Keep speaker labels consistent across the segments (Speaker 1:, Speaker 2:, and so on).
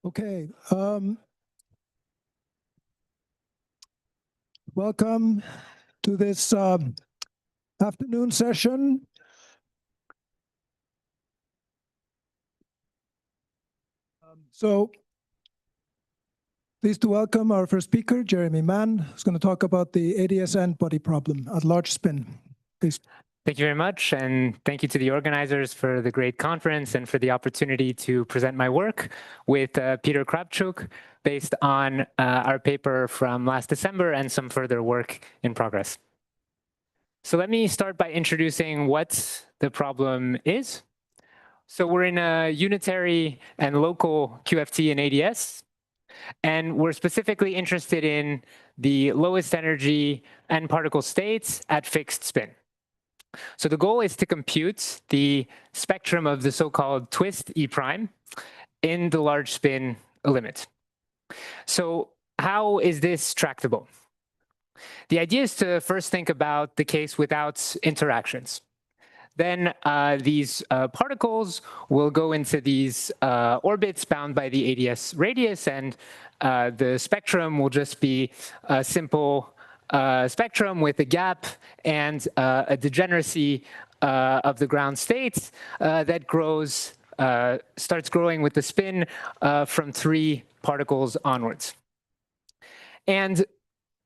Speaker 1: Okay. Welcome to this afternoon session. So pleased to welcome our first speaker, Jeremy Mann, who's going to talk about the ADS n-body problem at large spin. Please.
Speaker 2: Thank you very much, and thank you to the organizers for the great conference and for the opportunity to present my work with Peter Kravchuk based on our paper from last December and some further work in progress. So let me start by introducing what the problem is. So we're in a unitary and local QFT in ADS, and we're specifically interested in the lowest energy n-particle states at fixed spin. So the goal is to compute the spectrum of the so-called twist E prime in the large spin limit. So how is this tractable? The idea is to first think about the case without interactions. Then these particles will go into these orbits bound by the ADS radius, and the spectrum will just be a simple spectrum with a gap and a degeneracy of the ground state that grows, starts growing with the spin from 3 particles onwards. And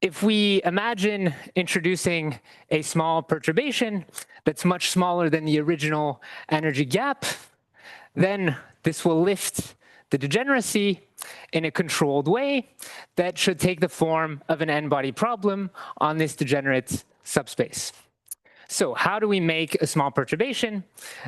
Speaker 2: if we imagine introducing a small perturbation that's much smaller than the original energy gap, then this will lift the degeneracy in a controlled way that should take the form of an n-body problem on this degenerate subspace. So how do we make a small perturbation?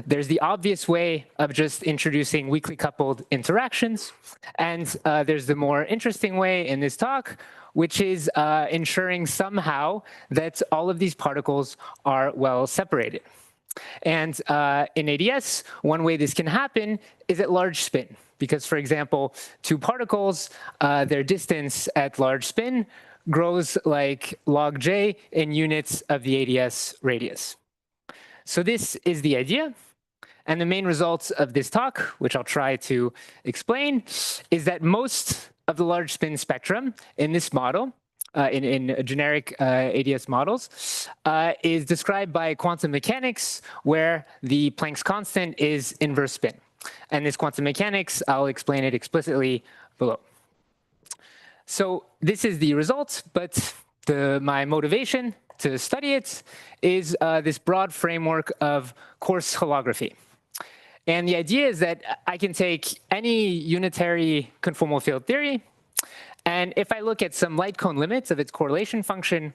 Speaker 2: There's the obvious way of just introducing weakly coupled interactions, and there's the more interesting way in this talk, which is ensuring somehow that all of these particles are well separated. And in ADS, one way this can happen is at large spin. Because, for example, 2 particles, their distance at large spin grows like log j in units of the ADS radius. So this is the idea. And the main results of this talk, which I'll try to explain, is that most of the large spin spectrum in this model, in generic ADS models, is described by quantum mechanics, where the Planck's constant is inverse spin. And this quantum mechanics, I'll explain it explicitly below. So this is the result, but my motivation to study it is this broad framework of coarse holography. And the idea is that I can take any unitary conformal field theory, and if I look at some light cone limits of its correlation function,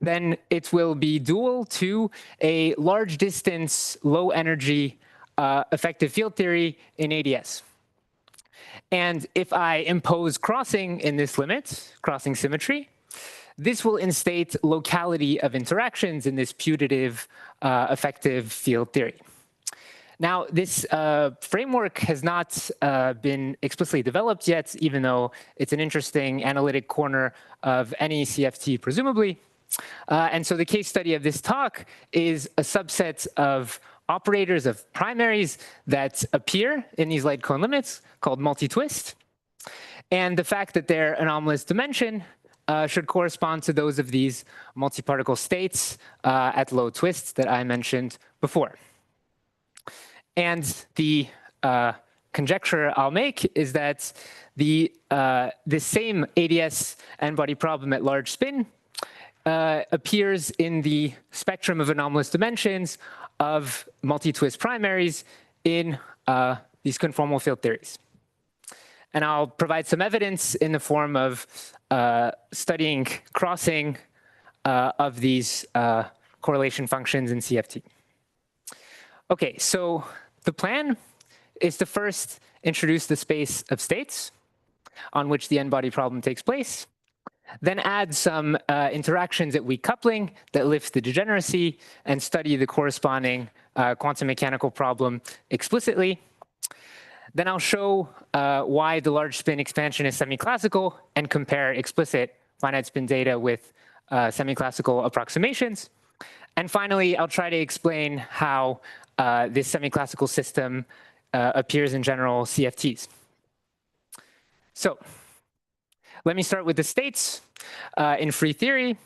Speaker 2: then it will be dual to a large distance, low energy effective field theory in ADS. And if I impose crossing in this limit, crossing symmetry, this will instate locality of interactions in this putative effective field theory. Now, this framework has not been explicitly developed yet, even though it's an interesting analytic corner of any CFT, presumably. And so the case study of this talk is a subset of operators of primaries that appear in these light cone limits called multi-twist. And the fact that their anomalous dimension should correspond to those of these multi-particle states at low twists that I mentioned before. And the conjecture I'll make is that this same ADS n-body problem at large spin appears in the spectrum of anomalous dimensions of multi-twist primaries in these conformal field theories. And I'll provide some evidence in the form of studying crossing of these correlation functions in CFT. Okay, so the plan is to first introduce the space of states on which the n-body problem takes place, then add some interactions at weak coupling that lift the degeneracy and study the corresponding quantum mechanical problem explicitly. Then I'll show why the large spin expansion is semi-classical and compare explicit finite spin data with semi-classical approximations. And finally, I'll try to explain how this semi-classical system appears in general CFTs. So let me start with the states. In free theory,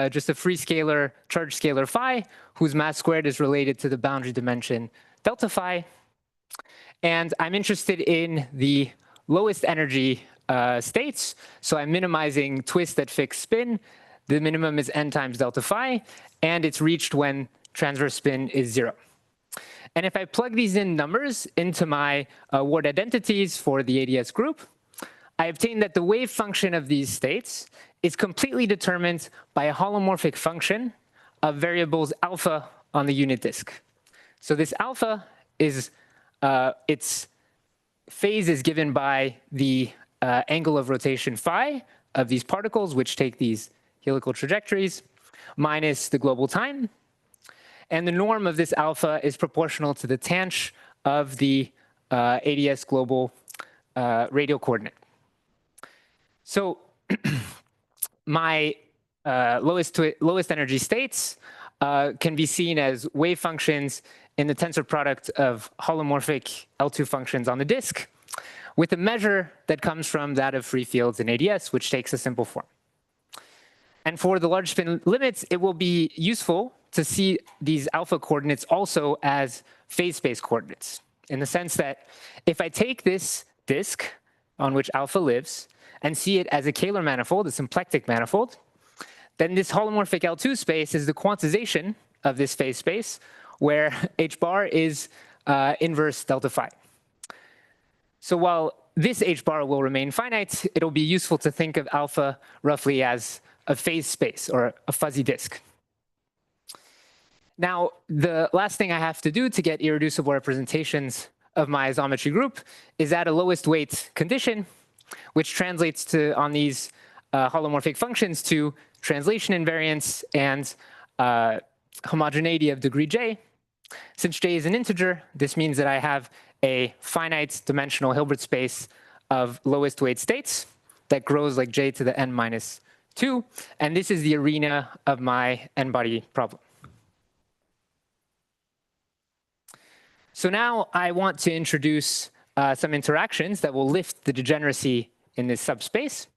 Speaker 2: just a free scalar, charge scalar phi, whose mass squared is related to the boundary dimension delta phi. And I'm interested in the lowest energy states. So I'm minimizing twist at fixed spin. The minimum is n times delta phi, and it's reached when transverse spin is 0. And if I plug these in numbers into my Ward identities for the ADS group, I obtain that the wave function of these states is completely determined by a holomorphic function of variables alpha on the unit disk. So this alpha is, its phase is given by the angle of rotation phi of these particles, which take these helical trajectories, minus the global time. And the norm of this alpha is proportional to the tangent of the ADS global radial coordinate. So my lowest energy states can be seen as wave functions in the tensor product of holomorphic L2 functions on the disk, with a measure that comes from that of free fields in ADS, which takes a simple form. And for the large spin limits, it will be useful to see these alpha coordinates also as phase space coordinates, in the sense that if I take this disk on which alpha lives and see it as a Kähler manifold, a symplectic manifold, then this holomorphic L2 space is the quantization of this phase space, where h bar is inverse delta phi. So while this h bar will remain finite, it'll be useful to think of alpha roughly as a phase space or a fuzzy disk. Now, the last thing I have to do to get irreducible representations of my isometry group is add a lowest weight condition, which translates to, on these holomorphic functions, to translation invariance and homogeneity of degree j. Since j is an integer, this means that I have a finite dimensional Hilbert space of lowest weight states that grows like j to the n minus 2. And this is the arena of my n-body problem. So now I want to introduce some interactions that will lift the degeneracy in this subspace.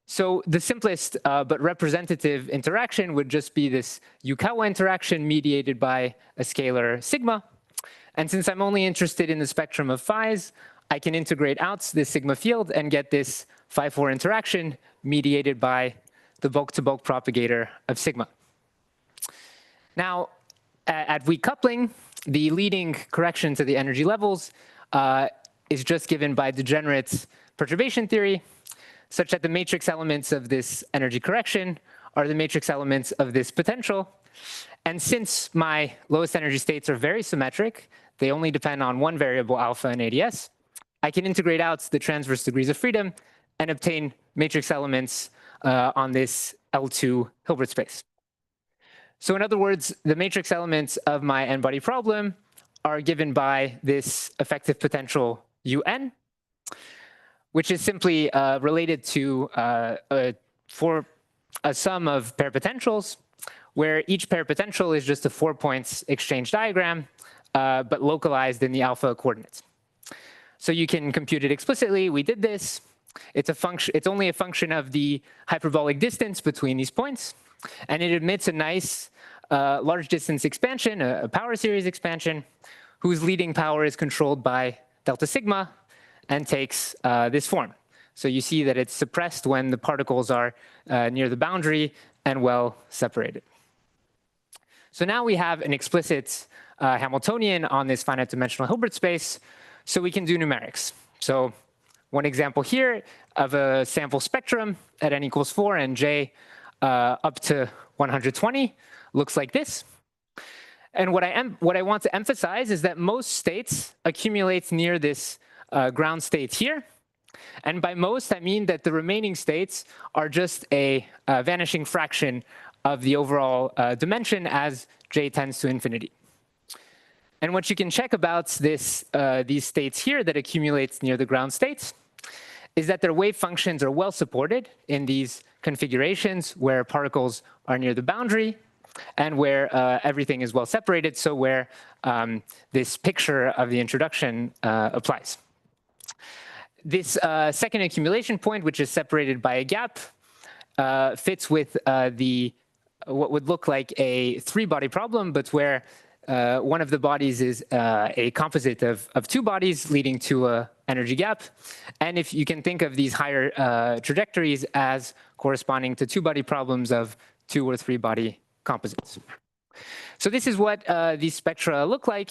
Speaker 2: So the simplest but representative interaction would just be this Yukawa interaction mediated by a scalar sigma. And since I'm only interested in the spectrum of phis, I can integrate out this sigma field and get this phi-4 interaction mediated by the bulk-to-bulk propagator of sigma. Now, at weak coupling, the leading correction to the energy levels is just given by degenerate perturbation theory, such that the matrix elements of this energy correction are the matrix elements of this potential. And since my lowest energy states are very symmetric, they only depend on one variable alpha in ADS, I can integrate out the transverse degrees of freedom and obtain matrix elements on this L2 Hilbert space. So in other words, the matrix elements of my n-body problem are given by this effective potential UN, which is simply related to for a sum of pair potentials, where each pair potential is just a 4 points exchange diagram, but localized in the alpha coordinates. So you can compute it explicitly. We did this. It's a function. It's only a function of the hyperbolic distance between these points, and it admits a nice large distance expansion, a power series expansion, whose leading power is controlled by delta sigma and takes this form. So you see that it's suppressed when the particles are near the boundary and well separated. So now we have an explicit Hamiltonian on this finite dimensional Hilbert space, so we can do numerics. So one example here of a sample spectrum at n equals 4 and j up to 120 looks like this. And what I want to emphasize is that most states accumulate near this ground state here. And by most, I mean that the remaining states are just a vanishing fraction of the overall dimension as j tends to infinity. And what you can check about this, these states here that accumulate near the ground states is that their wave functions are well supported in these configurations where particles are near the boundary and where everything is well separated, so where this picture of the introduction applies. this second accumulation point, which is separated by a gap, fits with what would look like a three-body problem, but where one of the bodies is a composite of two bodies leading to an energy gap. And if you can think of these higher trajectories as corresponding to two-body problems of two or three-body composites. So this is what these spectra look like.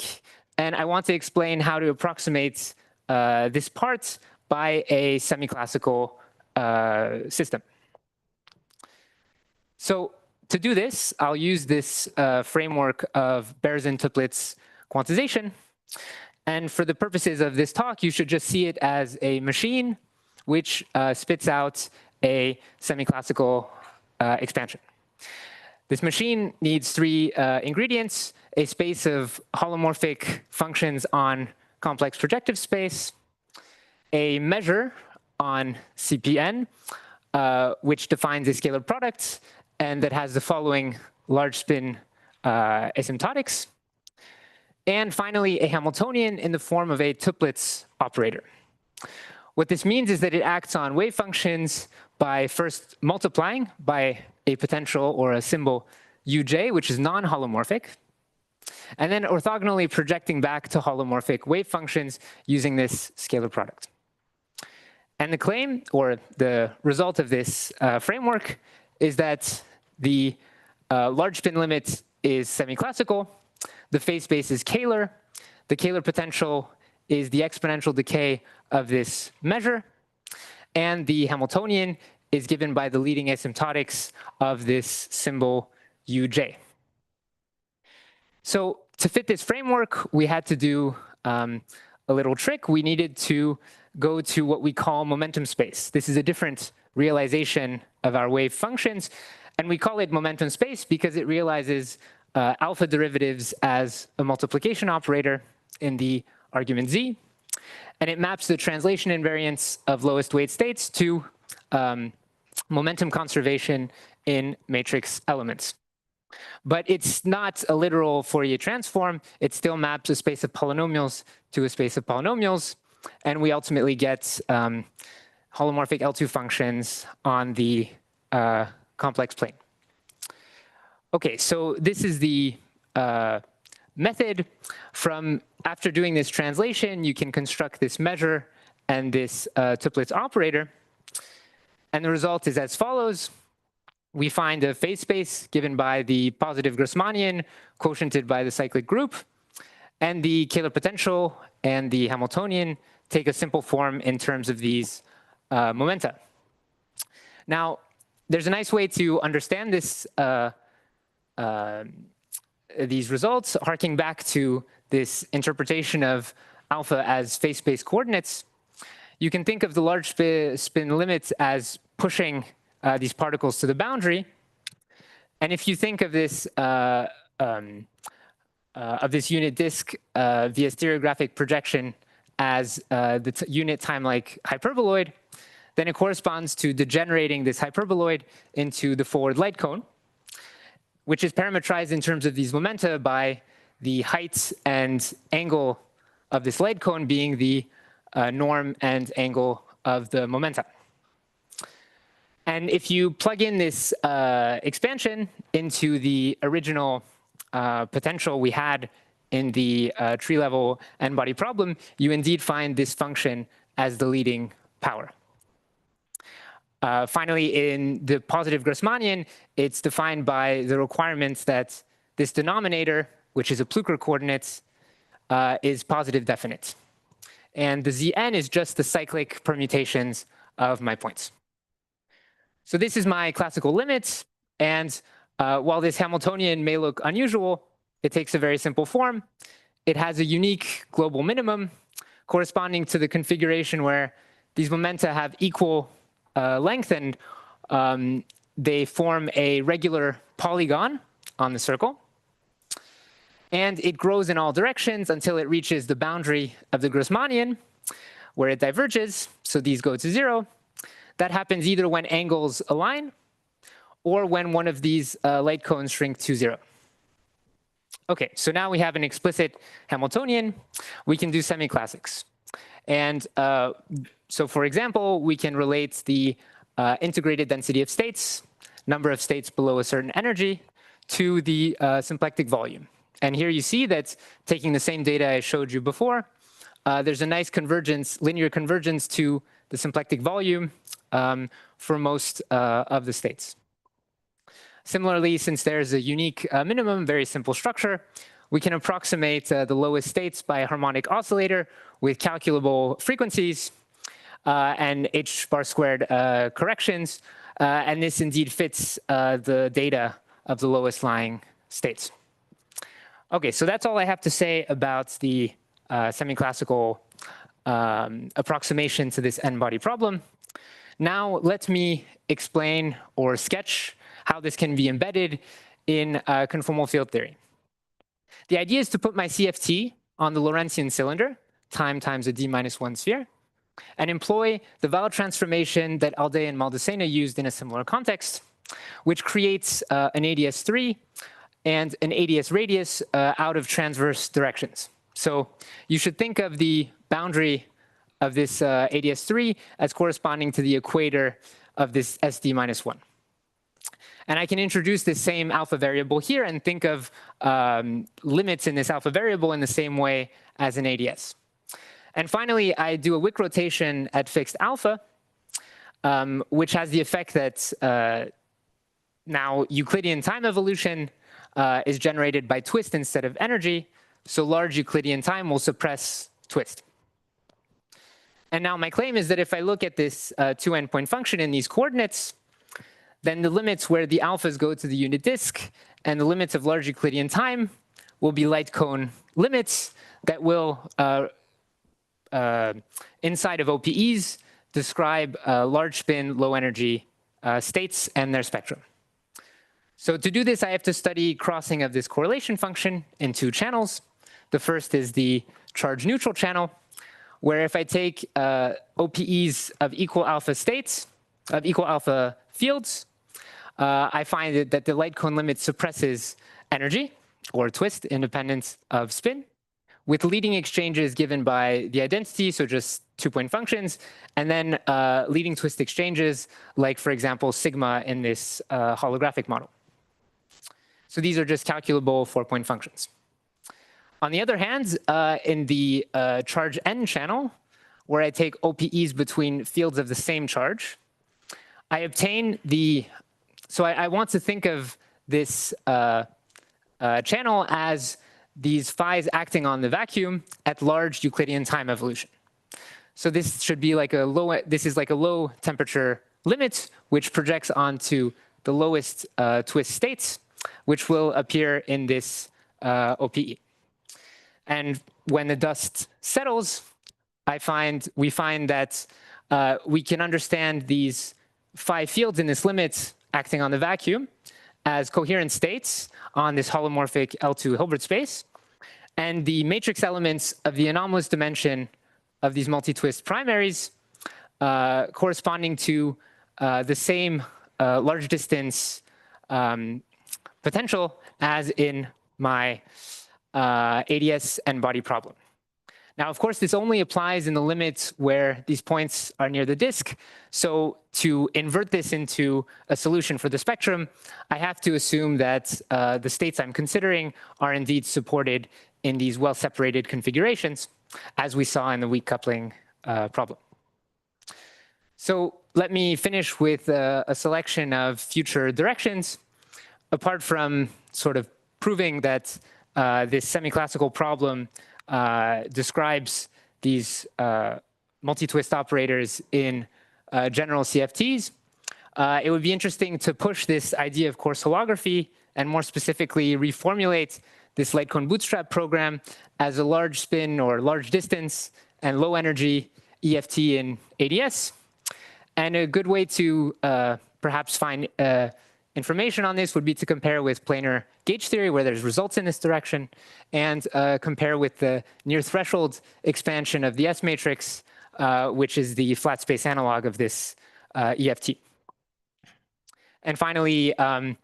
Speaker 2: And I want to explain how to approximate this part by a semi-classical system. So to do this, I'll use this framework of Berzin-Toeplitz quantization. And for the purposes of this talk, you should just see it as a machine which spits out a semi-classical expansion. This machine needs three ingredients: a space of holomorphic functions on complex projective space, a measure on CPN, which defines a scalar product, and that has the following large spin asymptotics. And finally, a Hamiltonian in the form of a Toeplitz operator. What this means is that it acts on wave functions by first multiplying by a potential or a symbol uj, which is non-holomorphic, and then orthogonally projecting back to holomorphic wave functions using this scalar product. And the claim, or the result of this framework, is that the large spin limit is semi-classical, the phase space is Kähler, the Kähler potential is the exponential decay of this measure, and the Hamiltonian is given by the leading asymptotics of this symbol uj. So to fit this framework, we had to do a little trick. We needed to go to what we call momentum space. This is a different realization of our wave functions, and we call it momentum space because it realizes alpha derivatives as a multiplication operator in the argument z, and it maps the translation invariance of lowest weight states to momentum conservation in matrix elements. But it's not a literal Fourier transform. It still maps a space of polynomials to a space of polynomials, and we ultimately get holomorphic L2 functions on the complex plane. Okay, so this is the method. From after doing this translation, you can construct this measure and this Toeplitz operator. And the result is as follows. We find a phase space given by the positive Grassmannian, quotiented by the cyclic group, and the Kähler potential and the Hamiltonian take a simple form in terms of these momenta. Now, there's a nice way to understand this, these results, harking back to this interpretation of alpha as phase space coordinates. You can think of the large spin limits as pushing these particles to the boundary. And if you think of this unit disk via stereographic projection as the unit time-like hyperboloid, then it corresponds to degenerating this hyperboloid into the forward light cone, which is parametrized in terms of these momenta by the height and angle of this light cone being the norm and angle of the momenta. And if you plug in this expansion into the original potential we had in the tree level n-body problem, you indeed find this function as the leading power. Finally, in the positive Grassmannian, it's defined by the requirements that this denominator, which is a Plücker coordinate, is positive definite. And the Zn is just the cyclic permutations of my points. So this is my classical limit. And while this Hamiltonian may look unusual, it takes a very simple form. It has a unique global minimum corresponding to the configuration where these momenta have equal length, and they form a regular polygon on the circle. And it grows in all directions until it reaches the boundary of the Grassmannian, where it diverges. So these go to 0. That happens either when angles align or when one of these light cones shrink to 0. Okay, so now we have an explicit Hamiltonian. We can do semi-classics. And So for example, we can relate the integrated density of states, number of states below a certain energy, to the symplectic volume. And here you see that taking the same data I showed you before, there's a nice convergence, linear convergence to the symplectic volume for most of the states. Similarly, since there's a unique minimum, very simple structure, we can approximate the lowest states by a harmonic oscillator with calculable frequencies and h bar squared corrections. And this indeed fits the data of the lowest lying states. Okay, so that's all I have to say about the semi-classical approximation to this n-body problem. Now let me explain or sketch how this can be embedded in conformal field theory. The idea is to put my CFT on the Lorentzian cylinder, time times a d-1 sphere, and employ the Weyl transformation that Alde and Maldacena used in a similar context, which creates an ADS3 and an ADS radius out of transverse directions. So you should think of the boundary of this ADS3 as corresponding to the equator of this SD-1. And I can introduce this same alpha variable here and think of limits in this alpha variable in the same way as an ADS. And finally, I do a Wick rotation at fixed alpha, which has the effect that now Euclidean time evolution is generated by twist instead of energy. So large Euclidean time will suppress twist. And now my claim is that if I look at this two endpoint function in these coordinates, then the limits where the alphas go to the unit disk and the limits of large Euclidean time will be light cone limits that will, inside of OPEs, describe large spin, low energy states and their spectrum. So to do this, I have to study crossing of this correlation function in two channels. The first is the charge neutral channel, where if I take OPEs of equal alpha states, of equal alpha fields, I find that the light cone limit suppresses energy, or twist, independent of spin, with leading exchanges given by the identity, so just two-point functions, and then leading twist exchanges, like, for example, sigma in this holographic model. So these are just calculable four-point functions. On the other hand, in the charge n channel, where I take OPEs between fields of the same charge, I obtain the, so I want to think of this channel as these phis acting on the vacuum at large Euclidean time evolution. So this should be like a low, this is like a low temperature limit, which projects onto the lowest twist states, which will appear in this OPE. And when the dust settles, we find that we can understand these phi fields in this limit acting on the vacuum as coherent states on this holomorphic L2 Hilbert space. And the matrix elements of the anomalous dimension of these multi-twist primaries corresponding to the same large distance potential as in my ADS n-body problem. Now, of course, this only applies in the limits where these points are near the disk. So to invert this into a solution for the spectrum, I have to assume that the states I'm considering are indeed supported in these well-separated configurations, as we saw in the weak coupling problem. So let me finish with a selection of future directions. Apart from sort of proving that this semi-classical problem describes these multi-twist operators in general CFTs, it would be interesting to push this idea of coarse holography and more specifically reformulate this light cone bootstrap program as a large spin or large distance and low energy EFT in ADS. And a good way to perhaps find information on this would be to compare with planar gauge theory, where there's results in this direction, and compare with the near threshold expansion of the S matrix, which is the flat space analog of this EFT. And finally, an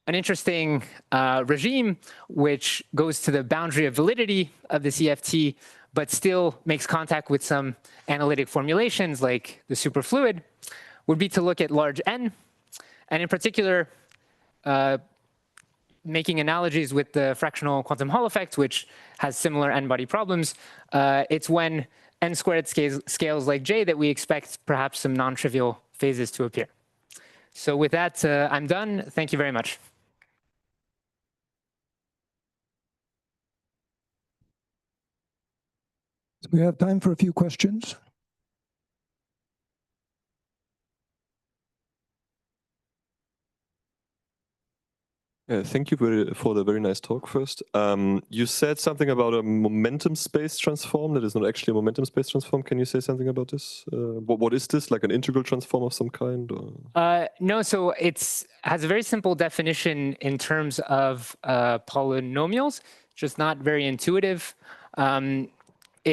Speaker 2: interesting regime which goes to the boundary of validity of this EFT but still makes contact with some analytic formulations like the superfluid, would be to look at large N, and in particular, making analogies with the fractional quantum Hall effect, which has similar N-body problems. It's when N squared scales like J that we expect perhaps some non-trivial phases to appear. So with that, I'm done. Thank you very much.
Speaker 1: So we have time for a few questions.
Speaker 3: Thank you for the very nice talk first. You said something about a momentum space transform that is not actually a momentum space transform. Can you say something about this? What is this, like an integral transform of some kind? Or?
Speaker 2: No, so it has a very simple definition in terms of polynomials, just not very intuitive.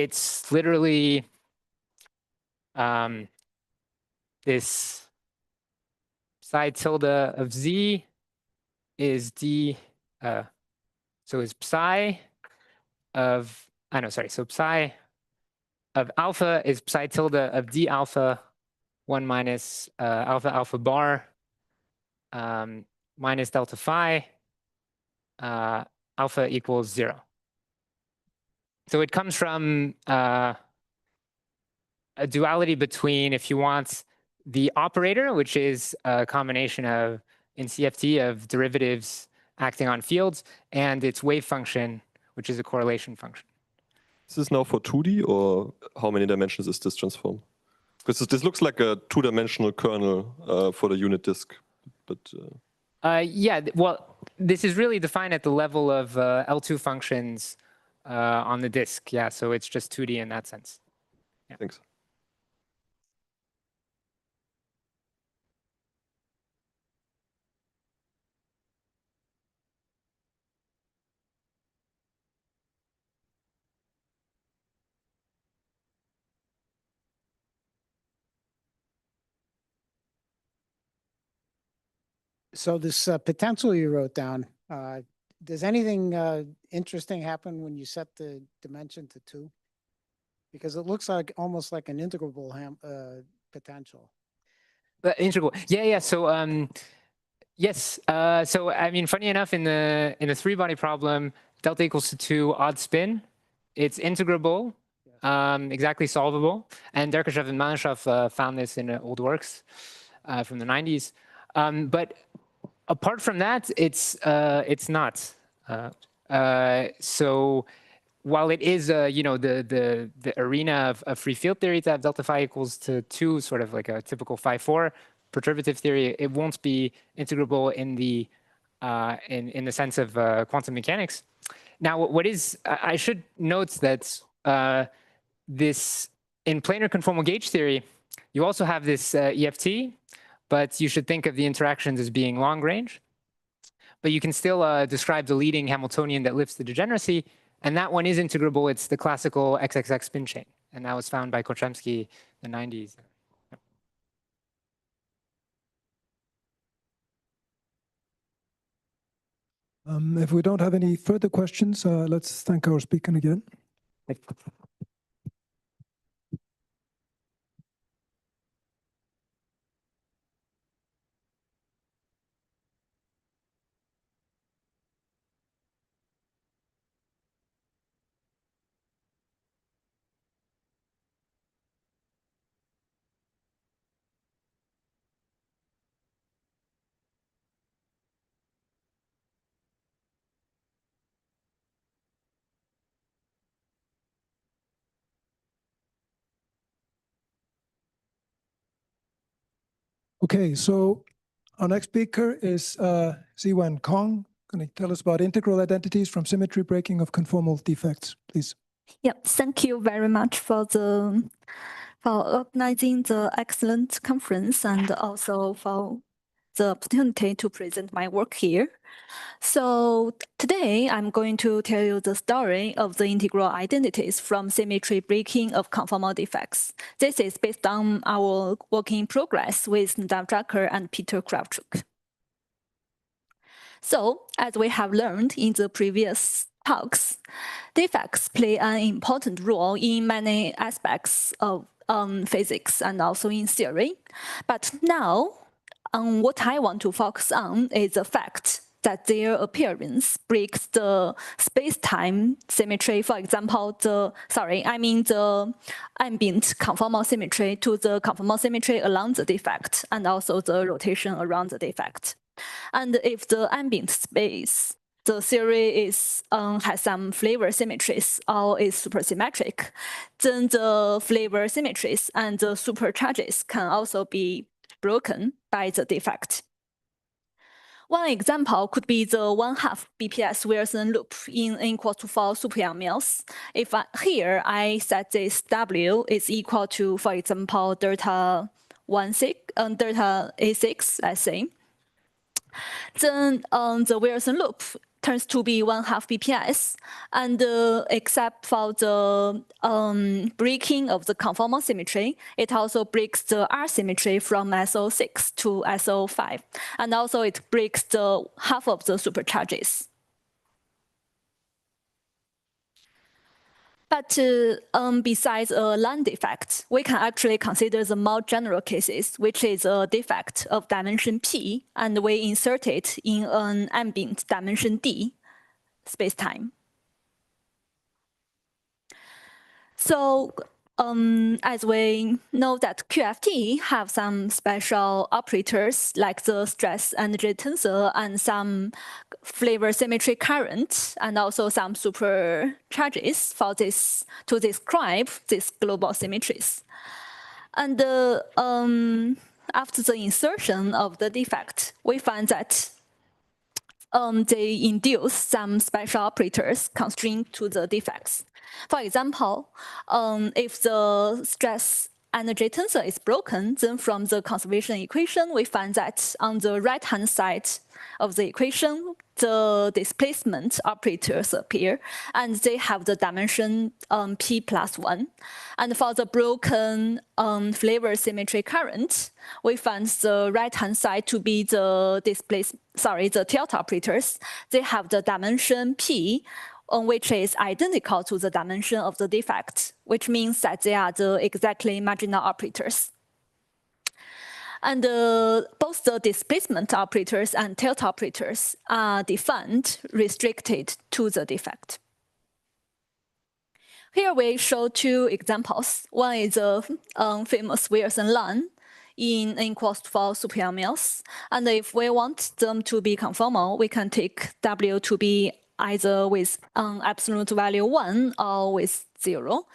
Speaker 2: It's literally this psi tilde of z is d, so is psi of, so psi of alpha is psi tilde of d alpha 1 minus alpha alpha bar minus delta phi alpha equals 0. So it comes from a duality between, if you want, the operator, which is a combination of, in CFT, of derivatives acting on fields, and its wave function, which is a correlation function.
Speaker 3: Is this now for 2D, or how many dimensions is this transform? Because this looks like a two-dimensional kernel for the unit disk. But
Speaker 2: yeah, well, this is really defined at the level of L2 functions on the disk. Yeah, so it's just 2D in that sense. Yeah.
Speaker 3: Thanks.
Speaker 4: So this potential you wrote down, does anything interesting happen when you set the dimension to 2? Because it looks like almost like an integrable potential.
Speaker 2: Integral, yeah. So yes. So I mean, funny enough, in the 3-body problem, delta equals to 2 odd spin, it's integrable, exactly solvable, and Derkashev and Manishev found this in old works from the 90s. But apart from that, it's not. So while it is, the arena of free field theory to have delta phi equals to 2, sort of like a typical phi-4 perturbative theory, it won't be integrable in the sense of quantum mechanics. Now, I should note that this, in planar conformal gauge theory, you also have this EFT, but you should think of the interactions as being long range. But you can still describe the leading Hamiltonian that lifts the degeneracy, and that one is integrable. It's the classical XXX spin chain, and that was found by Koczemski in the 90s.
Speaker 1: If we don't have any further questions, let's thank our speaker again. Okay, so our next speaker is Ziwen Kong, going to tell us about integral identities from symmetry breaking of conformal defects, please.
Speaker 5: Yeah, thank you very much for organizing the excellent conference and also for the opportunity to present my work here. So today I'm going to tell you the story of the integral identities from symmetry breaking of conformal defects. This is based on our work in progress with Nadav Drucker and Peter Kravchuk. So as we have learned in the previous talks, defects play an important role in many aspects of physics and also in theory. But now, what I want to focus on is the fact that their appearance breaks the space-time symmetry. For example, the ambient conformal symmetry to the conformal symmetry along the defect, and also the rotation around the defect. And if the ambient space, the theory has some flavor symmetries or is supersymmetric, then the flavor symmetries and the supercharges can also be broken by the defect. One example could be the 1/2 BPS Wilson loop in n equals to 4 super-Young mills. If here I set this W is equal to, for example, delta A6, let's say, then the Wilson loop turns to be 1/2 BPS, and except for the breaking of the conformal symmetry, it also breaks the R symmetry from SO6 to SO5, and also it breaks the half of the supercharges. But besides a line defect, we can actually consider the more general cases, which is a defect of dimension P, and we insert it in an ambient dimension D spacetime. So as we know that QFT have some special operators like the stress energy tensor and some flavor symmetry current, and also some supercharges for this to describe these global symmetries. And after the insertion of the defect, we find that they induce some special operators constrained to the defects. For example, if the stress energy tensor is broken, then from the conservation equation, we find that on the right-hand side of the equation, the displacement operators appear, and they have the dimension P plus 1. And for the broken flavor symmetry current, we find the right-hand side to be the the tilt operators. They have the dimension P, which is identical to the dimension of the defect, which means that they are the exactly marginal operators. And both the displacement operators and tilt operators are defined restricted to the defect. Here we show two examples. One is a famous Wilson line in n equals to 4 super-Young mills. And if we want them to be conformal, we can take W to be either with absolute value 1 or with 0.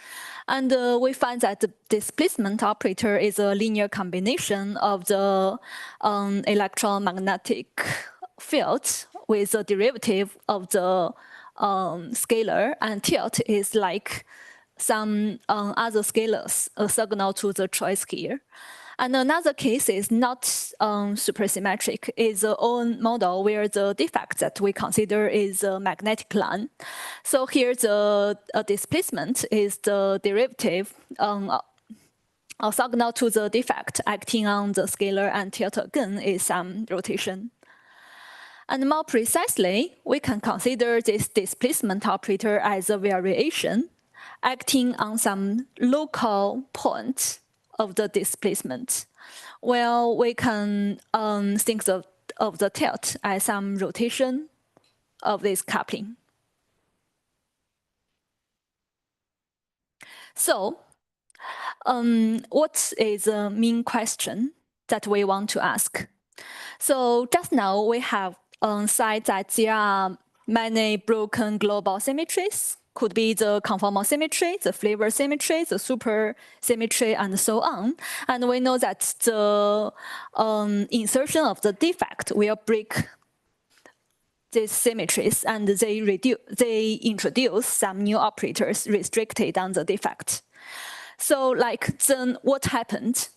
Speaker 5: And we find that the displacement operator is a linear combination of the electromagnetic field with the derivative of the scalar, and tilt is like some other scalars orthogonal to the choice here. And another case is not supersymmetric, is our own model where the defect that we consider is a magnetic line. So here the displacement is the derivative orthogonal to the defect acting on the scalar, and tilt again is some rotation. And more precisely, we can consider this displacement operator as a variation acting on some local point of the displacement. Well, we can think of the tilt as some rotation of this coupling. So, what is the main question that we want to ask? So just now we have said that there are many broken global symmetries. Could be the conformal symmetry, the flavor symmetry, the super symmetry, and so on. And we know that the insertion of the defect will break these symmetries, and they introduce some new operators restricted on the defect. So then what happened?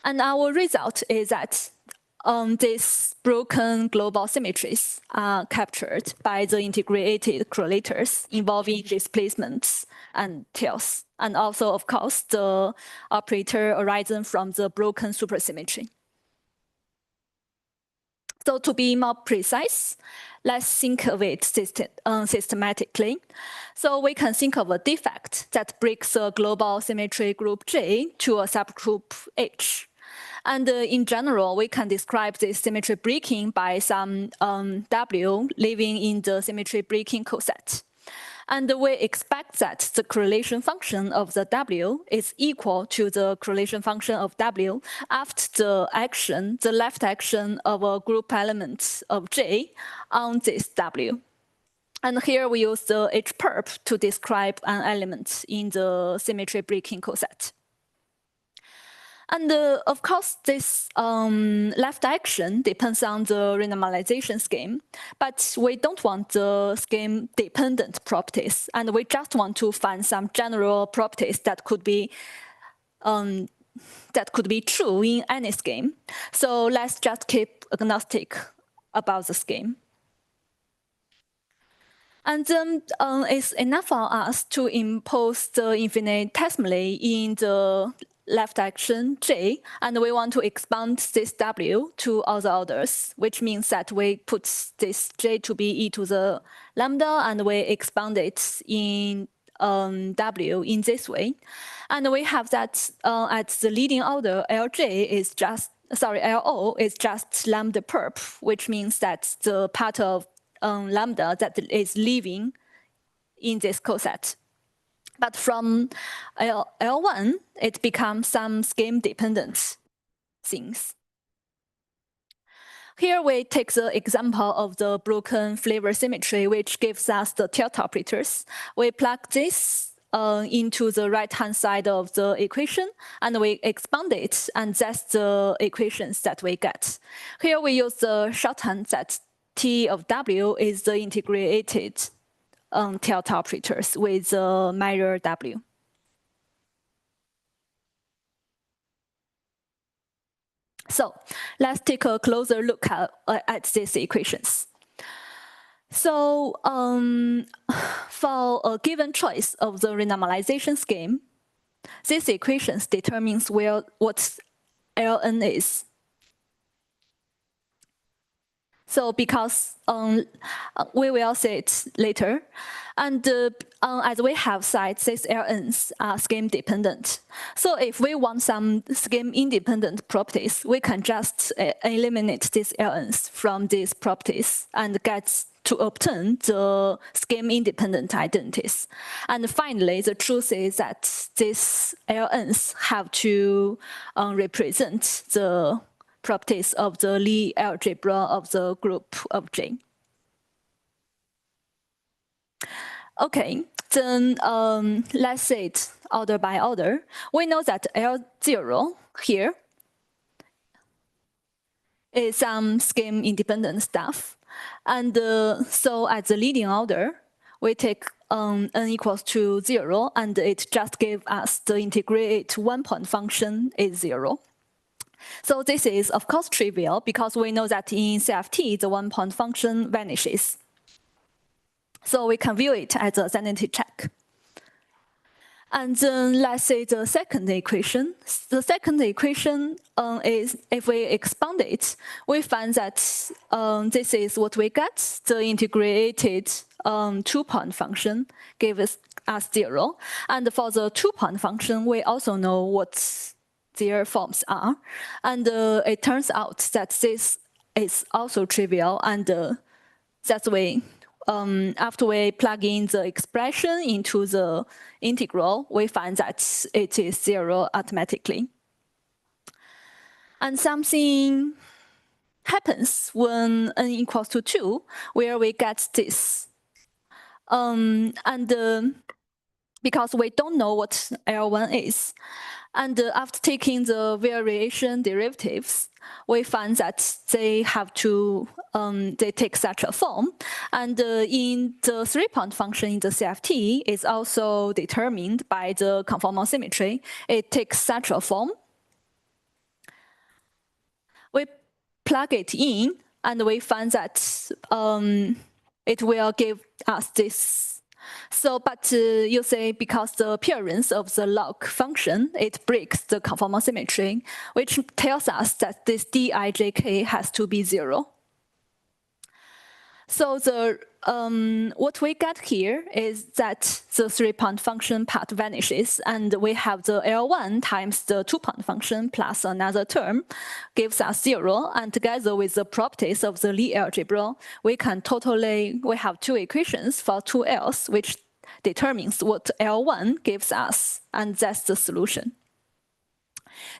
Speaker 5: And our result is that these broken global symmetries are captured by the integrated correlators involving displacements and tilts, and also, of course, the operator arising from the broken supersymmetry. So to be more precise, let's think of it systematically. So we can think of a defect that breaks a global symmetry group J to a subgroup H. And in general, we can describe this symmetry breaking by some W living in the symmetry breaking coset. And we expect that the correlation function of the W is equal to the correlation function of W after the left action of a group element of J on this W. And here we use the H perp to describe an element in the symmetry breaking coset. And of course, this left action depends on the renormalization scheme, but we don't want the scheme-dependent properties, and we just want to find some general properties that could be true in any scheme. So let's just keep agnostic about the scheme. And then it's enough for us to impose the infinitesimally in the left action J, and we want to expand this W to all the orders, which means that we put this J to be e to the lambda, and we expand it in W in this way. And we have that at the leading order, LO is just lambda perp, which means that the part of lambda that is living in this coset. But from L1, it becomes some scheme-dependent things. Here we take the example of the broken flavor symmetry, which gives us the tilt operators. We plug this into the right-hand side of the equation, and we expand it, and that's the equations that we get. Here we use the shorthand that T of W is the integrated tilt operators with the measure W. So let's take a closer look at these equations. So for a given choice of the renormalization scheme, these equations determines what Ln is. So because we will see it later, and as we have said, these Ln's are scheme dependent. So if we want some scheme independent properties, we can just eliminate these Ln's from these properties and get to obtain the scheme independent identities. And finally, the truth is that these Ln's have to represent the properties of the Lie algebra of the group of J. Okay, then let's say it order by order. We know that L0 here is some scheme independent stuff. And so at the leading order, we take n equals to 0, and it just gives us the integrate one-point function is 0. So this is, of course, trivial because we know that in CFT, the one-point function vanishes. So we can view it as a sanity check. And then let's say the second equation. The second equation is, if we expand it, we find that this is what we get. The integrated two-point function gives us 0. And for the two-point function, we also know what their forms are. And it turns out that this is also trivial, and that's the way after we plug in the expression into the integral, we find that it is 0 automatically. And something happens when n equals to 2, where we get this. Because we don't know what L1 is. And after taking the variation derivatives, we find that they have to, they take such a form. And in the three-point function in the CFT is also determined by the conformal symmetry. It takes such a form. We plug it in, and we find that it will give us this. So, but you say because the appearance of the log function, it breaks the conformal symmetry, which tells us that this Dijk has to be 0. So what we get here is that the 3-point function part vanishes, and we have the L1 times the 2-point function plus another term gives us 0. And together with the properties of the Lie algebra, we have 2 equations for 2 L's, which determines what L1 gives us, and that's the solution.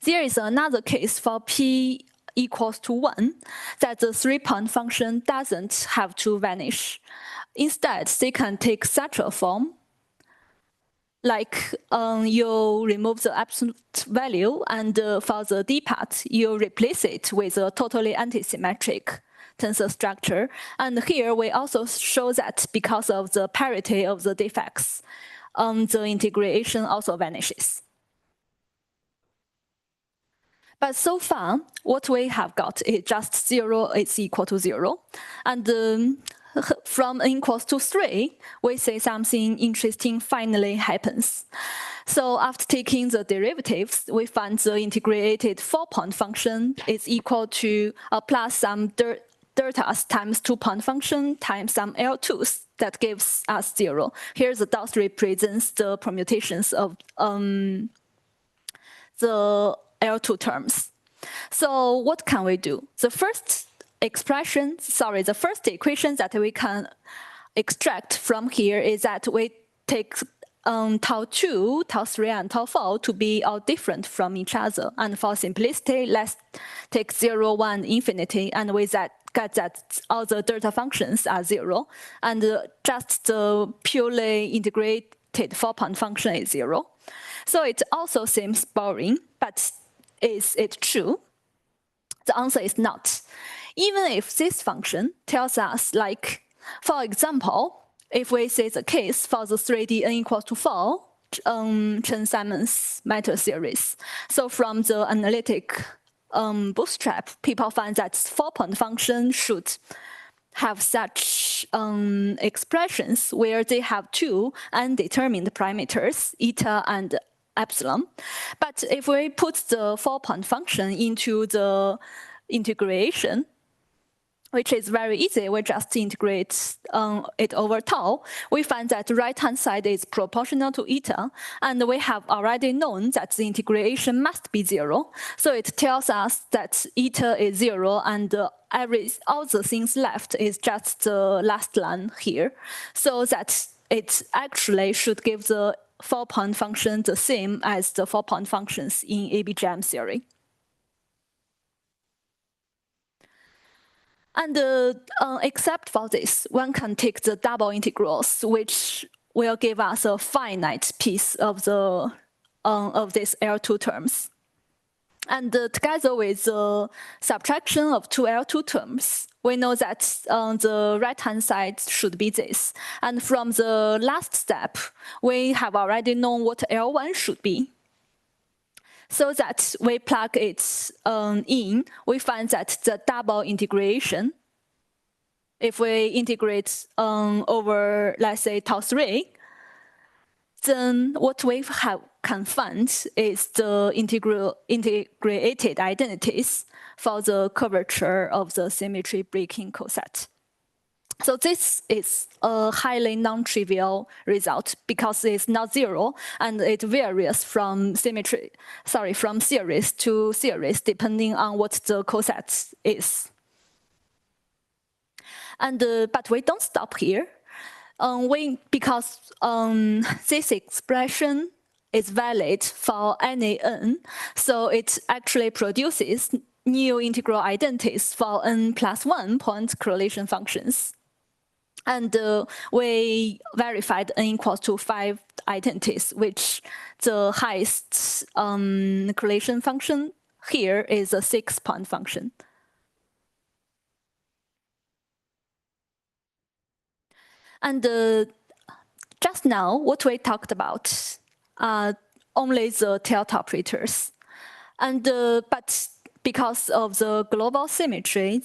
Speaker 5: There is another case for P equals to 1, that the 3-point function doesn't have to vanish. Instead, they can take such a form, like you remove the absolute value, and for the D part, you replace it with a totally antisymmetric tensor structure. And here we also show that because of the parity of the defects, the integration also vanishes. But so far, what we have got is just 0 is equal to 0. And from n equals to 3, we say something interesting finally happens. So after taking the derivatives, we find the integrated 4-point function is equal to plus some deltas times 2-point function times some L2s. That gives us 0. Here the dots represents the permutations of the L2 terms. So what can we do? The first equation that we can extract from here is that we take tau 2, tau 3, and tau 4 to be all different from each other. And for simplicity, let's take 0, 1, infinity, and with that get that all the delta functions are 0. And just the purely integrated 4-point function is 0. So it also seems boring, but is it true? The answer is not. Even if this function tells us, like, for example, if we say the case for the 3D n equals to 4, Chen-Simons matter series. So from the analytic bootstrap, people find that 4-point function should have such expressions where they have 2 undetermined parameters, eta and epsilon. But if we put the 4-point function into the integration, which is very easy, we just integrate it over tau, we find that the right-hand side is proportional to eta, and we have already known that the integration must be 0. So it tells us that eta is 0, and all the things left is just the last line here. So that it actually should give the 4-point function the same as the 4-point functions in ABGM theory. And except for this, one can take the double integrals, which will give us a finite piece of the of these L2 terms. And together with the subtraction of 2 L2 terms, we know that the right-hand side should be this. And from the last step, we have already known what L1 should be. So that we plug it in, we find that the double integration, if we integrate over, let's say, tau 3, then what we can find is the integrated identities for the curvature of the symmetry breaking coset. So this is a highly non-trivial result because it's not 0, and it varies from from series to series depending on what the coset is. And but we don't stop here. Because this expression is valid for any n, so it actually produces new integral identities for n+1 point correlation functions. And we verified n equals to 5 identities, which the highest correlation function here is a 6-point function. And just now, what we talked about are only the tilde operators. And but because of the global symmetry,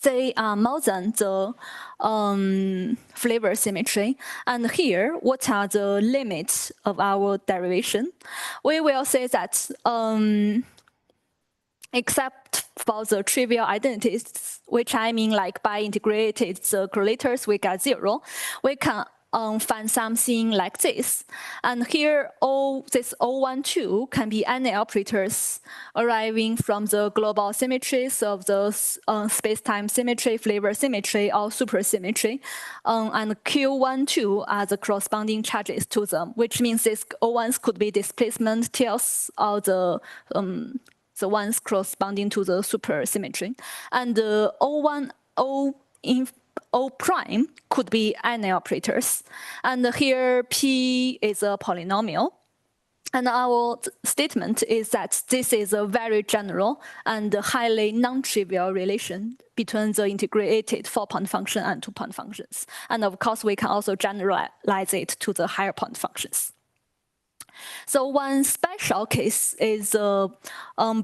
Speaker 5: they are more than the flavor symmetry. And here, what are the limits of our derivation? We will say that except for the trivial identities, which I mean like by integrated the correlators, we get 0. We can find something like this. And here, all this O12 can be any operators arriving from the global symmetries of the space-time symmetry, flavor symmetry, or supersymmetry. And Q12 are the corresponding charges to them, which means these O1s could be displacement tails or the ones corresponding to the supersymmetry. And O1, O prime could be any operators. And here P is a polynomial. And our statement is that this is a very general and highly non-trivial relation between the integrated 4-point function and 2-point functions. And of course, we can also generalize it to the higher point functions. So one special case is a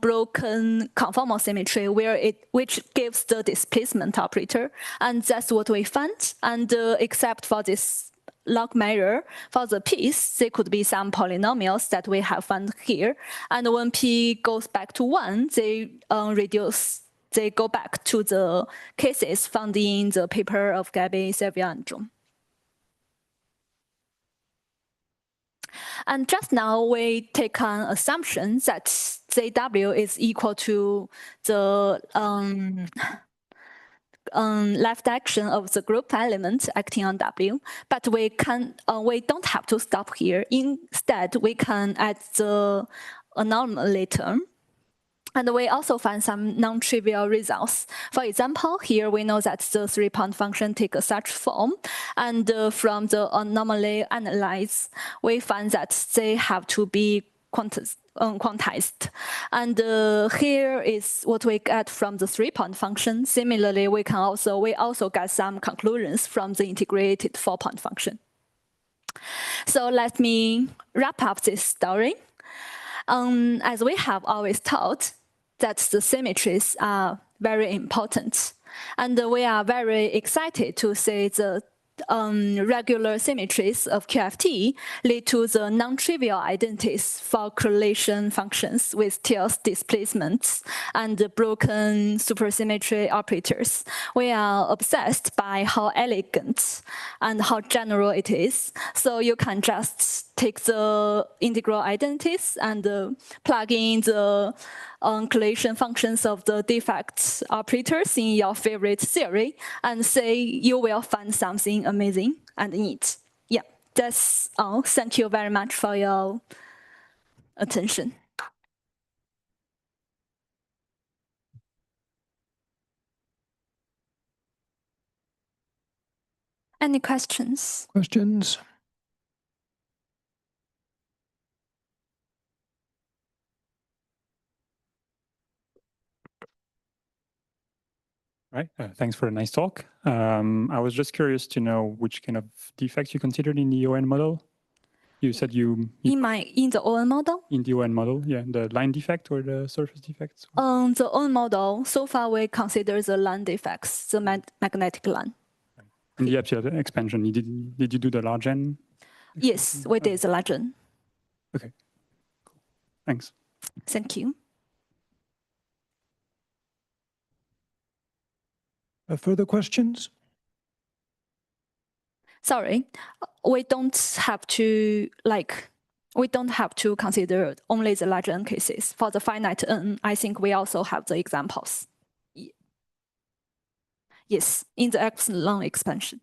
Speaker 5: broken conformal symmetry which gives the displacement operator, and that's what we found. And except for this log measure, for the p's, there could be some polynomials that we have found here. And when p goes back to 1, they they go back to the cases found in the paper of Gabi, Sevilla, and Zhong. And just now, we take an assumption that ZW is equal to the left action of the group element acting on W. But we don't have to stop here. Instead, we can add the anomaly term. And we also find some non-trivial results. For example, here we know that the 3-point function takes such form. And from the anomaly analyze, we find that they have to be quantized. And here is what we get from the 3-point function. Similarly, we also get some conclusions from the integrated 4-point function. So let me wrap up this story. As we have always taught, that the symmetries are very important. And we are very excited to see the regular symmetries of QFT lead to the non-trivial identities for correlation functions with tails displacements and broken supersymmetry operators. We are obsessed by how elegant and how general it is. So you can just take the integral identities and plug in the correlation functions of the defect operators in your favorite theory and say you will find something amazing and neat. Yeah, that's all. Thank you very much for your attention. Any questions?
Speaker 1: Questions?
Speaker 6: Right. Thanks for a nice talk. I was just curious to know which kind of defects you considered in the ON model. You said you
Speaker 5: in the ON model?
Speaker 6: In the ON model, yeah, the line defect or the surface defects?
Speaker 5: The ON model, so far we consider the line defects, the magnetic line.
Speaker 6: And the epsilon expansion, did you do the large N?
Speaker 5: Yes, we did the large N.
Speaker 6: Okay, cool. Thanks.
Speaker 5: Thank you.
Speaker 1: Further questions?
Speaker 5: Sorry, we don't have to consider only the large N cases. For the finite N, I think we also have the examples. Yes, in the epsilon expansion.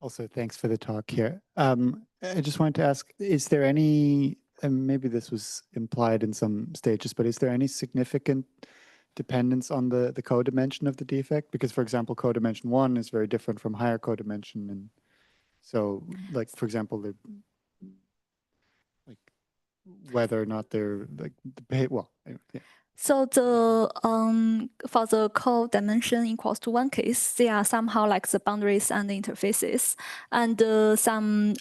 Speaker 7: Also, thanks for the talk here. I just wanted to ask, is there any, and maybe this was implied in some stages, but is there any significant dependence on the codimension of the defect? Because, for example, codimension 1 is very different from higher codimension. And so, like, for example, like whether or not they're like, well, yeah.
Speaker 5: So the for the codimension equals to 1 case, they are somehow like the boundaries and the interfaces, and some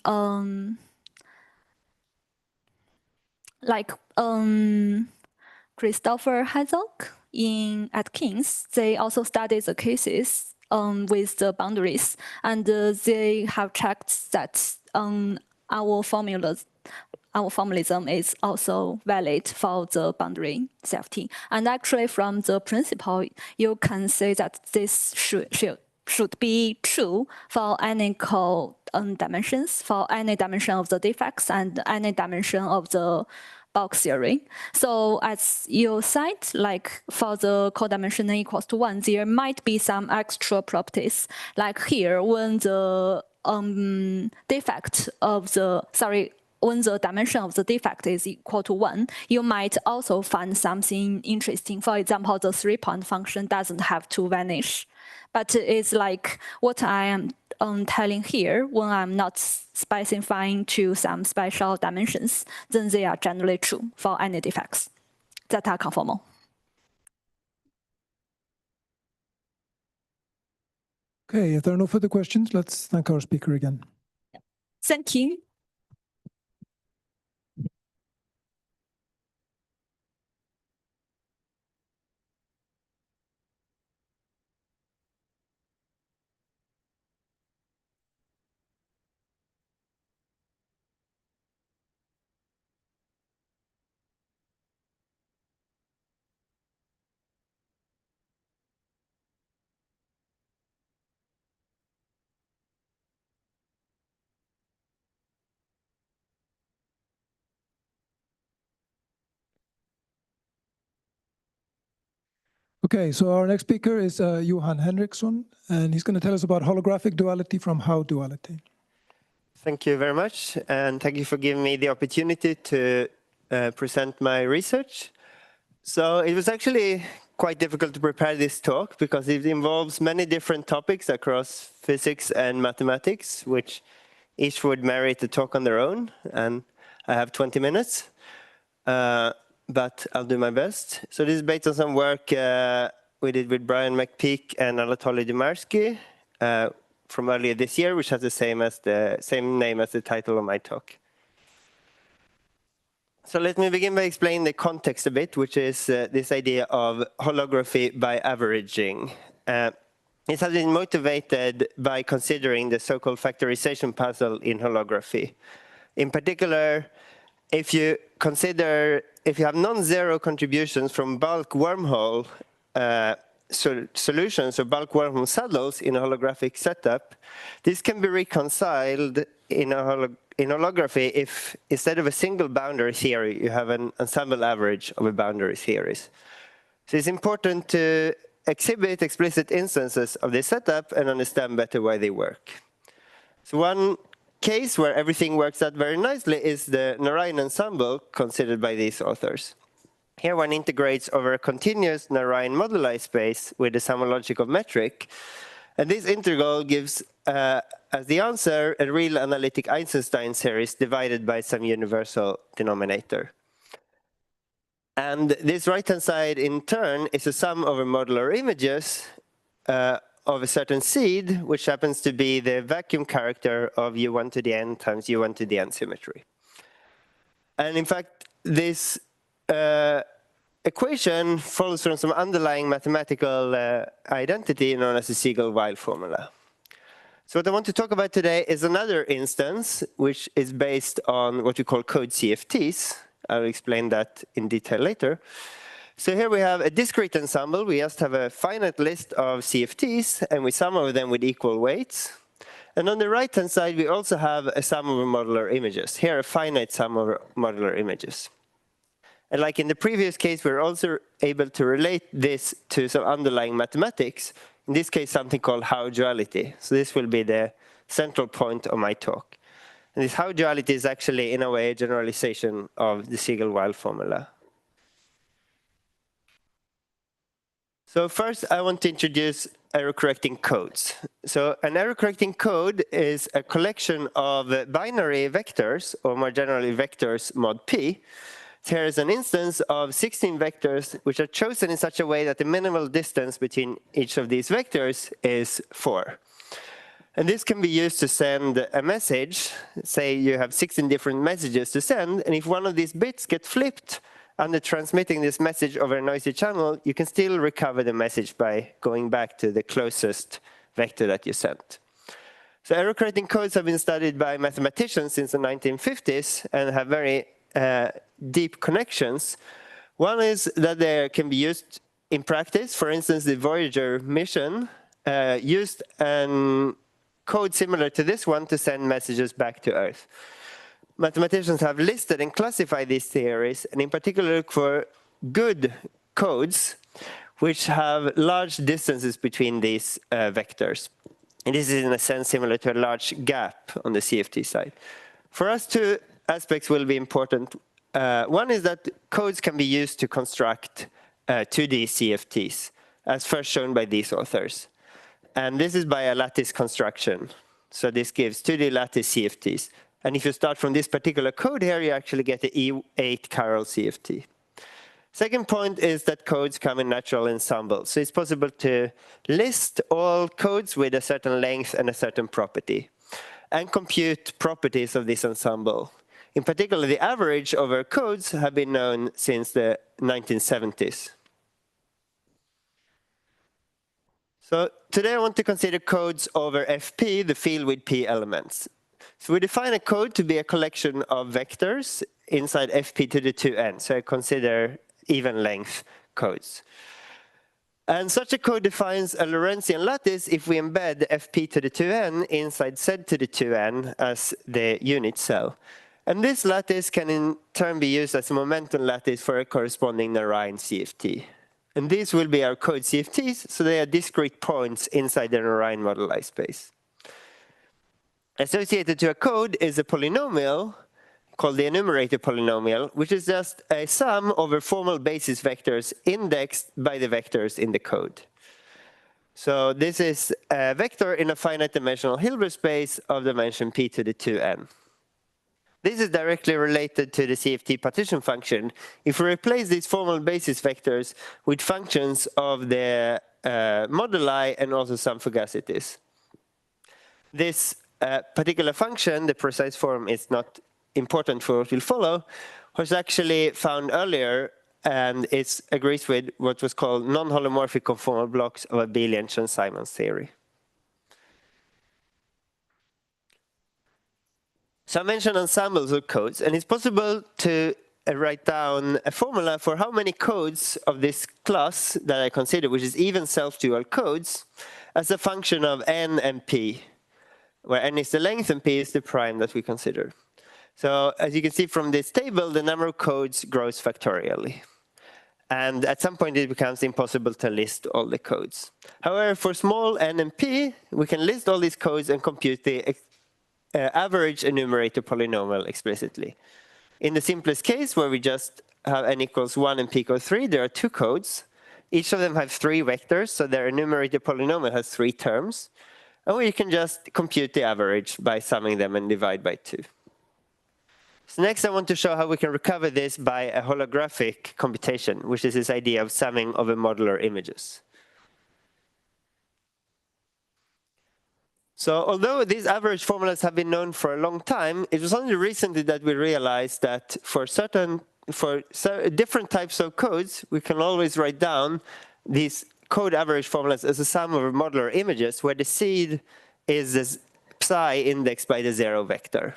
Speaker 5: like Christopher Herzog at King's, they also studied the cases with the boundaries, and they have checked that our formalism is also valid for the boundary safety. And actually, from the principle, you can say that this should be true for any dimensions, for any dimension of the defects and any dimension of the bulk theory. So as you said, like for the codimension n equals to 1, there might be some extra properties. Like here, when the defect of the, when the dimension of the defect is equal to 1, you might also find something interesting. For example, the 3-point function doesn't have to vanish. But it's like what I am telling here, when I'm not specifying to some special dimensions, then they are generally true for any defects that are conformal.
Speaker 1: Okay, if there are no further questions, let's thank our speaker again.
Speaker 5: Thank you.
Speaker 1: Okay, so our next speaker is Johan Henriksson, and he's going to tell us about holographic duality from How duality.
Speaker 8: Thank you very much, and thank you for giving me the opportunity to present my research. So it was actually quite difficult to prepare this talk because it involves many different topics across physics and mathematics, which each would merit a talk on their own, and I have 20 minutes. But I'll do my best. So this is based on some work we did with Brian McPeak and Anatoly Demarsky from earlier this year, which has the same name as the title of my talk. So let me begin by explaining the context a bit, which is this idea of holography by averaging. It has been motivated by considering the so-called factorization puzzle in holography. In particular, if you have non-zero contributions from bulk wormhole solutions or bulk wormhole saddles in a holographic setup, this can be reconciled in holography if instead of a single boundary theory, you have an ensemble average of a boundary theories. So it's important to exhibit explicit instances of this setup and understand better why they work. So one case where everything works out very nicely is the Narayan ensemble considered by these authors. Here one integrates over a continuous Narayan moduli space with a homological metric, and this integral gives as the answer a real analytic Eisenstein series divided by some universal denominator. And this right-hand side in turn is a sum over modular images of a certain seed, which happens to be the vacuum character of u1 to the n times u1 to the n symmetry. And in fact, this equation follows from some underlying mathematical identity known as the Siegel-Weil formula. So what I want to talk about today is another instance, which is based on what we call code CFTs. I'll explain that in detail later. So here we have a discrete ensemble. We just have a finite list of CFTs, and we sum over them with equal weights. And on the right-hand side, we also have a sum over modular images. Here, a finite sum over modular images. And like in the previous case, we're also able to relate this to some underlying mathematics. In this case, something called How duality. So this will be the central point of my talk. And this How duality is actually, in a way, a generalization of the Siegel-Weil formula. So first, I want to introduce error-correcting codes. So an error-correcting code is a collection of binary vectors, or more generally vectors mod p. So here is an instance of 16 vectors, which are chosen in such a way that the minimal distance between each of these vectors is 4. And this can be used to send a message. Say you have 16 different messages to send, and if one of these bits get flipped under transmitting this message over a noisy channel, you can still recover the message by going back to the closest vector that you sent. So error-correcting codes have been studied by mathematicians since the 1950s and have very deep connections. One is that they can be used in practice. For instance, the Voyager mission used a code similar to this one to send messages back to Earth. Mathematicians have listed and classified these theories, and in particular look for good codes which have large distances between these vectors. And this is in a sense similar to a large gap on the CFT side. For us, two aspects will be important. One is that codes can be used to construct 2D CFTs, as first shown by these authors. And this is by a lattice construction. So this gives 2D lattice CFTs. And if you start from this particular code here, you actually get the E8 chiral CFT. Second point is that codes come in natural ensembles. So it's possible to list all codes with a certain length and a certain property, and compute properties of this ensemble. In particular, the average over codes have been known since the 1970s. So today I want to consider codes over FP, the field with P elements. So we define a code to be a collection of vectors inside FP to the 2n. So I consider even length codes. And such a code defines a Lorentzian lattice if we embed FP to the 2n inside Z to the 2n as the unit cell. And this lattice can in turn be used as a momentum lattice for a corresponding Narayan CFT. And these will be our code CFTs, so they are discrete points inside the Narayan moduli space. Associated to a code is a polynomial called the enumerator polynomial, which is just a sum over formal basis vectors indexed by the vectors in the code. So this is a vector in a finite dimensional Hilbert space of dimension p to the 2n. This is directly related to the CFT partition function. If we replace these formal basis vectors with functions of the moduli and also some fugacities. This particular function, the precise form is not important for what will follow, was actually found earlier, and it agrees with what was called non-holomorphic conformal blocks of abelian Chern-Simons theory. So I mentioned ensembles of codes, and it's possible to write down a formula for how many codes of this class that I consider, which is even self-dual codes, as a function of n and p, where n is the length and p is the prime that we consider. So as you can see from this table, the number of codes grows factorially. And at some point, it becomes impossible to list all the codes. However, for small n and p, we can list all these codes and compute the average enumerator polynomial explicitly. In the simplest case, where we just have n equals 1 and p equals 3, there are two codes. Each of them have 3 vectors, so their enumerator polynomial has 3 terms. And we can just compute the average by summing them and divide by 2. So next I want to show how we can recover this by a holographic computation, which is this idea of summing over modular images. So although these average formulas have been known for a long time, it was only recently that we realized that for different types of codes, we can always write down these code average formulas as a sum of modular images, where the seed is this psi indexed by the 0 vector.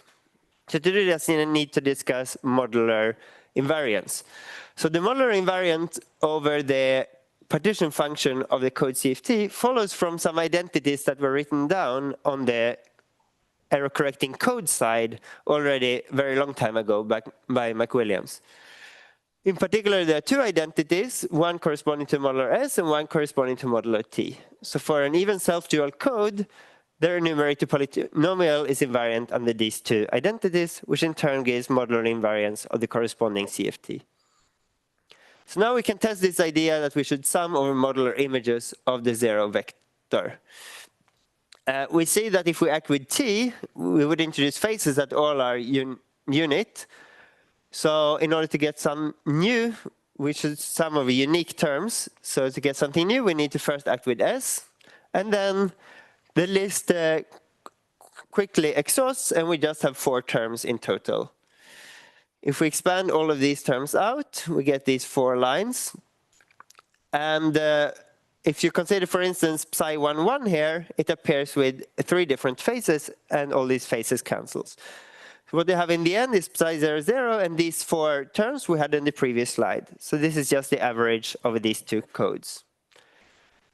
Speaker 8: So to do this, you need to discuss modular invariance. So the modular invariant over the partition function of the code CFT follows from some identities that were written down on the error correcting code side already very long time ago by McWilliams. In particular, there are 2 identities, one corresponding to modular S and one corresponding to modular T. So for an even self-dual code, their enumerator polynomial is invariant under these 2 identities, which in turn gives modular invariance of the corresponding CFT. So now we can test this idea that we should sum over modular images of the 0 vector. We see that if we act with T, we would introduce phases that all are unit. So in order to get some new, we should sum over unique terms. So to get something new, we need to first act with S, and then the list quickly exhausts, and we just have 4 terms in total. If we expand all of these terms out, we get these 4 lines. And if you consider, for instance, psi11 here, it appears with 3 different phases, and all these phases cancels. So what you have in the end is psi00, and these 4 terms we had in the previous slide. So this is just the average of these 2 codes.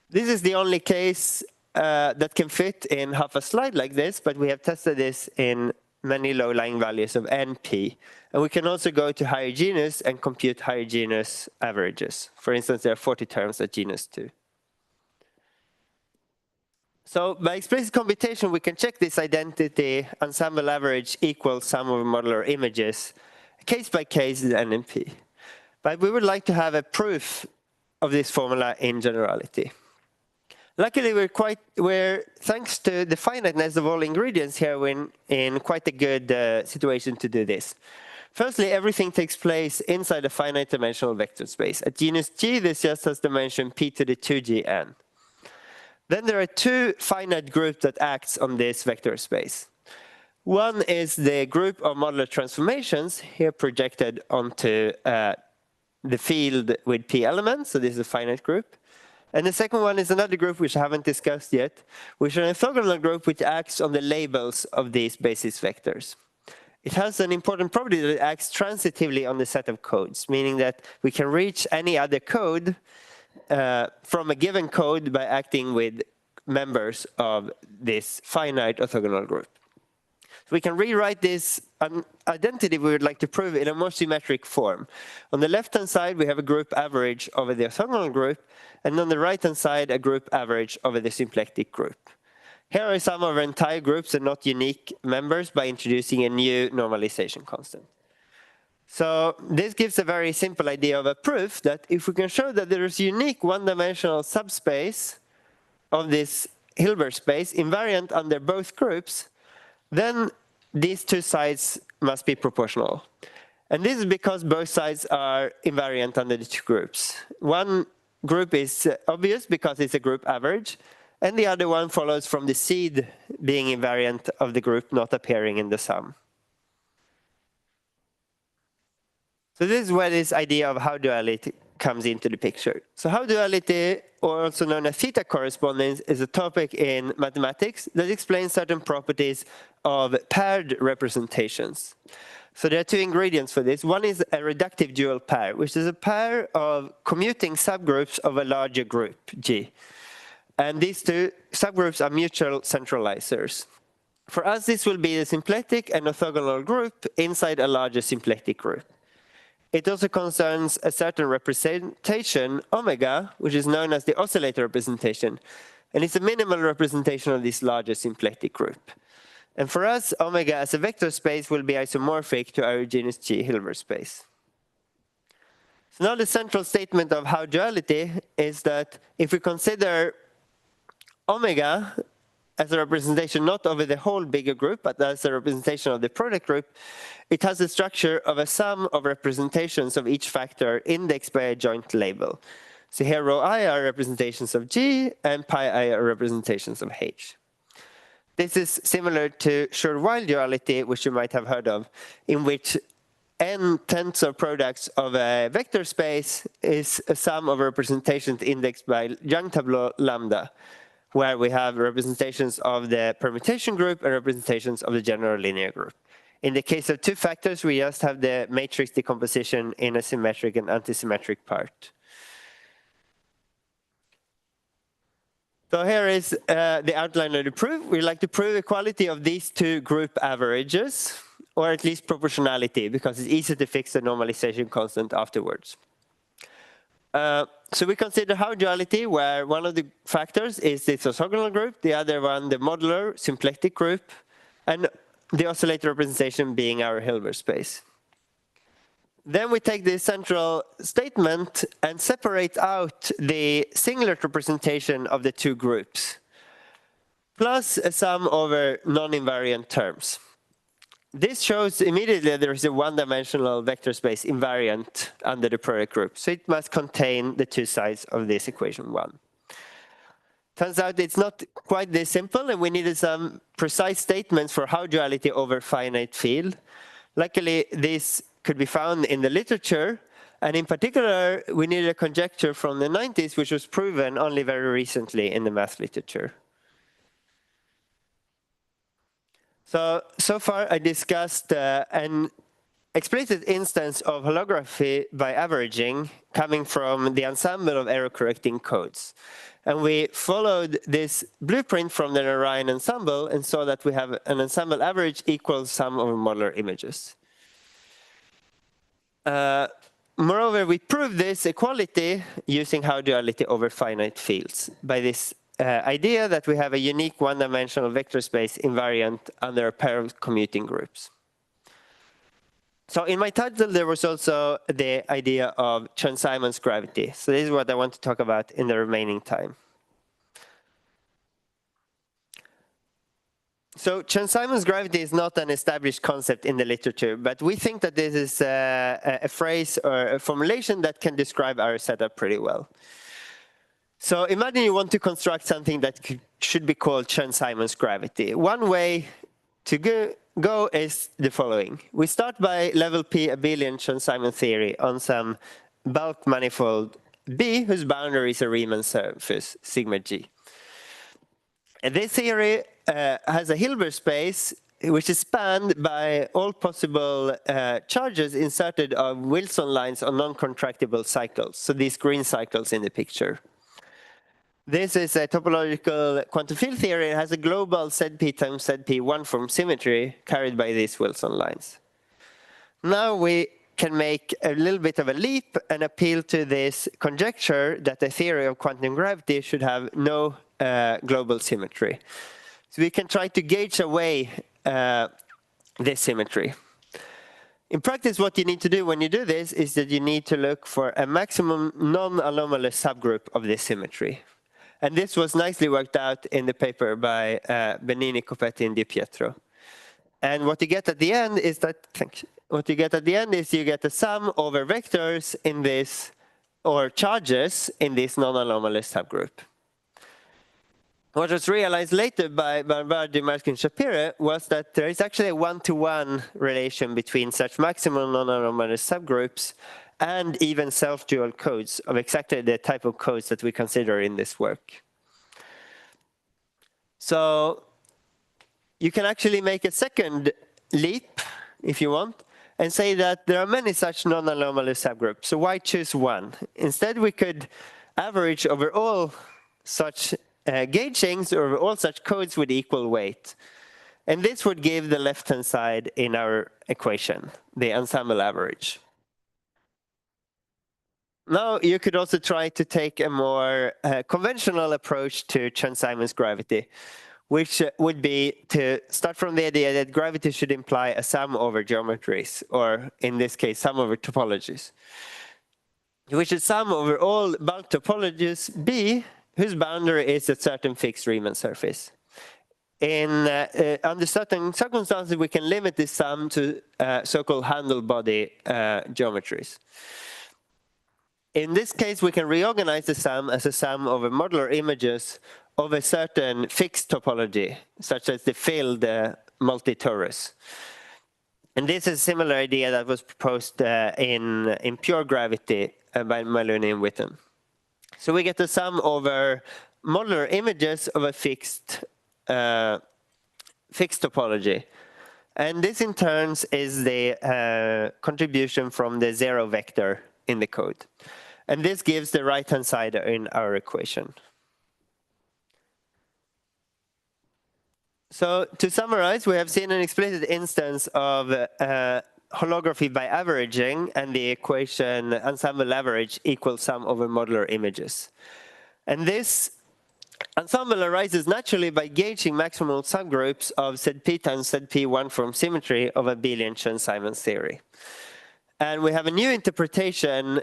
Speaker 8: This is the only case that can fit in half a slide like this, but we have tested this in many low-lying values of NP. And we can also go to higher genus and compute higher genus averages. For instance, there are 40 terms at genus 2. So by explicit computation, we can check this identity ensemble average equals sum of modular images, case by case in NP. But we would like to have a proof of this formula in generality. Luckily, we're thanks to the finiteness of all ingredients here, we're in quite a good situation to do this. Firstly, everything takes place inside a finite dimensional vector space. At genus G, this just has dimension p to the 2gn. Then there are 2 finite groups that acts on this vector space. One is the group of modular transformations, here projected onto the field with p elements, so this is a finite group. And the second one is another group which I haven't discussed yet, which is an orthogonal group which acts on the labels of these basis vectors. It has an important property that it acts transitively on the set of codes, meaning that we can reach any other code from a given code by acting with members of this finite orthogonal group. So we can rewrite this identity we would like to prove in a more symmetric form. On the left-hand side, we have a group average over the orthogonal group, and on the right-hand side, a group average over the symplectic group. Here are some of our entire groups and not unique members by introducing a new normalization constant. So this gives a very simple idea of a proof that if we can show that there is a unique one-dimensional subspace of this Hilbert space invariant under both groups, then these 2 sides must be proportional. And this is because both sides are invariant under the 2 groups. One group is obvious because it's a group average, and the other one follows from the seed being invariant of the group not appearing in the sum. So this is where this idea of Howe duality comes into the picture. So Howe duality, or also known as theta correspondence, is a topic in mathematics that explains certain properties of paired representations. So there are 2 ingredients for this. One is a reductive dual pair, which is a pair of commuting subgroups of a larger group, G. And these 2 subgroups are mutual centralizers. For us, this will be a symplectic and orthogonal group inside a larger symplectic group. It also concerns a certain representation, omega, which is known as the oscillator representation. And it's a minimal representation of this larger symplectic group. And for us, omega as a vector space will be isomorphic to our genus G Hilbert space. So now the central statement of Howe duality is that if we consider omega as a representation not over the whole bigger group, but as a representation of the product group, it has the structure of a sum of representations of each factor indexed by a joint label. So here rho I are representations of G, and pi I are representations of H. This is similar to Schur-Weil duality, which you might have heard of, in which n tensor products of a vector space is a sum of representations indexed by Young tableau lambda, where we have representations of the permutation group and representations of the general linear group. In the case of 2 factors, we just have the matrix decomposition in a symmetric and antisymmetric part. So here is the outline of the proof. We'd like to prove equality of these 2 group averages, or at least proportionality, because it's easy to fix the normalization constant afterwards. So we consider Howe duality, where one of the factors is this orthogonal group, the other one the modular symplectic group, and the oscillator representation being our Hilbert space. Then we take the central statement and separate out the singlet representation of the 2 groups, plus a sum over non-invariant terms. This shows immediately that there is a one-dimensional vector space invariant under the product group, so it must contain the 2 sides of this equation 1. Turns out it's not quite this simple, and we needed some precise statements for Howe duality over finite field. Luckily, these could be found in the literature. And in particular, we needed a conjecture from the 90s, which was proven only very recently in the math literature. So far, I discussed an explicit instance of holography by averaging coming from the ensemble of error-correcting codes. And we followed this blueprint from the Narayan ensemble and saw that we have an ensemble average equals sum over modular images. Moreover, we proved this equality using Howe duality over finite fields by this idea that we have a unique one-dimensional vector space invariant under a pair of commuting groups. So in my title, there was also the idea of Chern-Simons gravity. So this is what I want to talk about in the remaining time. So Chern-Simons gravity is not an established concept in the literature, but we think that this is a phrase or a formulation that can describe our setup pretty well. So imagine you want to construct something that should be called Chern-Simons gravity. One way to go is the following. We start by level P abelian Chern-Simons theory on some bulk manifold B whose boundary is a Riemann surface, sigma G. And this theory has a Hilbert space which is spanned by all possible charges inserted of Wilson lines on non-contractible cycles. So these green cycles in the picture. This is a topological quantum field theory. It has a global ZP times ZP one-form symmetry carried by these Wilson lines. Now we can make a little bit of a leap and appeal to this conjecture that the theory of quantum gravity should have no global symmetry. So we can try to gauge away this symmetry. In practice, what you need to do when you do this is that you need to look for a maximum non-anomalous subgroup of this symmetry. And this was nicely worked out in the paper by Benini, Coppetti, and Di Pietro. And what you get at the end is that, what you get at the end is you get a sum over vectors in this, or charges in this non-anomalous subgroup. What was realized later by Barbara, Dimarski, and Shapiro was that there is actually a one-to-one relation between such maximum non-anomalous subgroups and even self-dual codes of exactly the type of codes that we consider in this work. So you can actually make a second leap, if you want, and say that there are many such non-anomalous subgroups. So why choose one? Instead, we could average over all such gaugings or all such codes with equal weight. And this would give the left-hand side in our equation, the ensemble average. Now, you could also try to take a more conventional approach to Chern-Simons gravity, which would be to start from the idea that gravity should imply a sum over geometries, or in this case, sum over topologies. We should sum over all bulk topologies B, whose boundary is a certain fixed Riemann surface. Under certain circumstances, we can limit this sum to so-called handle body geometries. In this case, we can reorganize the sum as a sum over modular images of a certain fixed topology, such as the filled multi-torus. And this is a similar idea that was proposed in pure gravity by Maloney and Witten. So we get the sum over modular images of a fixed topology. And this in turn is the contribution from the zero vector in the code. And this gives the right-hand side in our equation. So to summarize, we have seen an explicit instance of holography by averaging, and the equation ensemble average equals sum over modular images. And this ensemble arises naturally by gauging maximal subgroups of ZP times ZP one-form symmetry of abelian Chern-Simons theory. And we have a new interpretation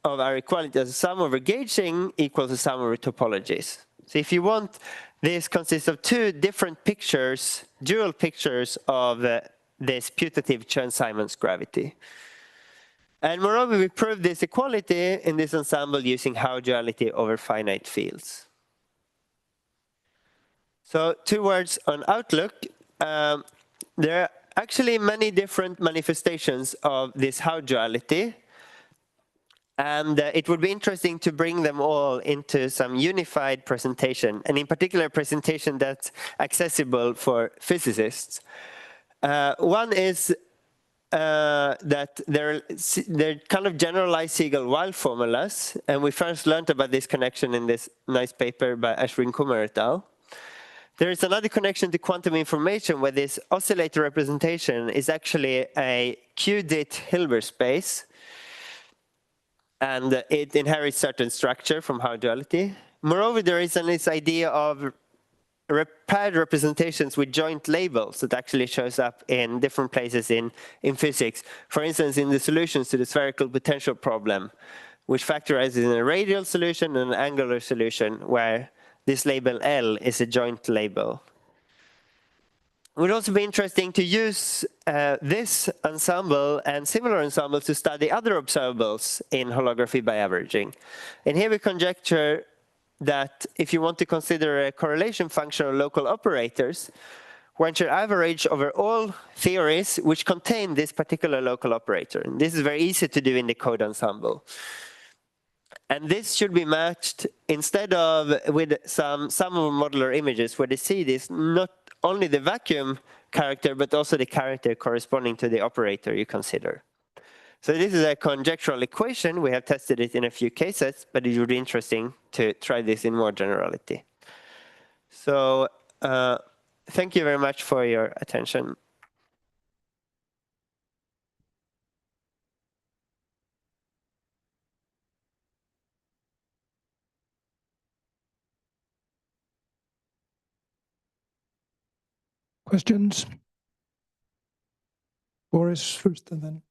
Speaker 8: of our equality as a sum over gauging equals a sum over topologies. So if you want, this consists of two different pictures, dual pictures of this putative Chern-Simons gravity. And moreover, we proved this equality in this ensemble using Howe duality over finite fields. So 2 words on outlook. There actually many different manifestations of this How duality. And it would be interesting to bring them all into some unified presentation, and in particular a presentation that's accessible for physicists. One is that they're kind of generalized Siegel-Weil formulas, and we first learned about this connection in this nice paper by Ashwin Kumar et al. There is another connection to quantum information where this oscillator representation is actually a qubit Hilbert space, and it inherits certain structure from How duality. Moreover, there is this idea of paired representations with joint labels that actually shows up in different places in physics. For instance, in the solutions to the spherical potential problem, which factorizes in a radial solution and an angular solution, where this label L is a joint label. It would also be interesting to use this ensemble and similar ensembles to study other observables in holography by averaging. And here we conjecture that if you want to consider a correlation function of local operators, one should average over all theories which contain this particular local operator. And this is very easy to do in the code ensemble. And this should be matched instead of with some of modular images where the seed is not only the vacuum character, but also the character corresponding to the operator you consider. So this is a conjectural equation. We have tested it in a few cases, but it would be interesting to try this in more generality. So thank you very much for your attention.
Speaker 1: Questions? Boris first and then.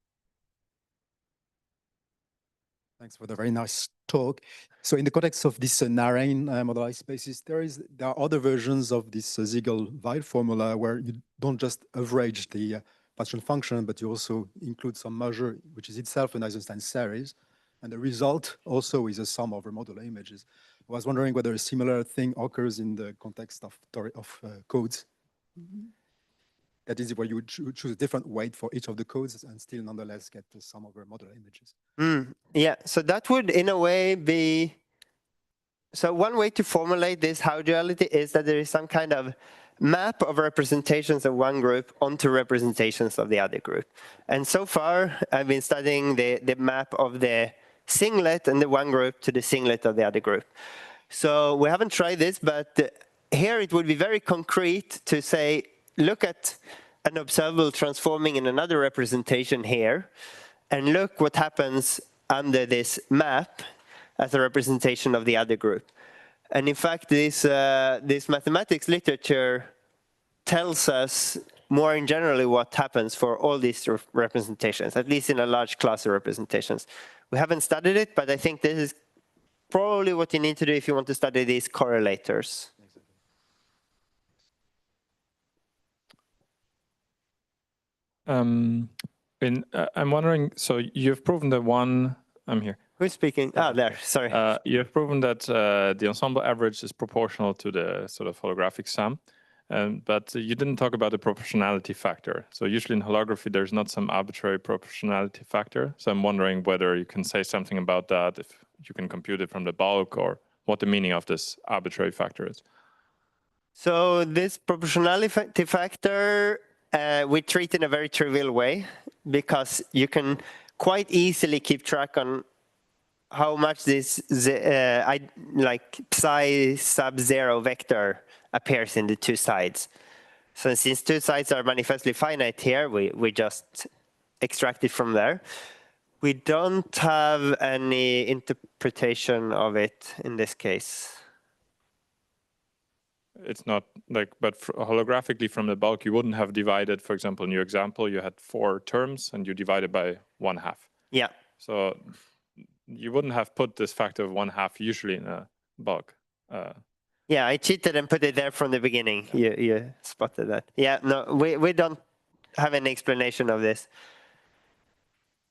Speaker 9: Thanks for the very nice talk. So in the context of this Narine modalized spaces, there are other versions of this Siegel-Weil formula where you don't just average the partial function, but you also include some measure, which is itself an Eisenstein series. And the result also is a sum over modular images. I was wondering whether a similar thing occurs in the context of codes. That is where you would choose a different weight for each of the codes and still nonetheless get the sum over modular images.
Speaker 8: Yeah, so that would in a way be, so one way to formulate this How duality is that there is some kind of map of representations of one group onto representations of the other group. And so far, I've been studying the map of the singlet and the one group to the singlet of the other group. So we haven't tried this, but here it would be very concrete to say, look at an observable transforming in another representation here, and look what happens under this map as a representation of the other group. And in fact, this mathematics literature tells us more in generally what happens for all these representations, at least in a large class of representations. We haven't studied it, but I think this is probably what you need to do if you want to study these correlators.
Speaker 6: I'm wondering, so you've proven that one, I'm here.
Speaker 8: Who's speaking? Ah, there, sorry.
Speaker 6: You have proven that the ensemble average is proportional to the sort of holographic sum, but you didn't talk about the proportionality factor. So usually in holography, there's not some arbitrary proportionality factor. So I'm wondering whether you can say something about that, if you can compute it from the bulk, or what the meaning of this arbitrary factor is.
Speaker 8: So this proportionality factor, we treat in a very trivial way, because you can quite easily keep track on how much this like psi sub 0 vector appears in the two sides. So since two sides are manifestly finite here, we just extract it from there. We don't have any interpretation of it in this case.
Speaker 6: It's not like, but holographically from the bulk, you wouldn't have divided, for example, in your example, you had 4 terms and you divided by 1/2.
Speaker 8: Yeah.
Speaker 6: So you wouldn't have put this factor of 1/2 usually in a bulk.
Speaker 8: Yeah, I cheated and put it there from the beginning. You spotted that. Yeah, no, we don't have any explanation of this.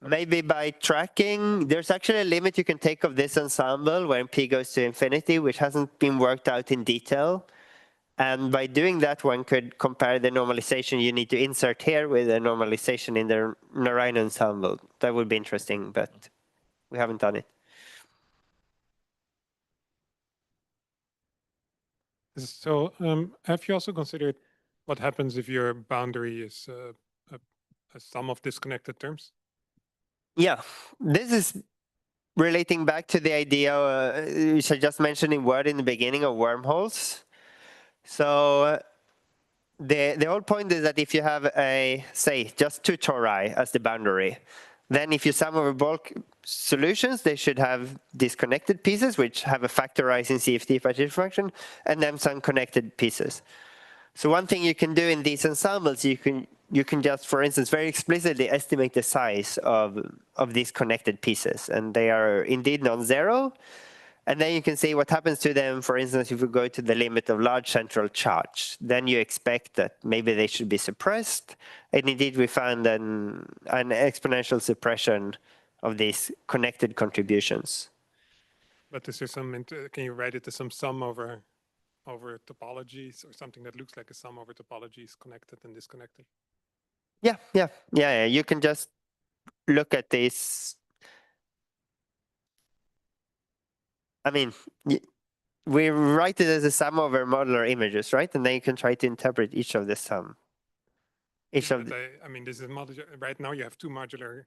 Speaker 8: Maybe by tracking, there's actually a limit you can take of this ensemble when p goes to infinity, which hasn't been worked out in detail. And by doing that, one could compare the normalization you need to insert here with the normalization in the Narayan ensemble. That would be interesting, but we haven't done it.
Speaker 10: So have you also considered what happens if your boundary is a sum of disconnected terms?
Speaker 8: Yeah, this is relating back to the idea which I just mentioned in Word in the beginning of wormholes. So the whole point is that if you have say, just 2 tori as the boundary, then if you sum over bulk solutions, they should have disconnected pieces, which have a factorizing CFT partition function, and then some connected pieces. So one thing you can do in these ensembles, you can just, for instance, very explicitly estimate the size of these connected pieces, and they are indeed non-zero. And then you can see what happens to them. For instance, if we go to the limit of large central charge, then you expect that maybe they should be suppressed. And indeed, we found an exponential suppression of these connected contributions.
Speaker 10: But is there some, can you write it as some sum over topologies, or something that looks like a sum over topologies connected and disconnected?
Speaker 8: Yeah. You can just look at this. I mean, we write it as a sum over modular images, right? And then you can try to interpret each of the sum.
Speaker 10: I mean, this is modular. Right now, you have 2 modular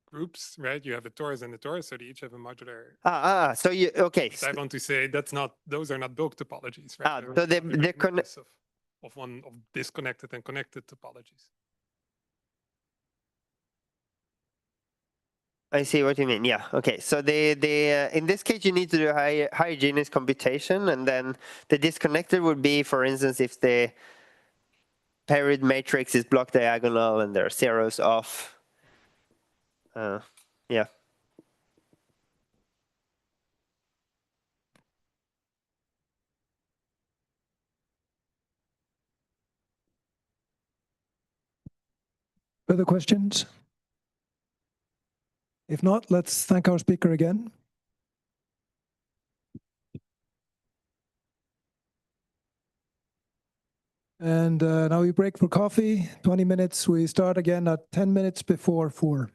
Speaker 10: groups, right? You have a torus and a torus, so they each have a modular.
Speaker 8: So you, okay.
Speaker 10: But I want to say those are not bulk topologies, right?
Speaker 8: So the
Speaker 10: of disconnected and connected topologies.
Speaker 8: I see what you mean. Yeah. Okay. So in this case, you need to do homogeneous computation, and then the disconnected would be, for instance, if the period matrix is block diagonal and there are zeros off. Yeah.
Speaker 1: Further questions? If not, let's thank our speaker again. And now we break for coffee, 20 minutes. We start again at 10 minutes before 4.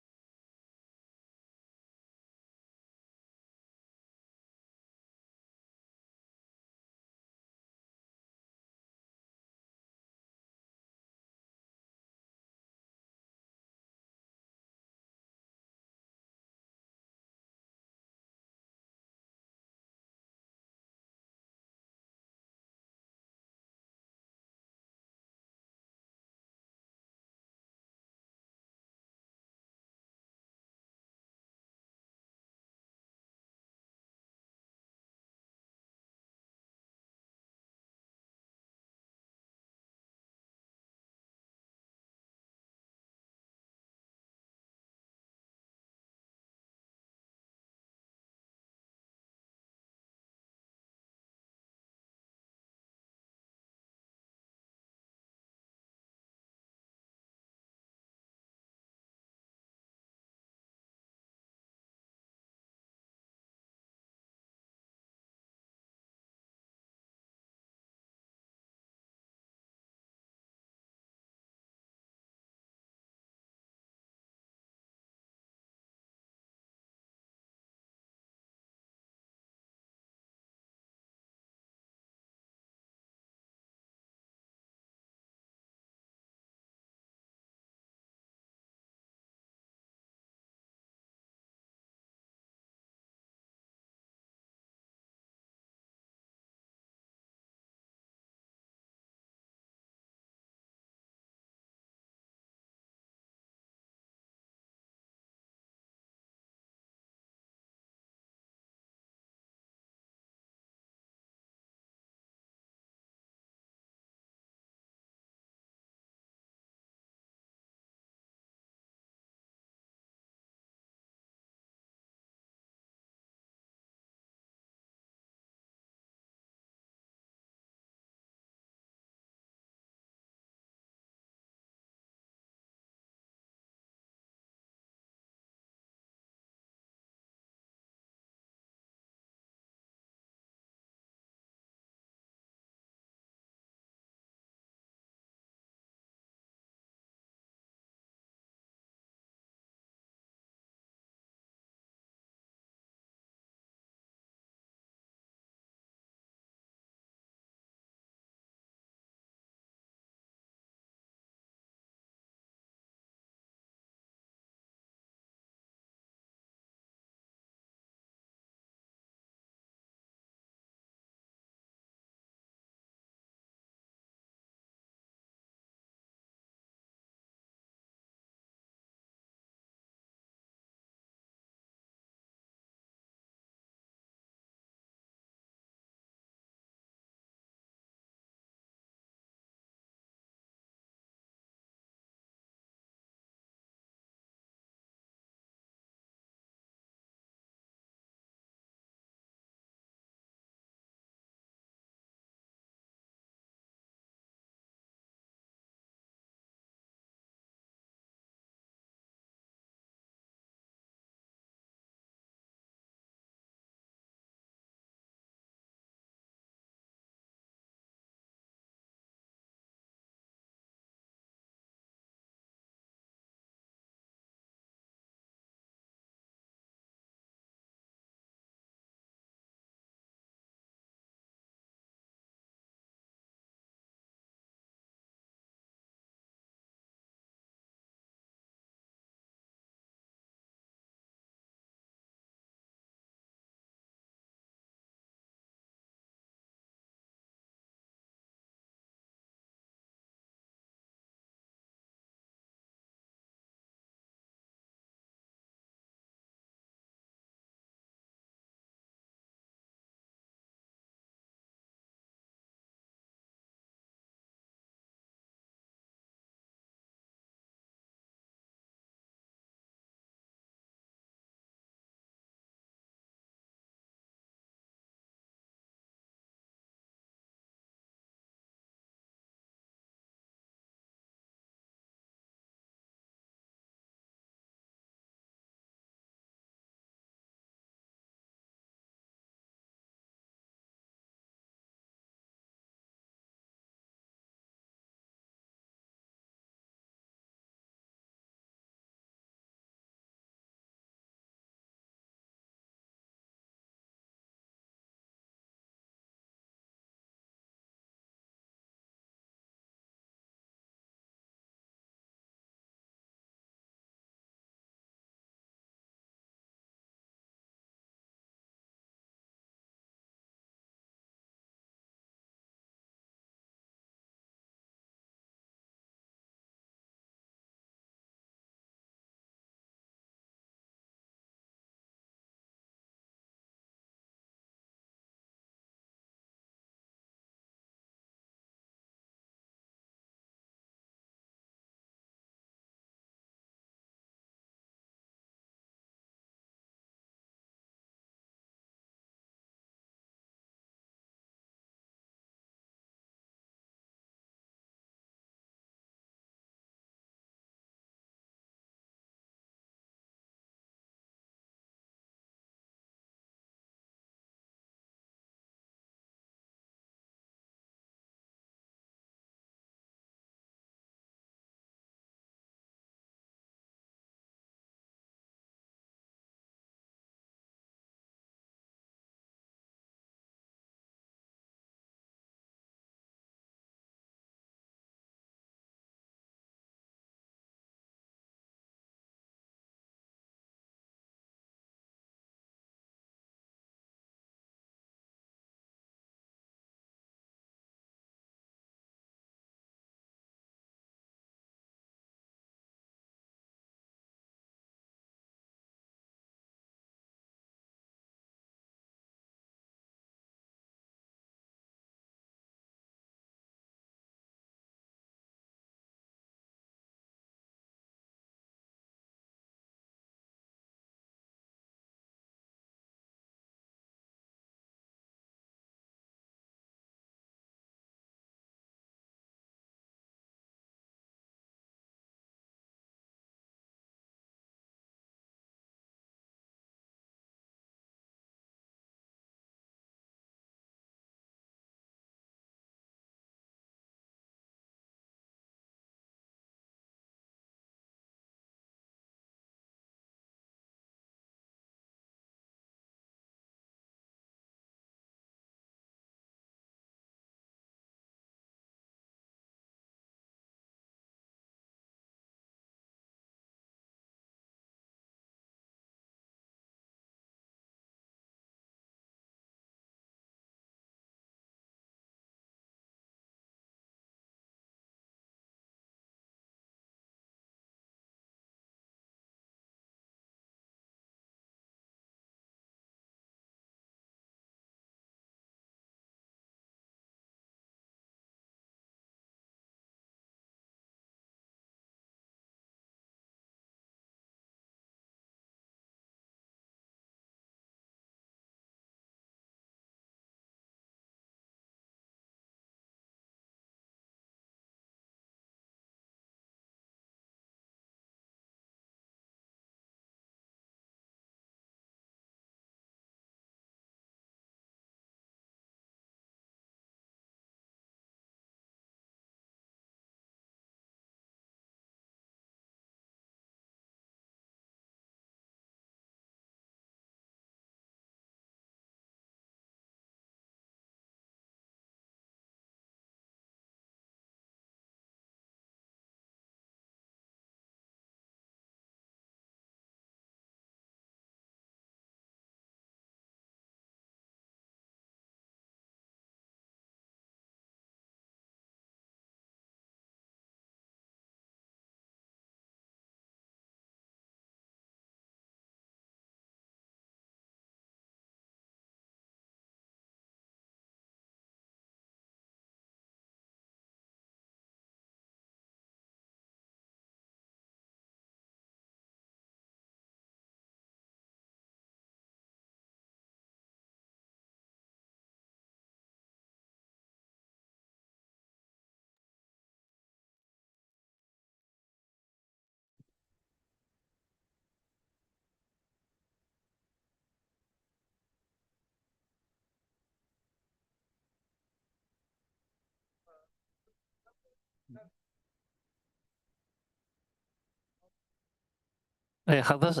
Speaker 11: How does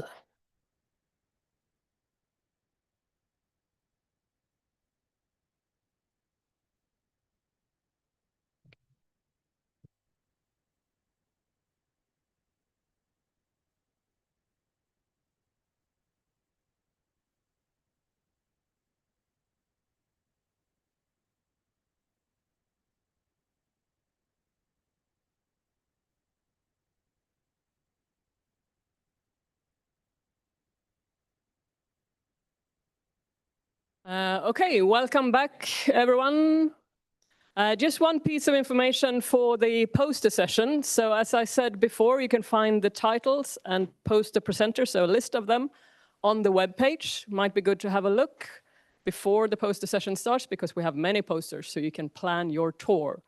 Speaker 12: Okay, welcome back, everyone. Just one piece of information for the poster session. So as I said before, you can find the titles and poster presenters, so a list of them, on the webpage. Might be good to have a look before the poster session starts, because we have many posters, so you can plan your tour.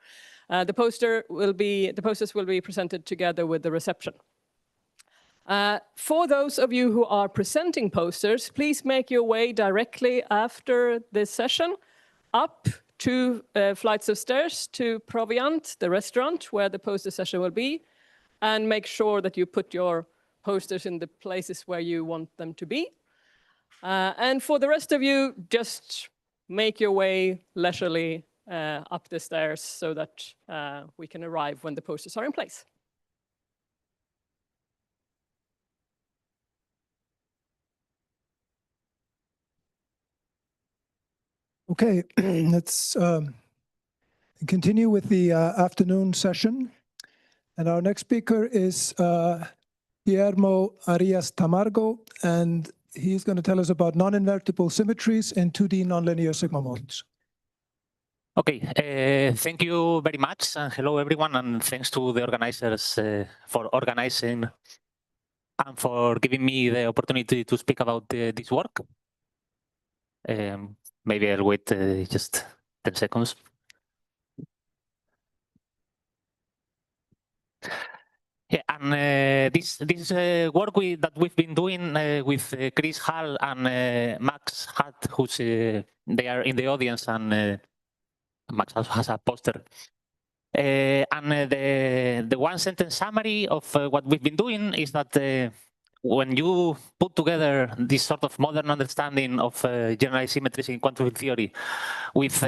Speaker 12: The posters will be presented together with the reception. For those of you who are presenting posters, please make your way directly after this session up 2 flights of stairs to Proviant, the restaurant where the poster session will be, and make sure that you put your posters in the places where you want them to be. And for the rest of you, just make your way leisurely up the stairs so that we can arrive when the posters are in place.
Speaker 1: Okay, let's continue with the afternoon session. And our next speaker is Guillermo Arias Tamargo, and he's going to tell us about non-invertible symmetries in 2D nonlinear sigma models.
Speaker 11: Okay, thank you very much, and hello everyone, and thanks to the organizers for organizing and for giving me the opportunity to speak about this work. Maybe I'll wait just 10 seconds. Yeah, and this work that we've been doing with Chris Hall and Max Hutt, who's they are in the audience, and Max also has a poster. And the one sentence summary of what we've been doing is that when you put together this sort of modern understanding of generalized symmetries in quantum theory with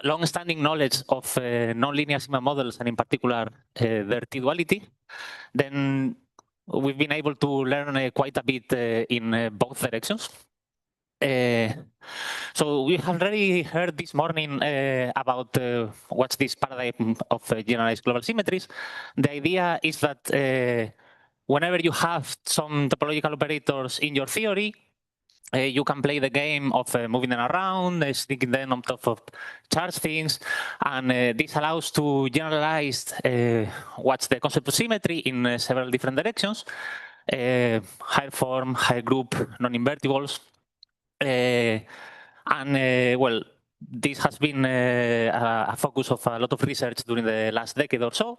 Speaker 11: long-standing knowledge of nonlinear sigma models, and in particular their T-duality, then we've been able to learn quite a bit in both directions. So we have already heard this morning about what's this paradigm of generalized global symmetries. The idea is that whenever you have some topological operators in your theory, you can play the game of moving them around, sticking them on top of charged things, and this allows to generalize what's the concept of symmetry in several different directions: higher form, higher group, non-invertibles. Well, this has been a focus of a lot of research during the last decade or so.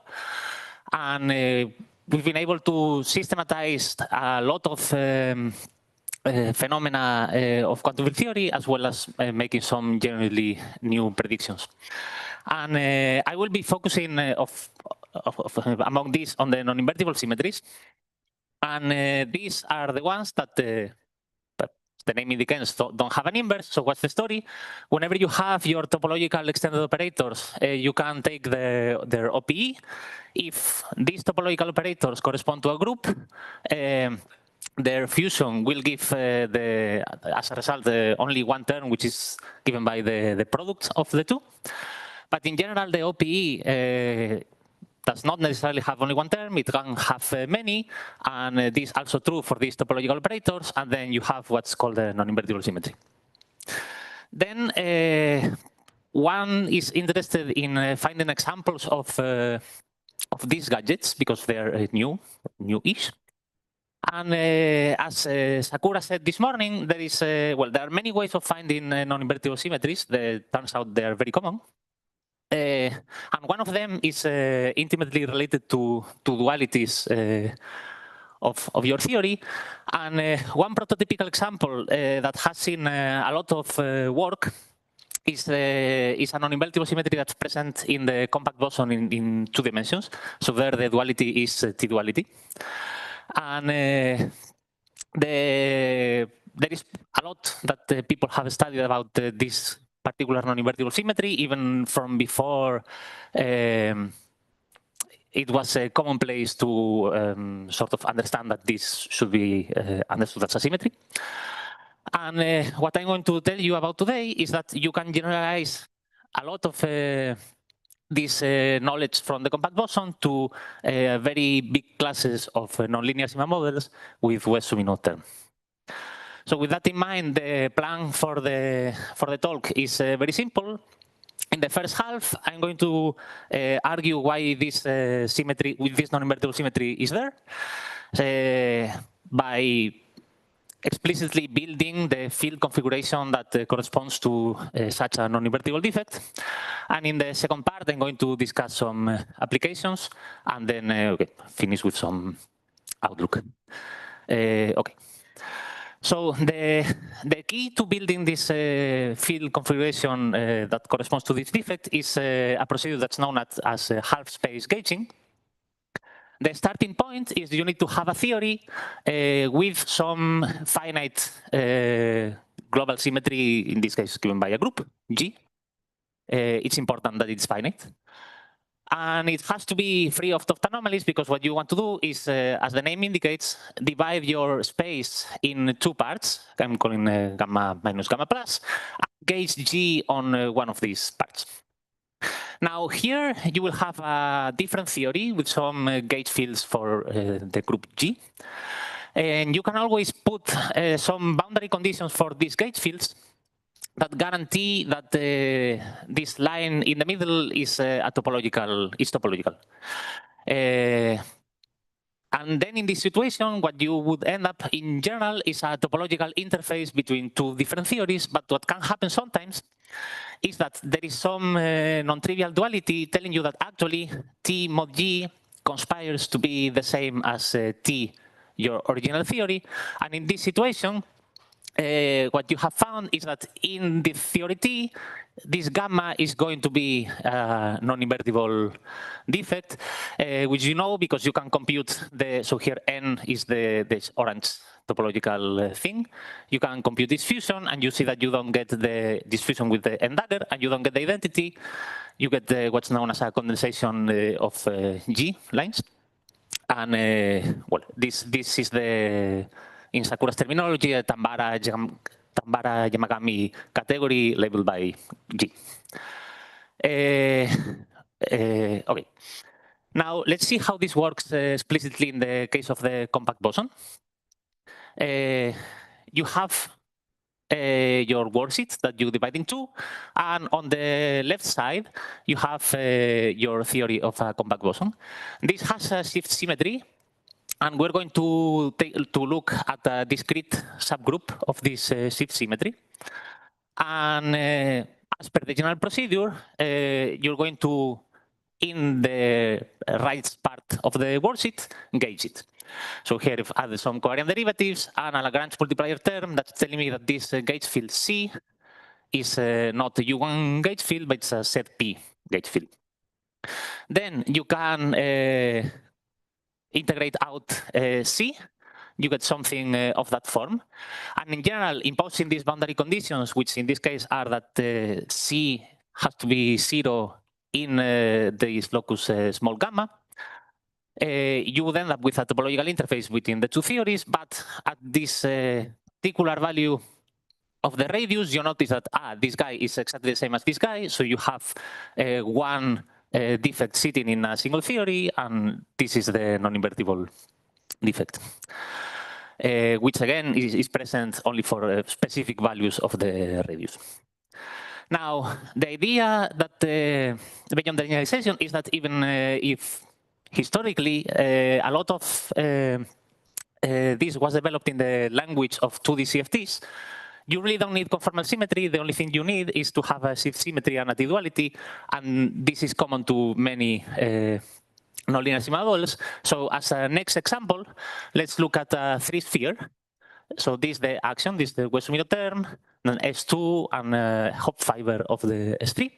Speaker 11: And we've been able to systematize a lot of phenomena of quantum field theory, as well as making some genuinely new predictions. And I will be focusing among these on the non-invertible symmetries. And these are the ones that the name indicates don't have an inverse. So what's the story? Whenever you have your topological extended operators, you can take their OPE. If these topological operators correspond to a group, their fusion will give, as a result, only one term, which is given by the product of the two. But in general, the OPE does not necessarily have only one term, it can have many, and this is also true for these topological operators, and then you have what's called a non-invertible symmetry. Then one is interested in finding examples of these gadgets, because they're new-ish. And as Sakura said this morning, there is well, there are many ways of finding non-invertible symmetries. Turns out they are very common. And one of them is intimately related to dualities of your theory. And one prototypical example that has seen a lot of work is a non-invertible symmetry that's present in the compact boson in 2 dimensions. So there the duality is T-duality. And there is a lot that people have studied about this particular non-invertible symmetry, even from before it was commonplace to sort of understand that this should be understood as a symmetry. And what I'm going to tell you about today is that you can generalize a lot of this knowledge from the compact boson to very big classes of nonlinear sigma models with West-Subinot term. So with that in mind, the plan for the talk is very simple. In the first half, I'm going to argue why this symmetry, with this non-invertible symmetry, is there by explicitly building the field configuration that corresponds to such a non-invertible defect. And in the second part, I'm going to discuss some applications and then finish with some outlook. Okay. So the key to building this field configuration that corresponds to this defect is a procedure that's known as half space gauging. The starting point is you need to have a theory with some finite global symmetry, in this case given by a group, G. It's important that it's finite. And it has to be free of Toft anomalies, because what you want to do is, as the name indicates, divide your space in 2 parts. I'm calling gamma minus gamma plus, and gauge G on one of these parts. Now here you will have a different theory with some gauge fields for the group G. And you can always put some boundary conditions for these gauge fields that guarantee that this line in the middle is topological. And then in this situation, what you would end up in general is a topological interface between 2 different theories. But what can happen sometimes is that there is some non-trivial duality telling you that actually T mod G conspires to be the same as T, your original theory. And in this situation, what you have found is that in the theory T, this gamma is going to be a non-invertible defect, which you know because you can compute so here N is this orange topological thing. You can compute this fusion, and you see that you don't get this fusion with the N dagger, and you don't get the identity. You get what's known as a condensation of G lines. And well, this is the, in Sakura's terminology, a Tambara-Yamagami category labeled by G. Okay. Now let's see how this works explicitly in the case of the compact boson. You have your worksheet that you divide in 2, and on the left side you have your theory of a compact boson. This has a shift symmetry, and we're going to look at a discrete subgroup of this shift symmetry. And as per the general procedure, you're going to, in the right part of the worksheet, gauge it. So here I've added some covariant derivatives and a Lagrange multiplier term that's telling me that this gauge field C is not a U1 gauge field, but it's a set P gauge field. Then you can integrate out C. You get something of that form. And in general, imposing these boundary conditions, which in this case are that C has to be 0 in this locus small gamma, you would end up with a topological interface between the 2 theories, but at this particular value of the radius, you notice that this guy is exactly the same as this guy, so you have one defect sitting in a single theory, and this is the non-invertible defect, which again is present only for specific values of the radius. Now, the idea that beyond the generalization is that even if historically a lot of this was developed in the language of 2D CFTs, you really don't need conformal symmetry. The only thing you need is to have a shift symmetry and a T-duality, and this is common to many nonlinear sigma models. So as a next example, let's look at a 3-sphere. So this is the action, this is the West-Subinot term, then S2, and hop fiber of the S3.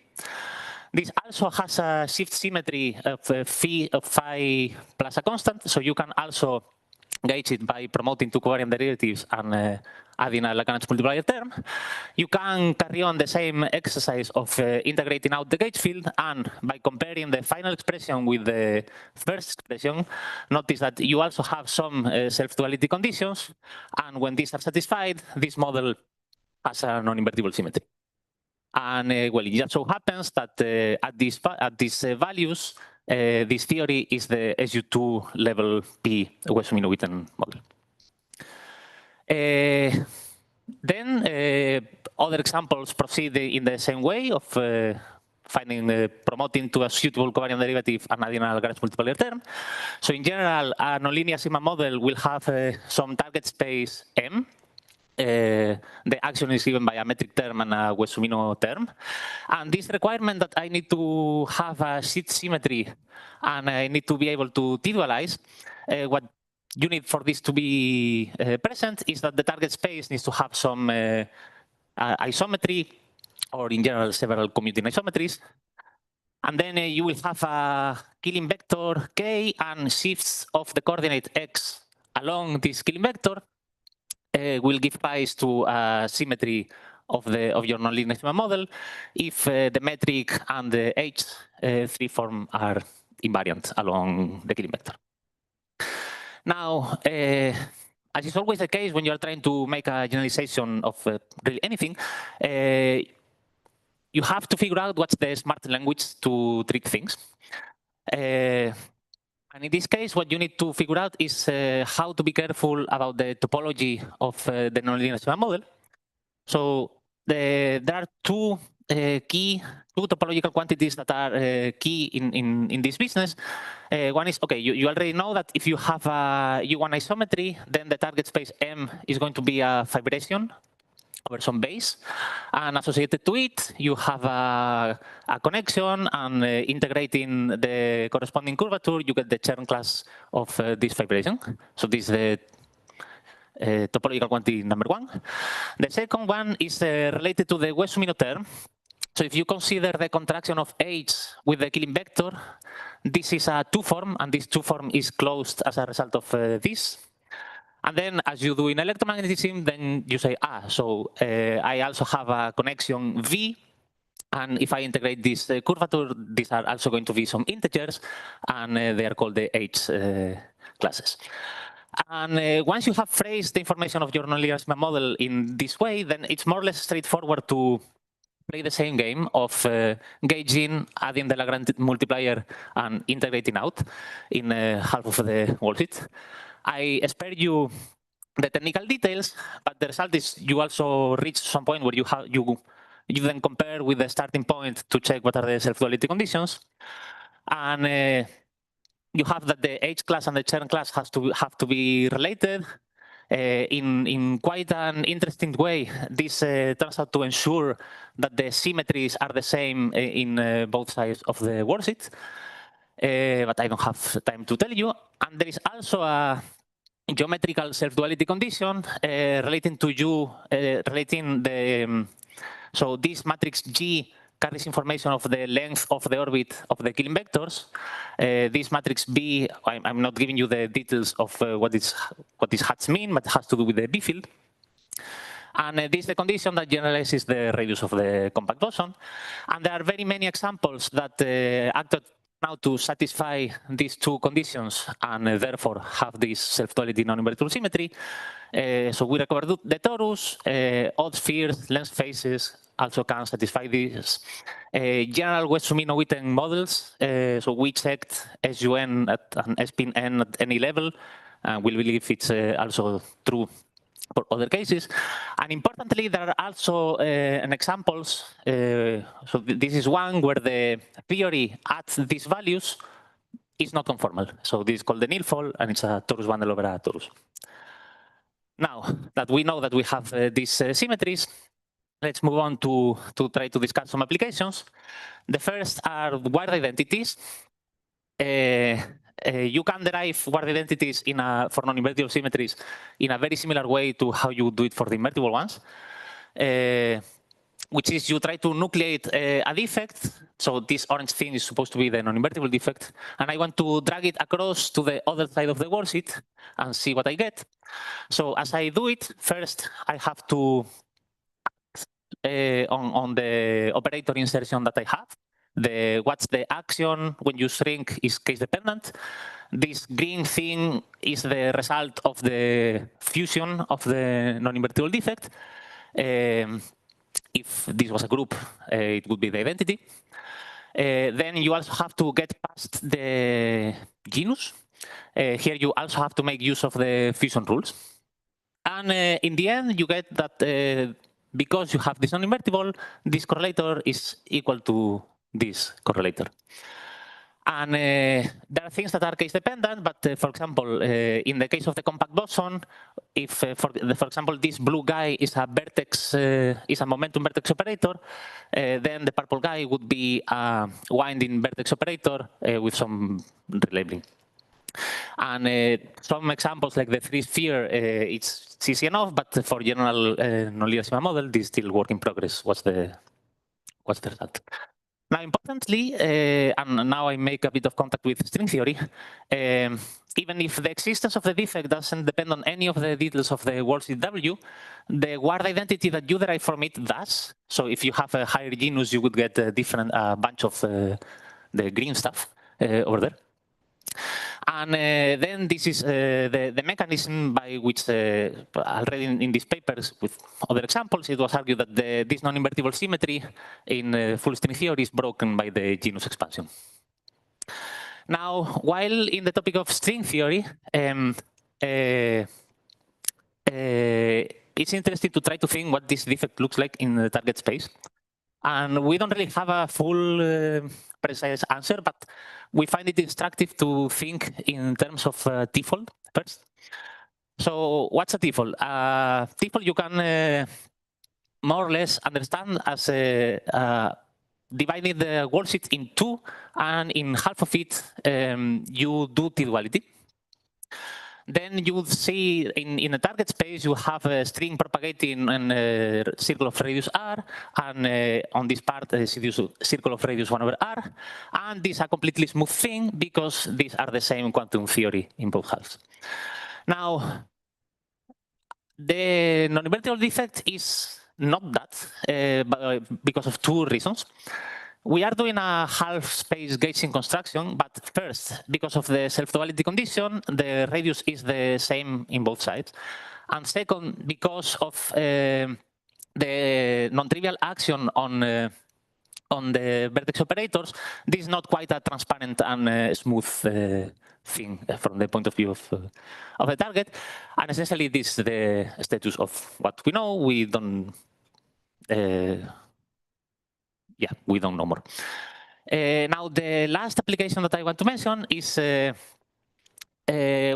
Speaker 11: This also has a shift symmetry of phi of phi plus a constant, so you can also gauge it by promoting two covariant derivatives and adding a Lagrange multiplier term. You can carry on the same exercise of integrating out the gauge field, and by comparing the final expression with the first expression, notice that you also have some self-duality conditions, and when these are satisfied, this model has a non-invertible symmetry. And well, it just so happens that at these values, this theory is the SU2 level P Wessel-Witten model. Then other examples proceed in the same way of finding promoting to a suitable covariant derivative and adding a Lagrange multiplier term. So in general, a nonlinear sigma model will have some target space M. The action is given by a metric term and a Wessel term. And this requirement that I need to have a shift symmetry and I need to be able to t-dualize, what you need for this to be present is that the target space needs to have some isometry, or in general, several commuting isometries. And then you will have a Killing vector K and shifts of the coordinate X along this Killing vector will give rise to a symmetry of your nonlinear sigma model if the metric and the H3 form are invariant along the Killing vector. Now, as is always the case when you are trying to make a generalization of really anything, you have to figure out what's the smart language to treat things. And in this case, what you need to figure out is how to be careful about the topology of the nonlinear sigma model. So there are two topological quantities that are key in this business. One is, okay, you already know that if you have a U1 isometry, then the target space M is going to be a fibration over some base, and associated to it, you have a connection, and integrating the corresponding curvature, you get the Chern class of this fibration. So this is the topological quantity number one. The second one is related to the Wessel term. So if you consider the contraction of H with the Killing vector, this is a two form, and this two form is closed as a result of this. And then, as you do in electromagnetism, then you say, so I also have a connection V, and if I integrate this curvature, these are also going to be some integers, and they are called the H classes. And once you have phrased the information of your nonlinear sigma model in this way, then it's more or less straightforward to play the same game of gauging, adding the Lagrange multiplier, and integrating out in half of the worksheet. I spare you the technical details, but the result is you also reach some point where you then compare with the starting point to check what are the self-duality conditions, and you have that the H class and the Chern class have to be related in quite an interesting way. This turns out to ensure that the symmetries are the same in both sides of the worksheet. But I don't have time to tell you. And there is also a geometrical self-duality condition relating to so this matrix G carries information of the length of the orbit of the Killing vectors. This matrix B, I'm not giving you the details of what these hats mean, but it has to do with the B field. And this is the condition that generalizes the radius of the compact boson. And there are very many examples that acted now to satisfy these two conditions and therefore have this self-duality non-invertible symmetry. So we recovered the torus, odd spheres, length phases also can satisfy this. General Wessel-Witten models, so we checked SUN and spin n at any level, and we believe it's also true for other cases. And importantly, there are also examples. So this is one where the theory at these values is not conformal. So this is called the nilfold, and it's a torus bundle over a torus. Now that we know that we have these symmetries, let's move on to try to discuss some applications. The first are word identities. You can derive word identities for non-invertible symmetries in a very similar way to how you do it for the invertible ones. which is you try to nucleate a defect. So this orange thing is supposed to be the non-invertible defect. And I want to drag it across to the other side of the worksheet and see what I get. So as I do it, first I have to on the operator insertion that I have. What's the action when you shrink is case dependent. This green thing is the result of the fusion of the non-invertible defect. If this was a group, it would be the identity. Then you also have to get past the genus. Here you also have to make use of the fusion rules. And in the end, you get that because you have this non-invertible, this correlator is equal to this correlator. And there are things that are case dependent, but for example, in the case of the compact boson, if for example this blue guy is a vertex, is a momentum vertex operator, then the purple guy would be a winding vertex operator with some relabeling. And some examples like the three sphere, it's easy enough, but for general non-linear sigma model, this is still work in progress. What's the result? Now, importantly, and now I make a bit of contact with string theory, even if the existence of the defect doesn't depend on any of the details of the worksheet W, the word identity that you derive from it does. So if you have a higher genus, you would get a different bunch of the green stuff over there. And then this is the mechanism by which, already in these papers with other examples, it was argued that this non-invertible symmetry in full string theory is broken by the genus expansion. Now, while in the topic of string theory, it's interesting to try to think what this defect looks like in the target space. And we don't really have a full precise answer, but we find it instructive to think in terms of t-fold first. So what's a t-fold? T-fold you can more or less understand as dividing the worksheet in two, and in half of it you do t-duality. Then you would see in a target space, you have a string propagating in a circle of radius r, and on this part, a circle of radius 1 over r. And this is a completely smooth thing because these are the same quantum theory in both halves. Now, the non-invertible defect is not that because of two reasons. We are doing a half-space gauging construction, but first, because of the self-duality condition, the radius is the same in both sides. And second, because of the non-trivial action on the vertex operators, this is not quite a transparent and smooth thing from the point of view of the target. And essentially, this is the status of what we know. We don't... we don't know more. Now, the last application that I want to mention is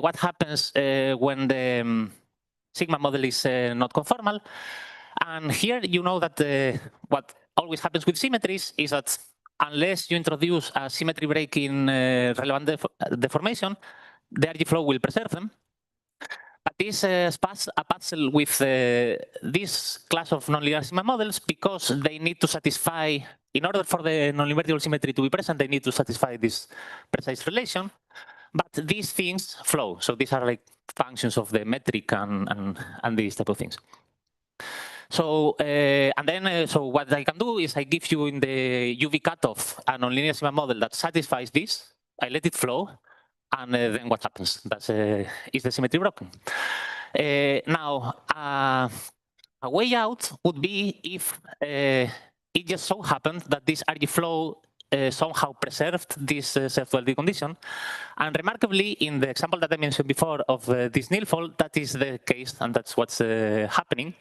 Speaker 11: what happens when the sigma model is not conformal. And here you know that what always happens with symmetries is that unless you introduce a symmetry break in relevant deformation, the RG flow will preserve them. But this is a puzzle with this class of nonlinear sigma models because they need to satisfy, in order for the non-invertible symmetry to be present, they need to satisfy this precise relation. But these things flow. So these are like functions of the metric and these type of things. So, and then, so what I can do is I give you in the UV cutoff a nonlinear sigma model that satisfies this. I let it flow. And then what happens? That's is the symmetry broken? Now, a way out would be if it just so happened that this RG flow somehow preserved this self-duality condition. And remarkably, in the example that I mentioned before of this nilfold, that is the case, and that's what's happening.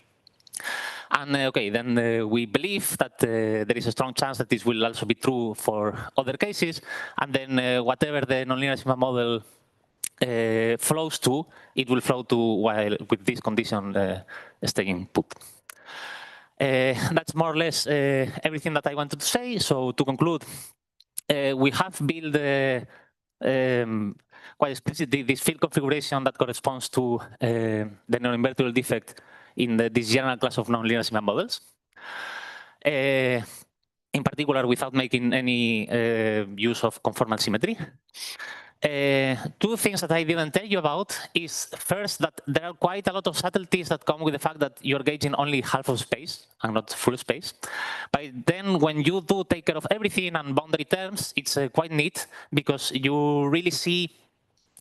Speaker 11: And okay, then we believe that there is a strong chance that this will also be true for other cases. And then whatever the nonlinear sigma model flows to, it will flow to while with this condition staying put. That's more or less everything that I wanted to say. So to conclude, we have built quite explicitly this field configuration that corresponds to the non-invertible defect in this general class of nonlinear sigma models. In particular, without making any use of conformal symmetry. Two things that I didn't tell you about is first that there are quite a lot of subtleties that come with the fact that you're gauging only half of space and not full space. But then when you do take care of everything and boundary terms, it's quite neat because you really see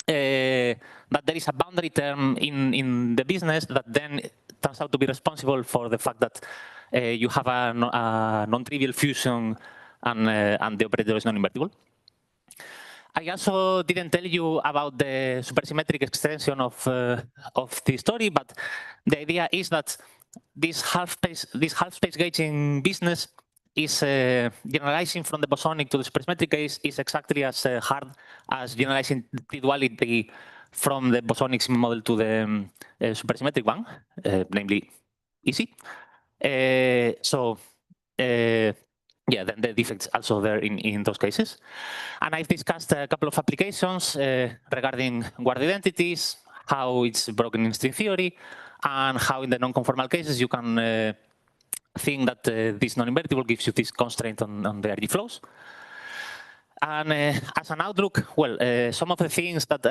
Speaker 11: that there is a boundary term in the business that then turns out to be responsible for the fact that you have a non-trivial fusion and the operator is non-invertible. I also didn't tell you about the supersymmetric extension of the story, but the idea is that this half space gauging business is generalizing from the bosonic to the supersymmetric case is exactly as hard as generalizing the duality from the bosonic sigma model to the supersymmetric one, namely easy. Yeah, then the defects also there in those cases. And I've discussed a couple of applications regarding guard identities, how it's broken in string theory, and how in the non-conformal cases you can think that this non-invertible gives you this constraint on the RG flows. And as an outlook, well, some of the things that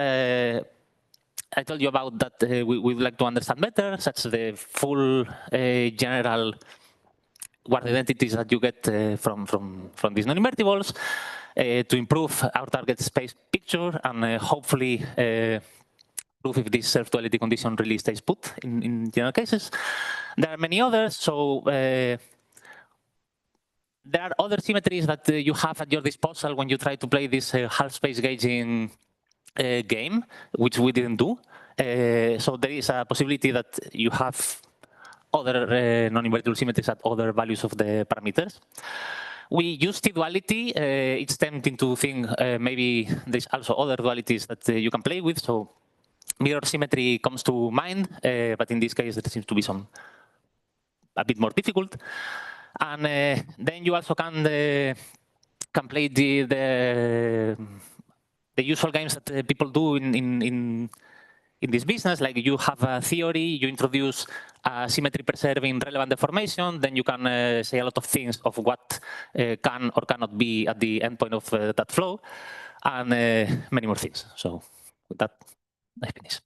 Speaker 11: I told you about that we would like to understand better, such as the full general guard identities that you get from these non-invertibles, to improve our target space picture and hopefully prove if this self-duality condition really stays put in general cases. There are many others, so there are other symmetries that you have at your disposal when you try to play this half-space gauging game, which we didn't do. So there is a possibility that you have other non-invertible symmetries at other values of the parameters. We use T-duality. It's tempting to think maybe there's also other dualities that you can play with. So mirror symmetry comes to mind, but in this case, there seems to be a bit more difficult. And then you also can play the usual games that people do in this business, like you have a theory, you introduce a symmetry-preserving relevant deformation, then you can say a lot of things of what can or cannot be at the endpoint of that flow, and many more things. So with that, I finish.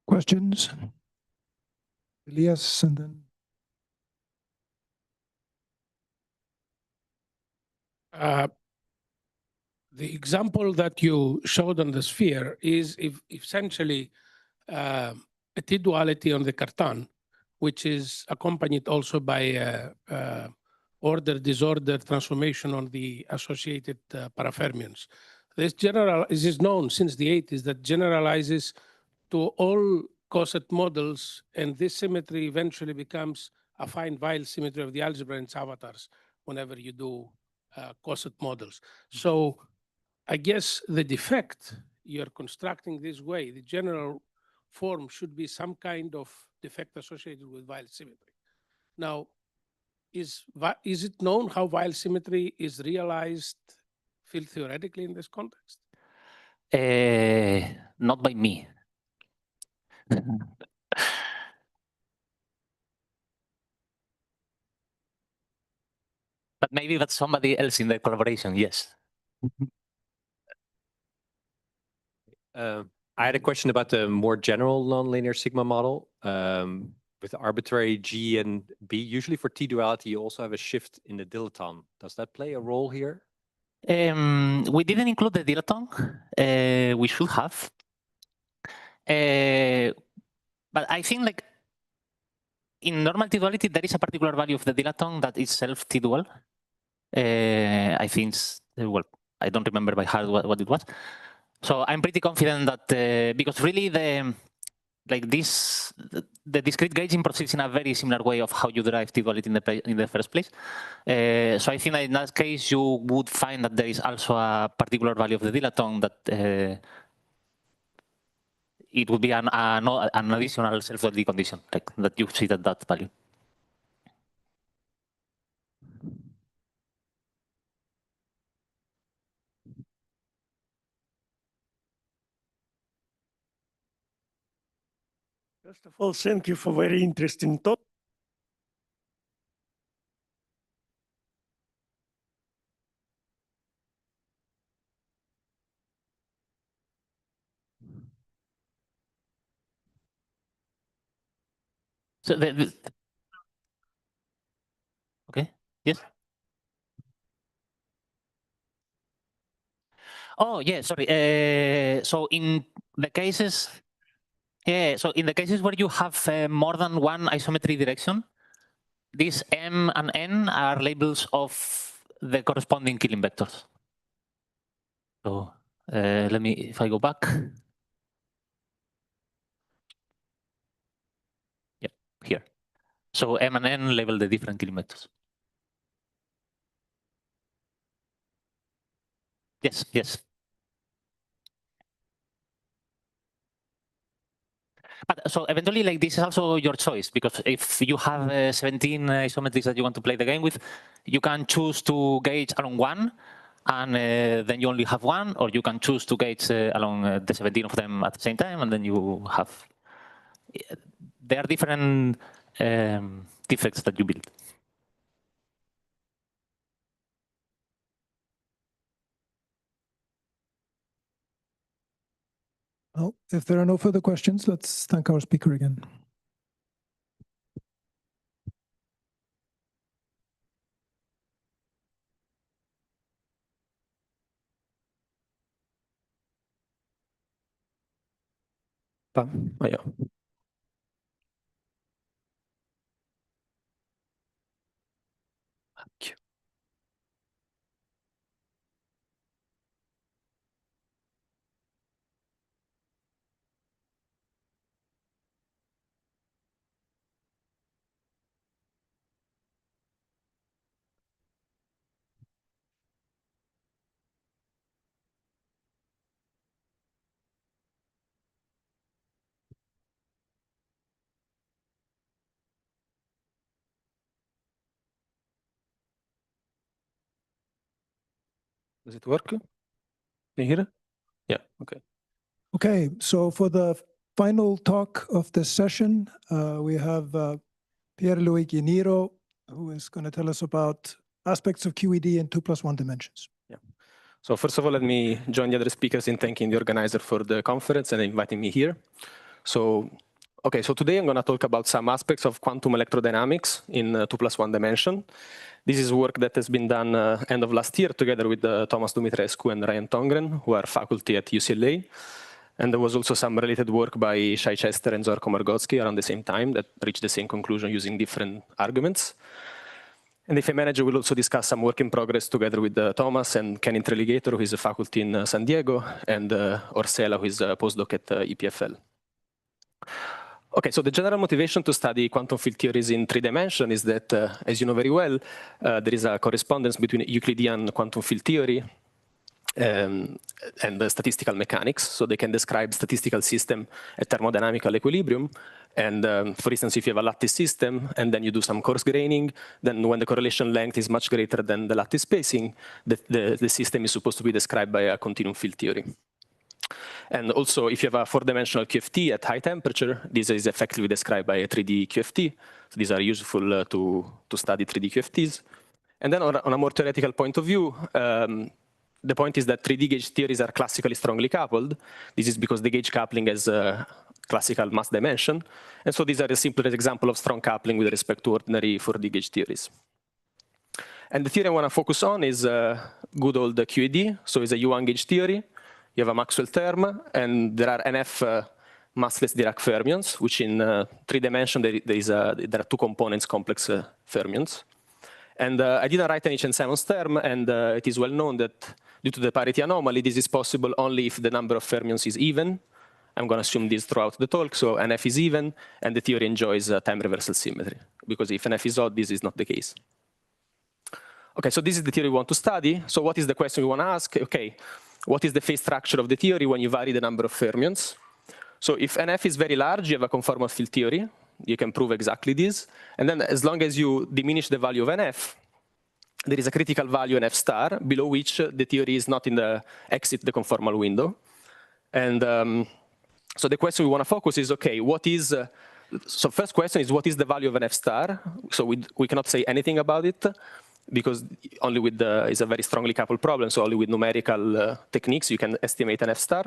Speaker 1: Questions? Elias, and then.
Speaker 13: The example that you showed on the sphere is essentially a T-duality on the Cartan, which is accompanied also by order-disorder transformation on the associated parafermions. This is known since the 80s that generalizes to all coset models, and this symmetry eventually becomes a fine Weil symmetry of the algebra in its avatars whenever you do coset models. So I guess the defect you're constructing this way, the general form should be some kind of defect associated with Weil symmetry. Now, is it known how Weil symmetry is realized field theoretically in this context?
Speaker 11: Not by me. But maybe that's somebody else in the collaboration, yes.
Speaker 14: I had a question about the more general nonlinear sigma model with arbitrary G and B. Usually for T-duality, you also have a shift in the dilaton. Does that play a role here?
Speaker 11: We didn't include the dilaton. We should have. But I think like in normal T-duality, there is a particular value of the dilaton that is self-T-dual. I think, well, I don't remember by heart what it was. So I'm pretty confident that because really the discrete gauging proceeds in a very similar way of how you derive T-duality in the first place. So I think that in that case, you would find that there is also a particular value of the dilaton that it would be an additional self-duality condition, like that you see that value.
Speaker 15: First of all, thank you for very interesting talk.
Speaker 11: So okay, yes. Oh, yeah, sorry. So in the cases, yeah, so in the cases where you have more than one isometry direction, these M and N are labels of the corresponding Killing vectors. So let me, if I go back. Yeah, here. So M and N label the different Killing vectors. Yes, yes. But so eventually, like, this is also your choice, because if you have 17 isometries that you want to play the game with, you can choose to gauge along one, and then you only have one, or you can choose to gauge along the 17 of them at the same time, and then you have. There are different defects that you build.
Speaker 1: Well, if there are no further questions, let's thank our speaker again.
Speaker 16: Ja. Does it work? Can you hear it? Yeah, okay.
Speaker 1: Okay, so for the final talk of this session, we have Pierluigi Guiniro, who is going to tell us about aspects of QED in 2+1 dimensions.
Speaker 16: Yeah. So first of all, let me join the other speakers in thanking the organizer for the conference and inviting me here. So, okay, so today I'm going to talk about some aspects of quantum electrodynamics in 2+1 dimension. This is work that has been done end of last year together with Thomas Dumitrescu and Ryan Tongren, who are faculty at UCLA. And there was also some related work by Shai Chester and Zorko Margotsky around the same time that reached the same conclusion using different arguments. And if I manage, we'll also discuss some work in progress together with Thomas and Ken Intreligator, who is a faculty in San Diego, and Orsela, who is a postdoc at EPFL. Okay, so the general motivation to study quantum field theories in 3 dimensions is that, as you know very well, there is a correspondence between Euclidean quantum field theory and the statistical mechanics. So they can describe statistical system at thermodynamical equilibrium. And for instance, if you have a lattice system and then you do some coarse graining, then when the correlation length is much greater than the lattice spacing, the system is supposed to be described by a continuum field theory. And also, if you have a 4-dimensional QFT at high temperature, this is effectively described by a 3D QFT. So these are useful to study 3D QFTs. And then on a more theoretical point of view, the point is that 3D gauge theories are classically strongly coupled. This is because the gauge coupling has a classical mass dimension. And so these are a simpler example of strong coupling with respect to ordinary 4D gauge theories. And the theory I want to focus on is good old QED. So it's a U1 gauge theory. You have a Maxwell term, and there are NF massless Dirac fermions, which in 3 dimensions there are 2 components complex fermions. And I didn't write any Chen-Simons term, and it is well known that due to the parity anomaly, this is possible only if the number of fermions is even. I'm going to assume this throughout the talk, so NF is even, and the theory enjoys time reversal symmetry, because if NF is odd, this is not the case. Okay, so this is the theory we want to study. So what is the question we want to ask? Okay, what is the phase structure of the theory when you vary the number of fermions? So if NF is very large, you have a conformal field theory. You can prove exactly this. And then as long as you diminish the value of NF, there is a critical value NF star, below which the theory is not in the exit the conformal window. And So the question we want to focus is, okay, what is, so first question is, what is the value of an F star? So we cannot say anything about it because only with it's a very strongly coupled problem. So only with numerical techniques, you can estimate an F star.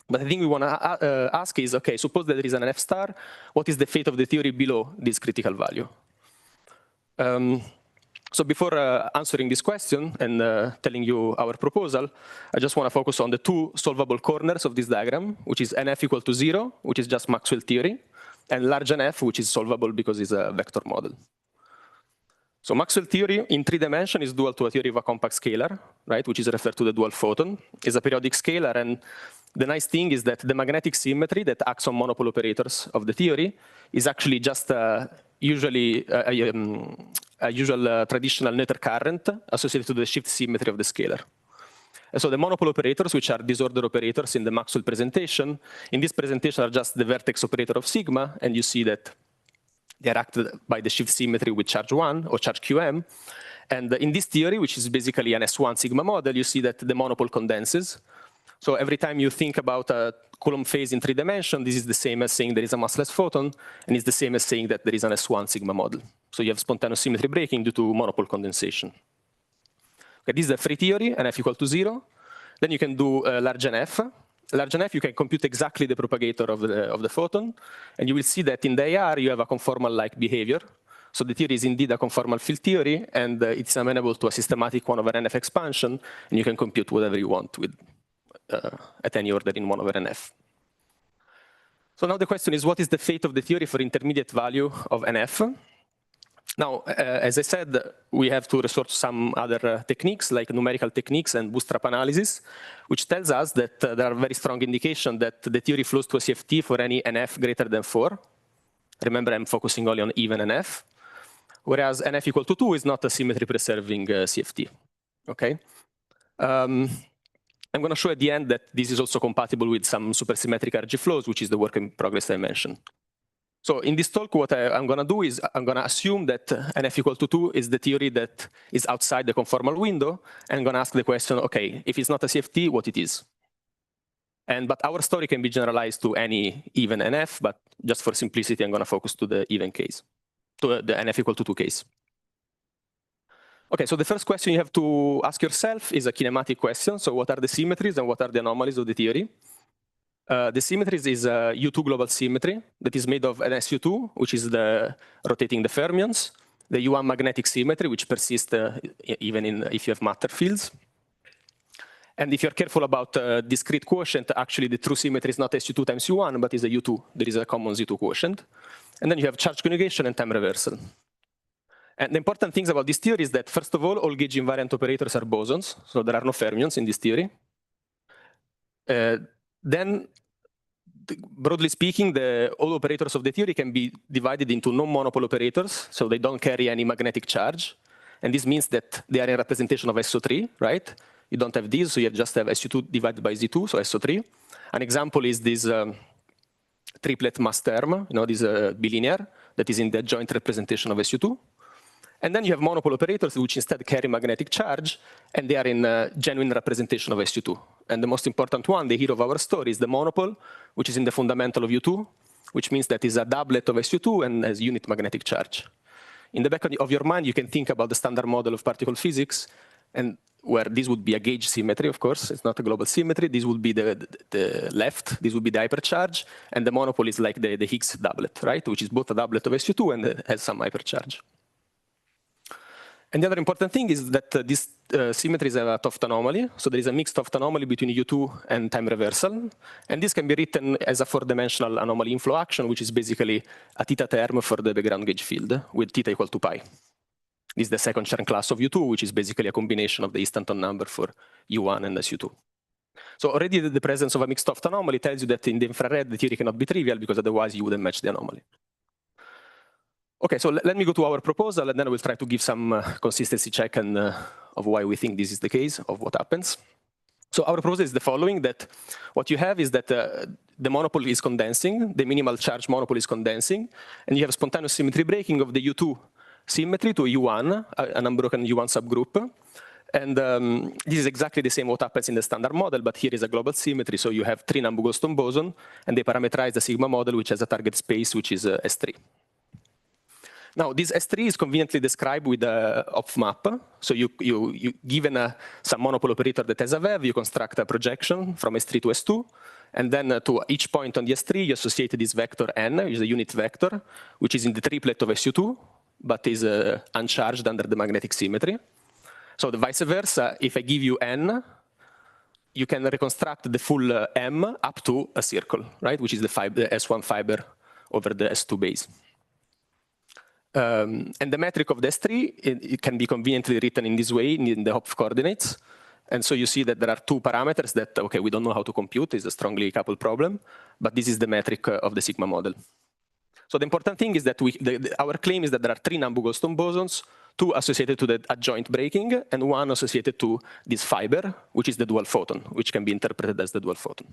Speaker 16: But the thing we want to ask is, okay, suppose that there is an F star, what is the fate of the theory below this critical value? So before answering this question and telling you our proposal, I just want to focus on the two solvable corners of this diagram, which is NF equal to 0, which is just Maxwell theory, and large NF, which is solvable because it's a vector model. So Maxwell theory in 3 dimensions is dual to a theory of a compact scalar, right, which is referred to the dual photon. It's a periodic scalar, and the nice thing is that the magnetic symmetry that acts on monopole operators of the theory is actually just usually a usual traditional Noether current associated to the shift symmetry of the scalar. And so the monopole operators, which are disorder operators in the Maxwell presentation, in this presentation are just the vertex operator of sigma, and you see that they are acted by the shift symmetry with charge 1 or charge QM. And in this theory, which is basically an S1 sigma model, you see that the monopole condenses. So every time you think about a Coulomb phase in 3 dimensions, this is the same as saying there is a massless photon, and it's the same as saying that there is an S1 sigma model. So you have spontaneous symmetry breaking due to monopole condensation. Okay, this is a free theory, NF equal to 0. Then you can do large NF. Large NF, you can compute exactly the propagator of the photon, and you will see that in the AR you have a conformal-like behavior. So the theory is indeed a conformal field theory, and it's amenable to a systematic 1 over NF expansion, and you can compute whatever you want with at any order in 1 over NF. So now the question is, what is the fate of the theory for intermediate value of NF? Now, as I said, we have to resort to some other techniques, like numerical techniques and bootstrap analysis, which tells us that there are very strong indications that the theory flows to a CFT for any NF greater than 4. Remember, I'm focusing only on even NF, whereas NF equal to 2 is not a symmetry-preserving CFT. Okay. I'm going to show at the end that this is also compatible with some supersymmetric RG flows, which is the work in progress I mentioned. So in this talk, what I'm going to do is I'm going to assume that NF equal to 2 is the theory that is outside the conformal window, and I'm going to ask the question, okay, if it's not a CFT, what it is? But our story can be generalized to any even NF, but just for simplicity, I'm going to focus to the even case, to the NF equal to 2 case. Okay, so the first question you have to ask yourself is a kinematic question. So what are the symmetries and what are the anomalies of the theory? The symmetries is a U2 global symmetry that is made of an SU2, which is the rotating the fermions, the U1 magnetic symmetry, which persists even if you have matter fields. And if you're careful about discrete quotient, actually the true symmetry is not SU2 times U1, but is a U2. There is a common Z2 quotient. And then you have charge conjugation and time reversal. And the important things about this theory is that, first of all gauge invariant operators are bosons, so there are no fermions in this theory. Then, broadly speaking, all operators of the theory can be divided into non-monopole operators, so they don't carry any magnetic charge. And this means that they are a representation of SO3, right? You don't have these, so you just have SU2 divided by Z2, so SO3. An example is this triplet mass term, this bilinear, that is in the joint representation of SU2. And then you have monopole operators, which instead carry magnetic charge, and they are in a genuine representation of SU2. And the most important one, the hero of our story, is the monopole, which is in the fundamental of U2, which means that is a doublet of SU2 and has unit magnetic charge. In the back of your mind, you can think about the standard model of particle physics, and where this would be a gauge symmetry, of course, it's not a global symmetry. This would be the left, this would be the hypercharge, and the monopole is like the Higgs doublet, right? Which is both a doublet of SU2 and has some hypercharge. And the other important thing is that these symmetries have a Toft anomaly. So there is a mixed Toft anomaly between U2 and time reversal. And this can be written as a 4-dimensional anomaly inflow action, which is basically a theta term for the background gauge field with theta equal to pi. This is the second Chern class of U2, which is basically a combination of the instanton number for U1 and SU2. So already the presence of a mixed Toft anomaly tells you that in the infrared, the theory cannot be trivial, because otherwise you wouldn't match the anomaly. Okay, so let me go to our proposal, and then I will try to give some consistency check of why we think this is the case, of what happens. So our proposal is the following, that what you have is that the monopole is condensing, the minimal charge monopole is condensing, and you have spontaneous symmetry breaking of the U2 symmetry to U1, an unbroken U1 subgroup. And this is exactly the same what happens in the standard model, but here is a global symmetry. So you have 3 Nambu-Goldstone boson, and they parameterize the sigma model, which has a target space, which is S3. Now, this S3 is conveniently described with a Hopf map. So you given some monopole operator that has a VEV, you construct a projection from S3 to S2, and then to each point on the S3, you associate this vector n, which is a unit vector, which is in the triplet of SU2, but is uncharged under the magnetic symmetry. So the vice versa, if I give you n, you can reconstruct the full M up to a circle, right? Which is the S1 fiber over the S2 base. And the metric of the S3, it can be conveniently written in this way, in the Hopf coordinates. And so you see that there are 2 parameters that, okay, we don't know how to compute. It's a strongly coupled problem, but this is the metric of the sigma model. So the important thing is that our claim is that there are 3 Nambu-Goldstone bosons, 2 associated to the adjoint breaking, and 1 associated to this fiber, which is the dual photon, which can be interpreted as the dual photon.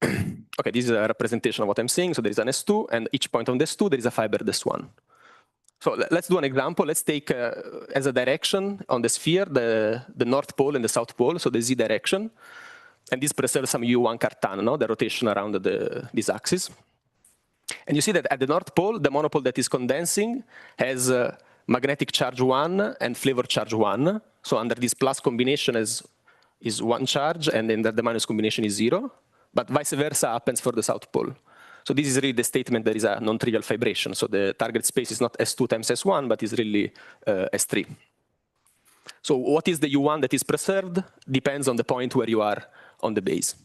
Speaker 16: Okay, this is a representation of what I'm saying. So there is an S2, and each point on the S2, there is a fiber S1. So let's do an example. Let's take as a direction on the sphere, the North Pole and the South Pole, so the Z direction. And this preserves some U1 Cartan, no? The rotation around this axis. And you see that at the North Pole, the monopole that is condensing has magnetic charge 1 and flavor charge 1. So under this plus combination is 1 charge, and under the minus combination is 0. But vice versa happens for the South Pole. So this is really the statement there is a non-trivial fibration. So the target space is not S2 times S1, but is really S3. So what is the U1 that is preserved depends on the point where you are on the base.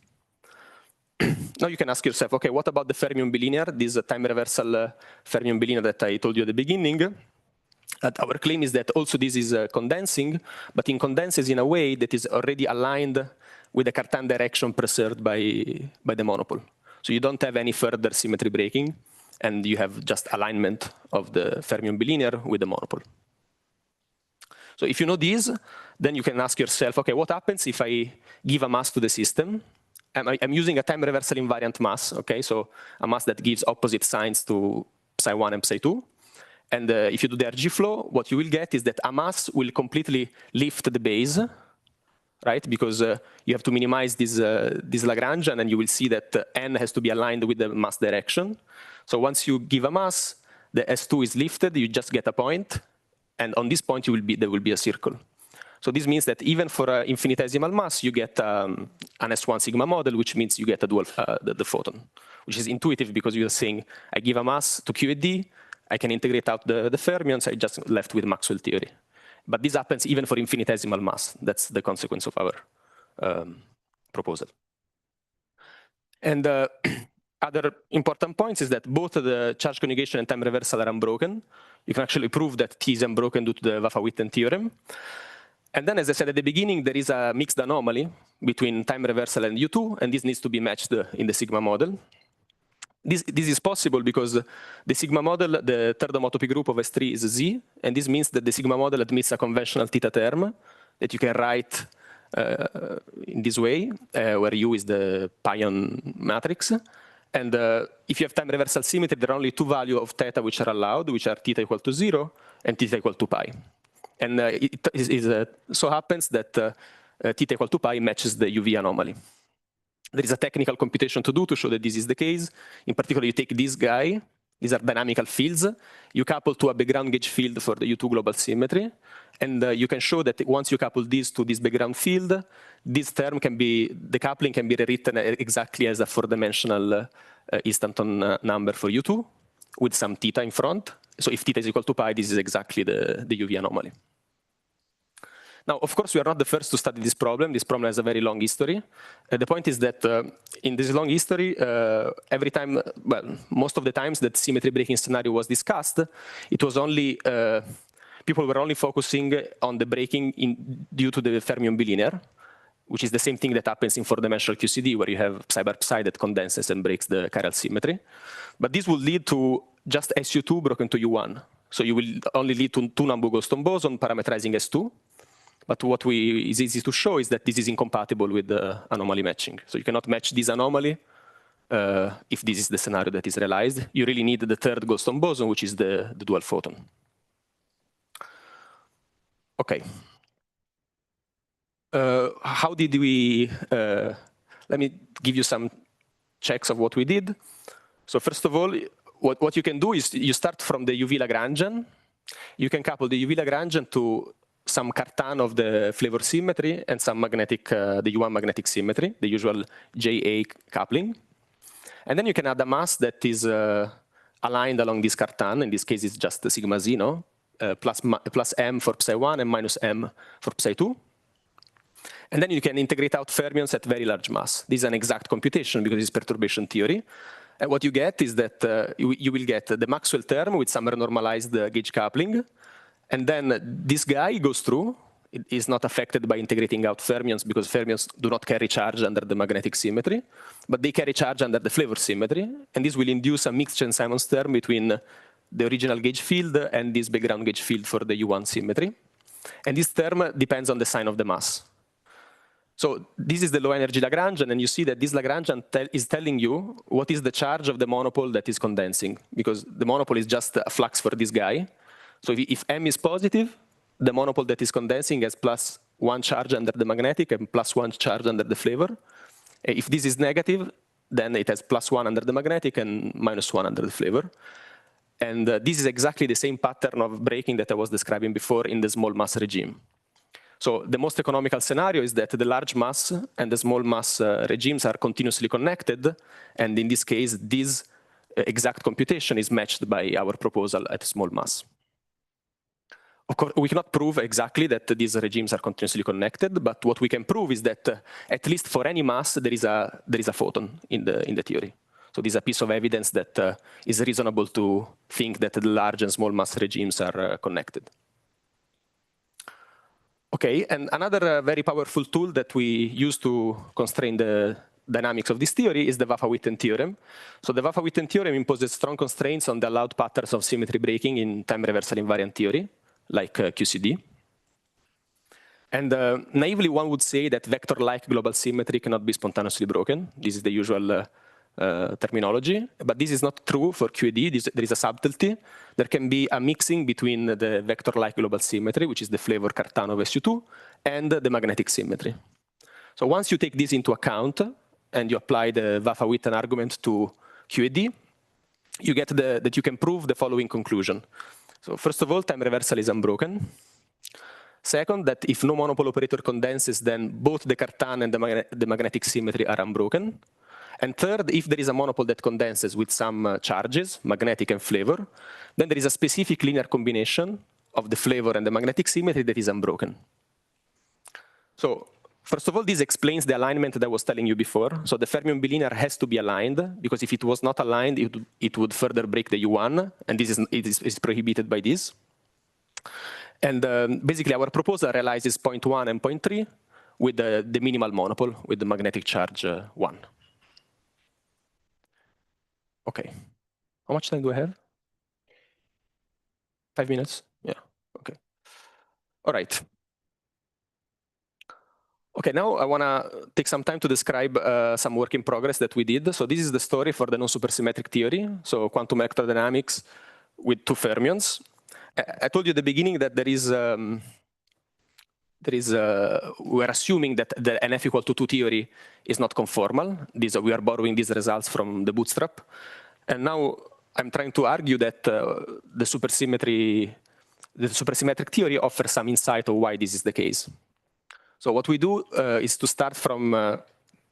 Speaker 16: Now you can ask yourself, okay, what about the fermion bilinear, this time reversal fermion bilinear that I told you at the beginning? Our claim is that also this is condensing, but it condenses in a way that is already aligned with the Cartan direction preserved by the monopole. So you don't have any further symmetry breaking, and you have just alignment of the fermion bilinear with the monopole. So if you know this, then you can ask yourself, okay, what happens if I give a mass to the system? I'm using a time reversal invariant mass, okay? So a mass that gives opposite signs to psi1 and psi2. And if you do the RG flow, what you will get is that a mass will completely lift the base, right? Because you have to minimize this Lagrangian, and you will see that n has to be aligned with the mass direction. So once you give a mass, the S2 is lifted, you just get a point, and on this point there will be a circle. So this means that even for an infinitesimal mass, you get an S1 sigma model, which means you get a dual the photon, which is intuitive because you're saying I give a mass to Q and D, I can integrate out the fermions, I just left with Maxwell theory. But this happens even for infinitesimal mass. That's the consequence of our proposal. And other important points is that both the charge conjugation and time reversal are unbroken. You can actually prove that T is unbroken due to the Vafa-Witten theorem. And then, as I said at the beginning, there is a mixed anomaly between time reversal and U2, and this needs to be matched in the sigma model. This is possible because the sigma model, the third homotopy group of S3 is Z, and this means that the sigma model admits a conventional theta term that you can write in this way, where U is the pion matrix. And if you have time reversal symmetry, there are only 2 values of theta which are allowed, which are theta equal to 0 and theta equal to pi. And it so happens that theta equal to pi matches the UV anomaly. There is a technical computation to do to show that this is the case. In particular, you take this guy. These are dynamical fields. You couple to a background gauge field for the U2 global symmetry. And you can show that once you couple this to this background field, this term can be, the coupling can be rewritten exactly as a 4-dimensional instanton number for U2 with some theta in front. So if theta is equal to pi, this is exactly the UV anomaly. Now, of course, we are not the first to study this problem. This problem has a very long history. The point is that in this long history, every time, well, most of the times that symmetry breaking scenario was discussed, it was only, people were only focusing on the breaking due to the fermion bilinear, which is the same thing that happens in 4-dimensional QCD, where you have psi bar psi that condenses and breaks the chiral symmetry. But this will lead to just SU2 broken to U1. So you will only lead to 2 Nambu-Goldstone boson parametrizing S2. But what is easy to show is that this is incompatible with the anomaly matching. So you cannot match this anomaly if this is the scenario that is realized. You really need the third Goldstone boson, which is the dual photon. Okay, how did we, let me give you some checks of what we did. So first of all, what you can do is you start from the UV Lagrangian. You can couple the UV Lagrangian to some Cartan of the flavor symmetry and some magnetic, the U1 magnetic symmetry, the usual JA coupling. And then you can add a mass that is aligned along this Cartan. In this case, it's just the sigma z, no? Plus m for psi1 and minus m for psi2. And then you can integrate out fermions at very large mass. This is an exact computation because it's perturbation theory. And what you get is that you will get the Maxwell term with some normalized gauge coupling. And then this guy goes through. It is not affected by integrating out fermions because fermions do not carry charge under the magnetic symmetry, but they carry charge under the flavor symmetry. And this will induce a mixed Chern-Simons term between the original gauge field and this background gauge field for the U1 symmetry. And this term depends on the sign of the mass. So this is the low energy Lagrangian, and you see that this Lagrangian is telling you what is the charge of the monopole that is condensing, because the monopole is just a flux for this guy. So if M is positive, the monopole that is condensing has +1 charge under the magnetic and +1 charge under the flavor. If this is negative, then it has +1 under the magnetic and -1 under the flavor. And this is exactly the same pattern of breaking that I was describing before in the small mass regime. So the most economical scenario is that the large mass and the small mass regimes are continuously connected. And in this case, this exact computation is matched by our proposal at small mass. Of course, we cannot prove exactly that these regimes are continuously connected, but what we can prove is that at least for any mass, there is a photon in the theory. So this is a piece of evidence that is reasonable to think that the large and small mass regimes are connected. Okay, and another very powerful tool that we use to constrain the dynamics of this theory is the Vafa-Witten theorem. So the Vafa-Witten theorem imposes strong constraints on the allowed patterns of symmetry breaking in time reversal invariant theory, like QCD. And naively, one would say that vector-like global symmetry cannot be spontaneously broken. This is the usual terminology, but this is not true for QED. There is a subtlety. There can be a mixing between the vector-like global symmetry, which is the flavor Cartan of SU2, and the magnetic symmetry. So once you take this into account and you apply the Vafa-Witten argument to QED, you get that you can prove the following conclusion. So first of all, time reversal is unbroken. Second, that if no monopole operator condenses, then both the Cartan and the magnetic symmetry are unbroken. And third, if there is a monopole that condenses with some charges, magnetic and flavor, then there is a specific linear combination of the flavor and the magnetic symmetry that is unbroken. So first of all, this explains the alignment that I was telling you before. So the fermion bilinear has to be aligned, because if it was not aligned, it would further break the U1, and it is prohibited by this. And basically, our proposal realizes point 1 and point 3 with the minimal monopole, with the magnetic charge 1. Okay. How much time do I have? 5 minutes? Yeah, okay. All right. Okay, now I want to take some time to describe some work in progress that we did. So this is the story for the non-supersymmetric theory, so quantum electrodynamics with two fermions. I told you at the beginning that we're assuming that the NF equal to 2 theory is not conformal. We are borrowing these results from the bootstrap. And now I'm trying to argue that the supersymmetric theory offers some insight of why this is the case. So what we do is to start from a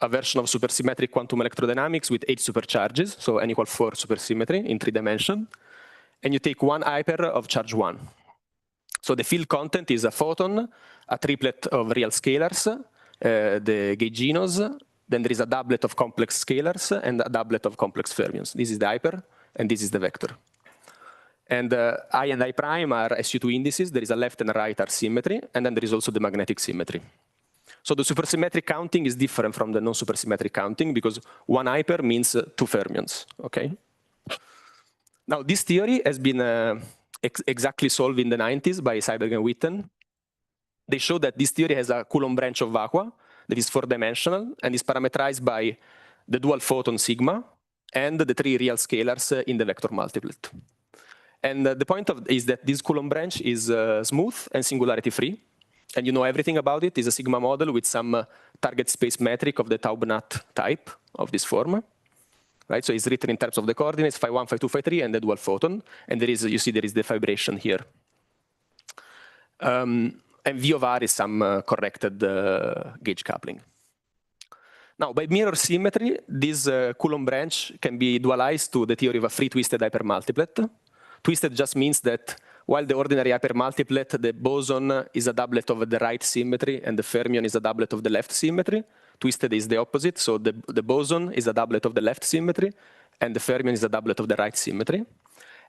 Speaker 16: version of supersymmetric quantum electrodynamics with 8 supercharges, so n equal 4 supersymmetry in 3 dimensions. And you take one hyper of charge 1. So the field content is a photon, a triplet of real scalars, the gauginos, then there is a doublet of complex scalars and a doublet of complex fermions. This is the hyper, and this is the vector. And I and I prime are SU2 indices. There is a left and a right R symmetry, and then there is also the magnetic symmetry. So the supersymmetric counting is different from the non-supersymmetric counting because one hyper means 2 fermions, okay? Now, this theory has been exactly solved in the 90s by Seiberg and Witten. They show that this theory has a Coulomb branch of vacua that is 4-dimensional and is parameterized by the dual photon sigma and the 3 real scalars in the vector multiplet. And the point is that this Coulomb branch is smooth and singularity free. and you know everything about it, is a sigma model with some target space metric of the Taub-NAT type of this form. Right, so it's written in terms of the coordinates phi1, phi2, phi3, and the dual photon. And there is, you see, there is the vibration here. And V of R is some corrected gauge coupling. Now, by mirror symmetry, this Coulomb branch can be dualized to the theory of a free twisted hypermultiplet. Twisted just means that while the ordinary hypermultiplet, the boson is a doublet of the right symmetry and the fermion is a doublet of the left symmetry. Twisted is the opposite, so the boson is a doublet of the left symmetry and the fermion is a doublet of the right symmetry.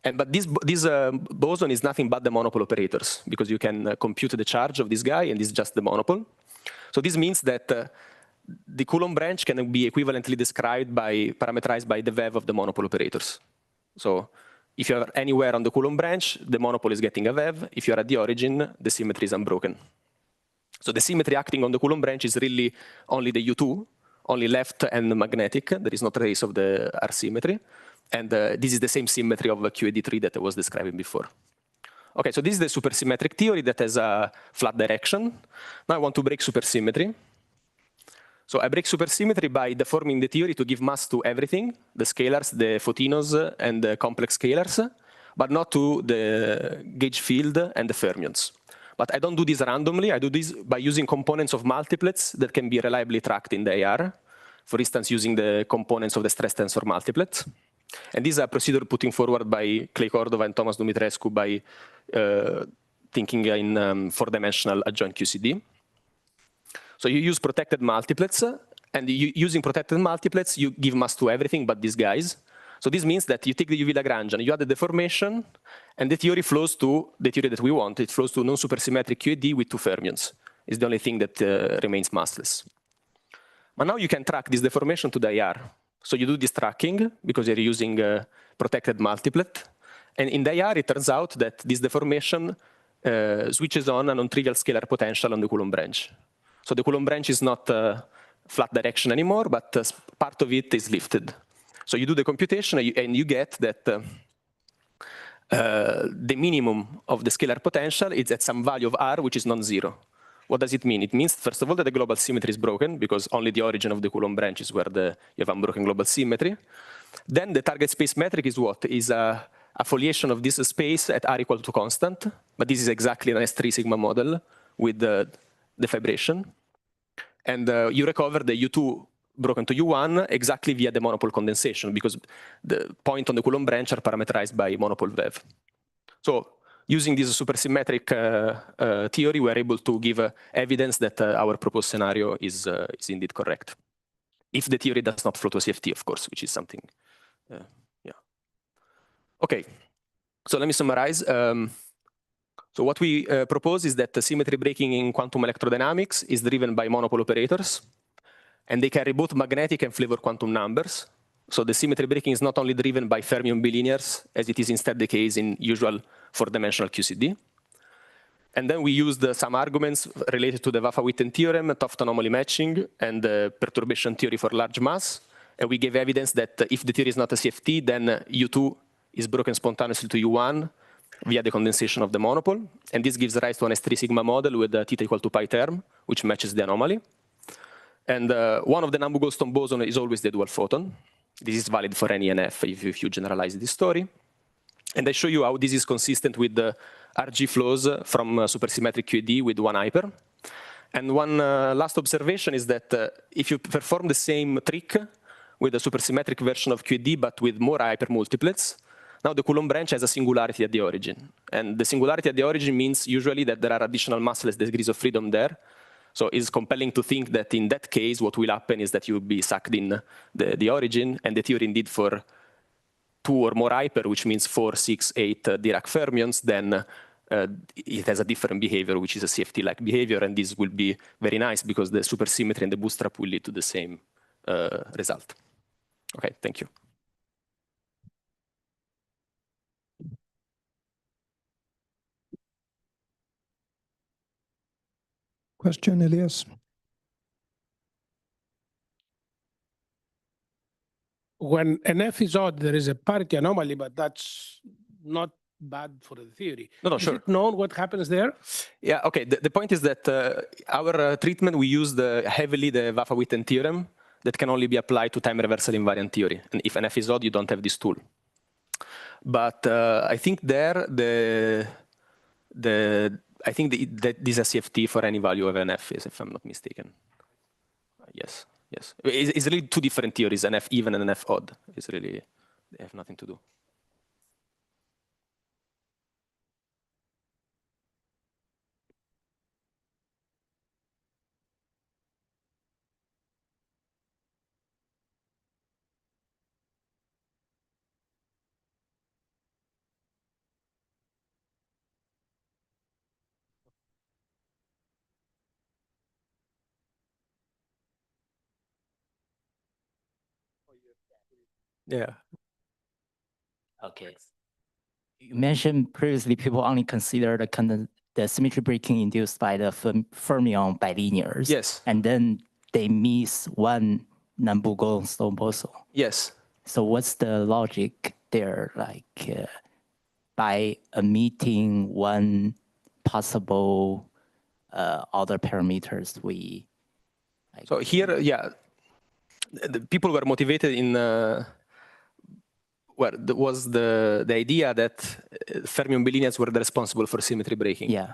Speaker 16: But this boson is nothing but the monopole operators, because you can compute the charge of this guy and it's just the monopole. So this means that the Coulomb branch can be equivalently described by, parameterized by the VEV of the monopole operators. So if you are anywhere on the Coulomb branch, the monopole is getting a VEV. If you are at the origin, the symmetry is unbroken. So the symmetry acting on the Coulomb branch is really only the U2, only left and magnetic. There is no trace of the R symmetry. And this is the same symmetry of QED3 that I was describing before. Okay, so this is the supersymmetric theory that has a flat direction. Now I want to break supersymmetry. So I break supersymmetry by deforming the theory to give mass to everything, the scalars, the photinos, and the complex scalars, but not to the gauge field and the fermions. But I don't do this randomly. I do this by using components of multiplets that can be reliably tracked in the AR. For instance, using the components of the stress tensor multiplets. And this is a procedure putting forward by Clay Cordova and Thomas Dumitrescu by thinking in four-dimensional adjoint QCD. So you use protected multiplets, and using protected multiplets, you give mass to everything but these guys. So this means that you take the UV Lagrangian, you add the deformation, and the theory flows to the theory that we want. It flows to non-supersymmetric QED with two fermions. It's the only thing that remains massless. But now you can track this deformation to the IR. So you do this tracking because you're using a protected multiplet. And in the IR, it turns out that this deformation switches on a non-trivial scalar potential on the Coulomb branch. So the Coulomb branch is not flat direction anymore, but part of it is lifted. So you do the computation and you get that the minimum of the scalar potential is at some value of R, which is non-zero. What does it mean? It means, first of all, that the global symmetry is broken, because only the origin of the Coulomb branch is where you have unbroken global symmetry. Then the target space metric is what? Is a foliation of this space at R equal to constant. But this is exactly an S3 sigma model with the vibration. And you recover the U2 broken to U1 exactly via the monopole condensation, because the point on the Coulomb branch are parameterized by monopole VEV. So using this supersymmetric theory, we're able to give evidence that our proposed scenario is indeed correct. If the theory does not flow to a CFT, of course, which is something, yeah. Okay, so let me summarize. So what we propose is that the symmetry breaking in quantum electrodynamics is driven by monopole operators, and they carry both magnetic and flavor quantum numbers. So the symmetry breaking is not only driven by fermion bilinears, as it is instead the case in usual four-dimensional QCD. And then we used some arguments related to the Vafa-Witten theorem, Toft anomaly matching, and the perturbation theory for large mass. And we gave evidence that if the theory is not a CFT, then U2 is broken spontaneously to U1 via the condensation of the monopole. And this gives rise to an S3 sigma model with a theta equal to pi term, which matches the anomaly. And one of the Nambu-Goldstone boson is always the dual photon. This is valid for any NF if you generalize this story. And I show you how this is consistent with the RG flows from supersymmetric QED with one hyper. And one last observation is that if you perform the same trick with a supersymmetric version of QED, but with more hypermultiplets, now the Coulomb branch has a singularity at the origin. And the singularity at the origin means usually that there are additional massless degrees of freedom there. So it's compelling to think that in that case, what will happen is that you will be sucked in the origin, and the theory indeed for 2 or more hyper, which means 4, 6, 8 Dirac fermions, then it has a different behavior, which is a CFT-like behavior, and this will be very nice because the supersymmetry and the bootstrap will lead to the same result. Okay, thank you.
Speaker 1: Question, Elias?
Speaker 13: When NF is odd, there is a parity anomaly, but that's not bad for the theory.
Speaker 16: No,
Speaker 13: Is
Speaker 16: sure.
Speaker 13: it known what happens there?
Speaker 16: Yeah, okay. The point is that our treatment, we use heavily the Vafa-Witten theorem that can only be applied to time reversal invariant theory. And if NF is odd, you don't have this tool. But I think there, I think that this is CFT for any value of NF is, if I'm not mistaken. Yes, yes. It's really two different theories, NF even and NF odd. It's really, they have nothing to do. Yeah.
Speaker 17: Okay. You mentioned previously people only consider the symmetry breaking induced by the fermion bilinears.
Speaker 16: Yes.
Speaker 17: And then they miss one Nambu-Goldstone boson.
Speaker 16: Yes.
Speaker 17: So what's the logic there? Like by omitting one possible other parameters, we. Like,
Speaker 16: so here, yeah, the people were motivated in. Well, there was the idea that fermion bilinears were responsible for symmetry breaking.
Speaker 17: Yeah.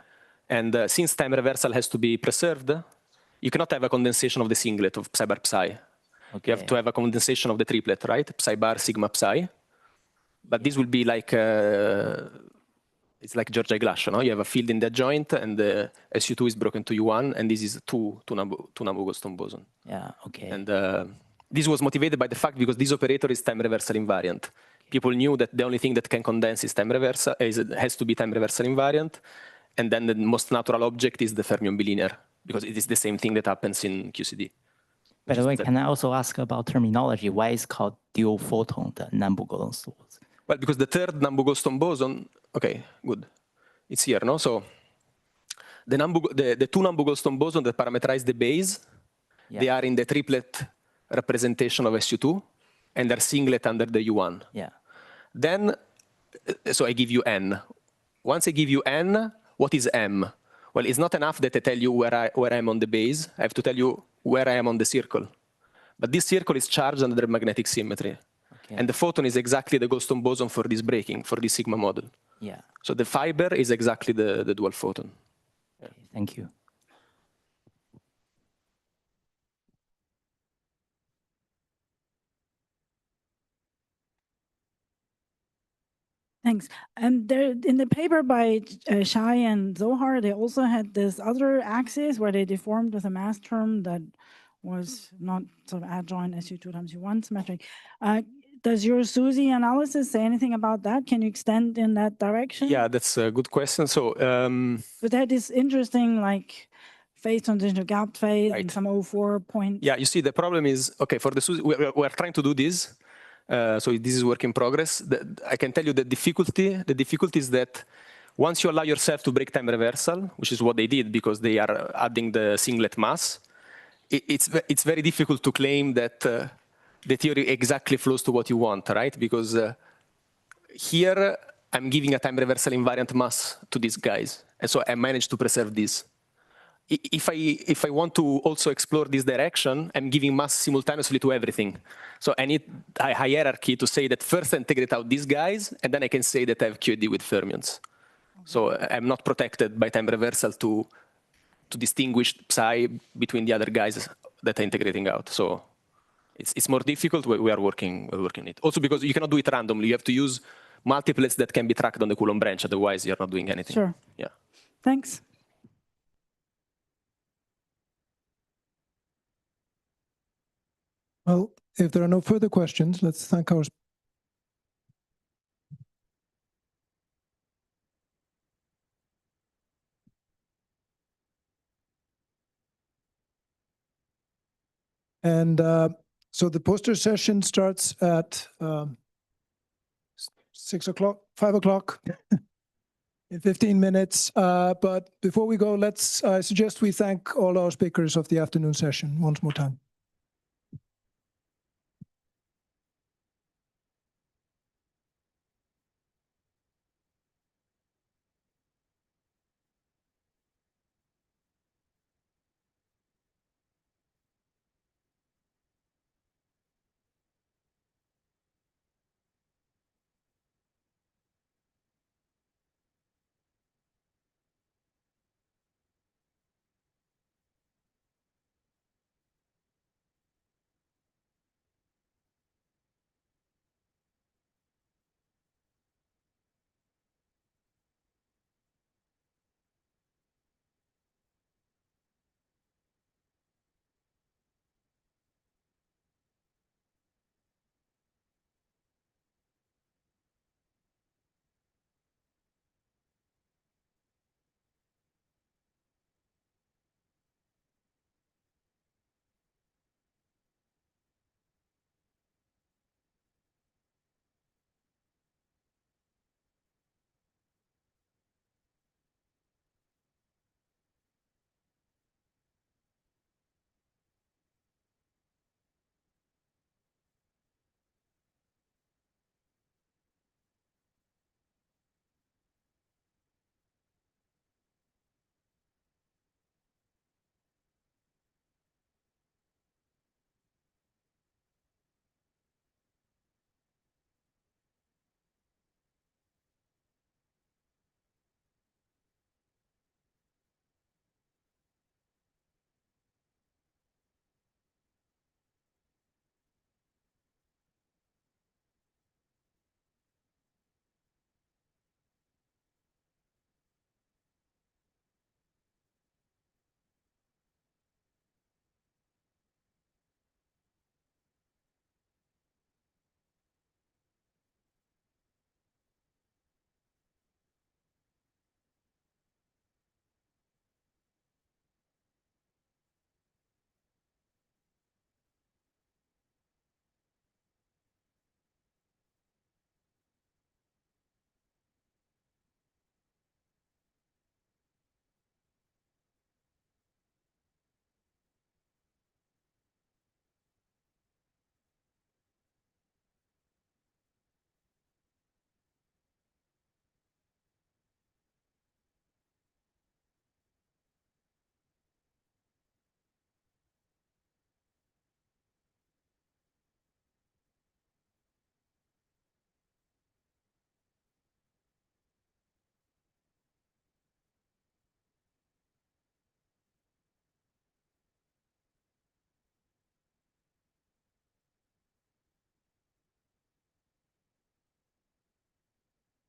Speaker 16: And since time reversal has to be preserved, you cannot have a condensation of the singlet of psi bar psi. Okay. You have to have a condensation of the triplet, right? Psi bar, sigma, psi. But this will be like, it's like Georgi Glassio, no? You have a field in the adjoint and the SU2 is broken to U1 and this is two Nambu-Goldstone boson.
Speaker 17: Yeah, okay.
Speaker 16: And this was motivated by the fact because this operator is time reversal invariant. People knew that the only thing that can condense is time reversal, has to be time reversal invariant. And then the most natural object is the fermion bilinear because it is the same thing that happens in QCD.
Speaker 17: By the way, can I also ask about terminology? Why is it called dual photon, the Nambu-Goldstone boson?
Speaker 16: Well, because the third Nambu-Goldstone boson, okay, good. It's here, no? So the two Nambu-Goldstone boson that parameterize the base, they are in the triplet representation of SU2 and they're singlet under the U1.
Speaker 17: Yeah.
Speaker 16: Then, so I give you N. Once I give you N, what is M? Well, it's not enough that I tell you where I am on the base. I have to tell you where I am on the circle. But this circle is charged under magnetic symmetry. Okay. And the photon is exactly the Goldstone boson for this breaking, for this sigma model.
Speaker 17: Yeah.
Speaker 16: So the fiber is exactly the dual photon.
Speaker 17: Okay, thank you.
Speaker 18: Thanks. And there, in the paper by Shai and Zohar, they also had this other axis where they deformed with a mass term that was not sort of adjoint SU2 times U1 symmetric. Does your SUSY analysis say anything about that? Can you extend in that direction?
Speaker 16: Yeah, that's a good question. So,
Speaker 18: but that is interesting, like phase transition to gap phase and some 04 point.
Speaker 16: Yeah, you see, the problem is, okay, for the SUSY, we're trying to do this. So this is work in progress. I can tell you the difficulty is that once you allow yourself to break time reversal, which is what they did because they are adding the singlet mass, it's very difficult to claim that the theory exactly flows to what you want, right? Because here I'm giving a time reversal invariant mass to these guys. And so I managed to preserve this. If I want to also explore this direction, I'm giving mass simultaneously to everything. So I need a hierarchy to say that first I integrate out these guys, and then I can say that I have QED with fermions. So I'm not protected by time reversal to distinguish psi between the other guys that are integrating out. So it's more difficult. We are working it. Also because you cannot do it randomly. You have to use multiplets that can be tracked on the Coulomb branch. Otherwise, you're not doing anything.
Speaker 18: Sure.
Speaker 16: Yeah.
Speaker 18: Thanks.
Speaker 1: Well, if there are no further questions, let's thank our And so the poster session starts at 6 o'clock, 5 o'clock in 15 minutes. But before we go, I suggest we thank all our speakers of the afternoon session once more time.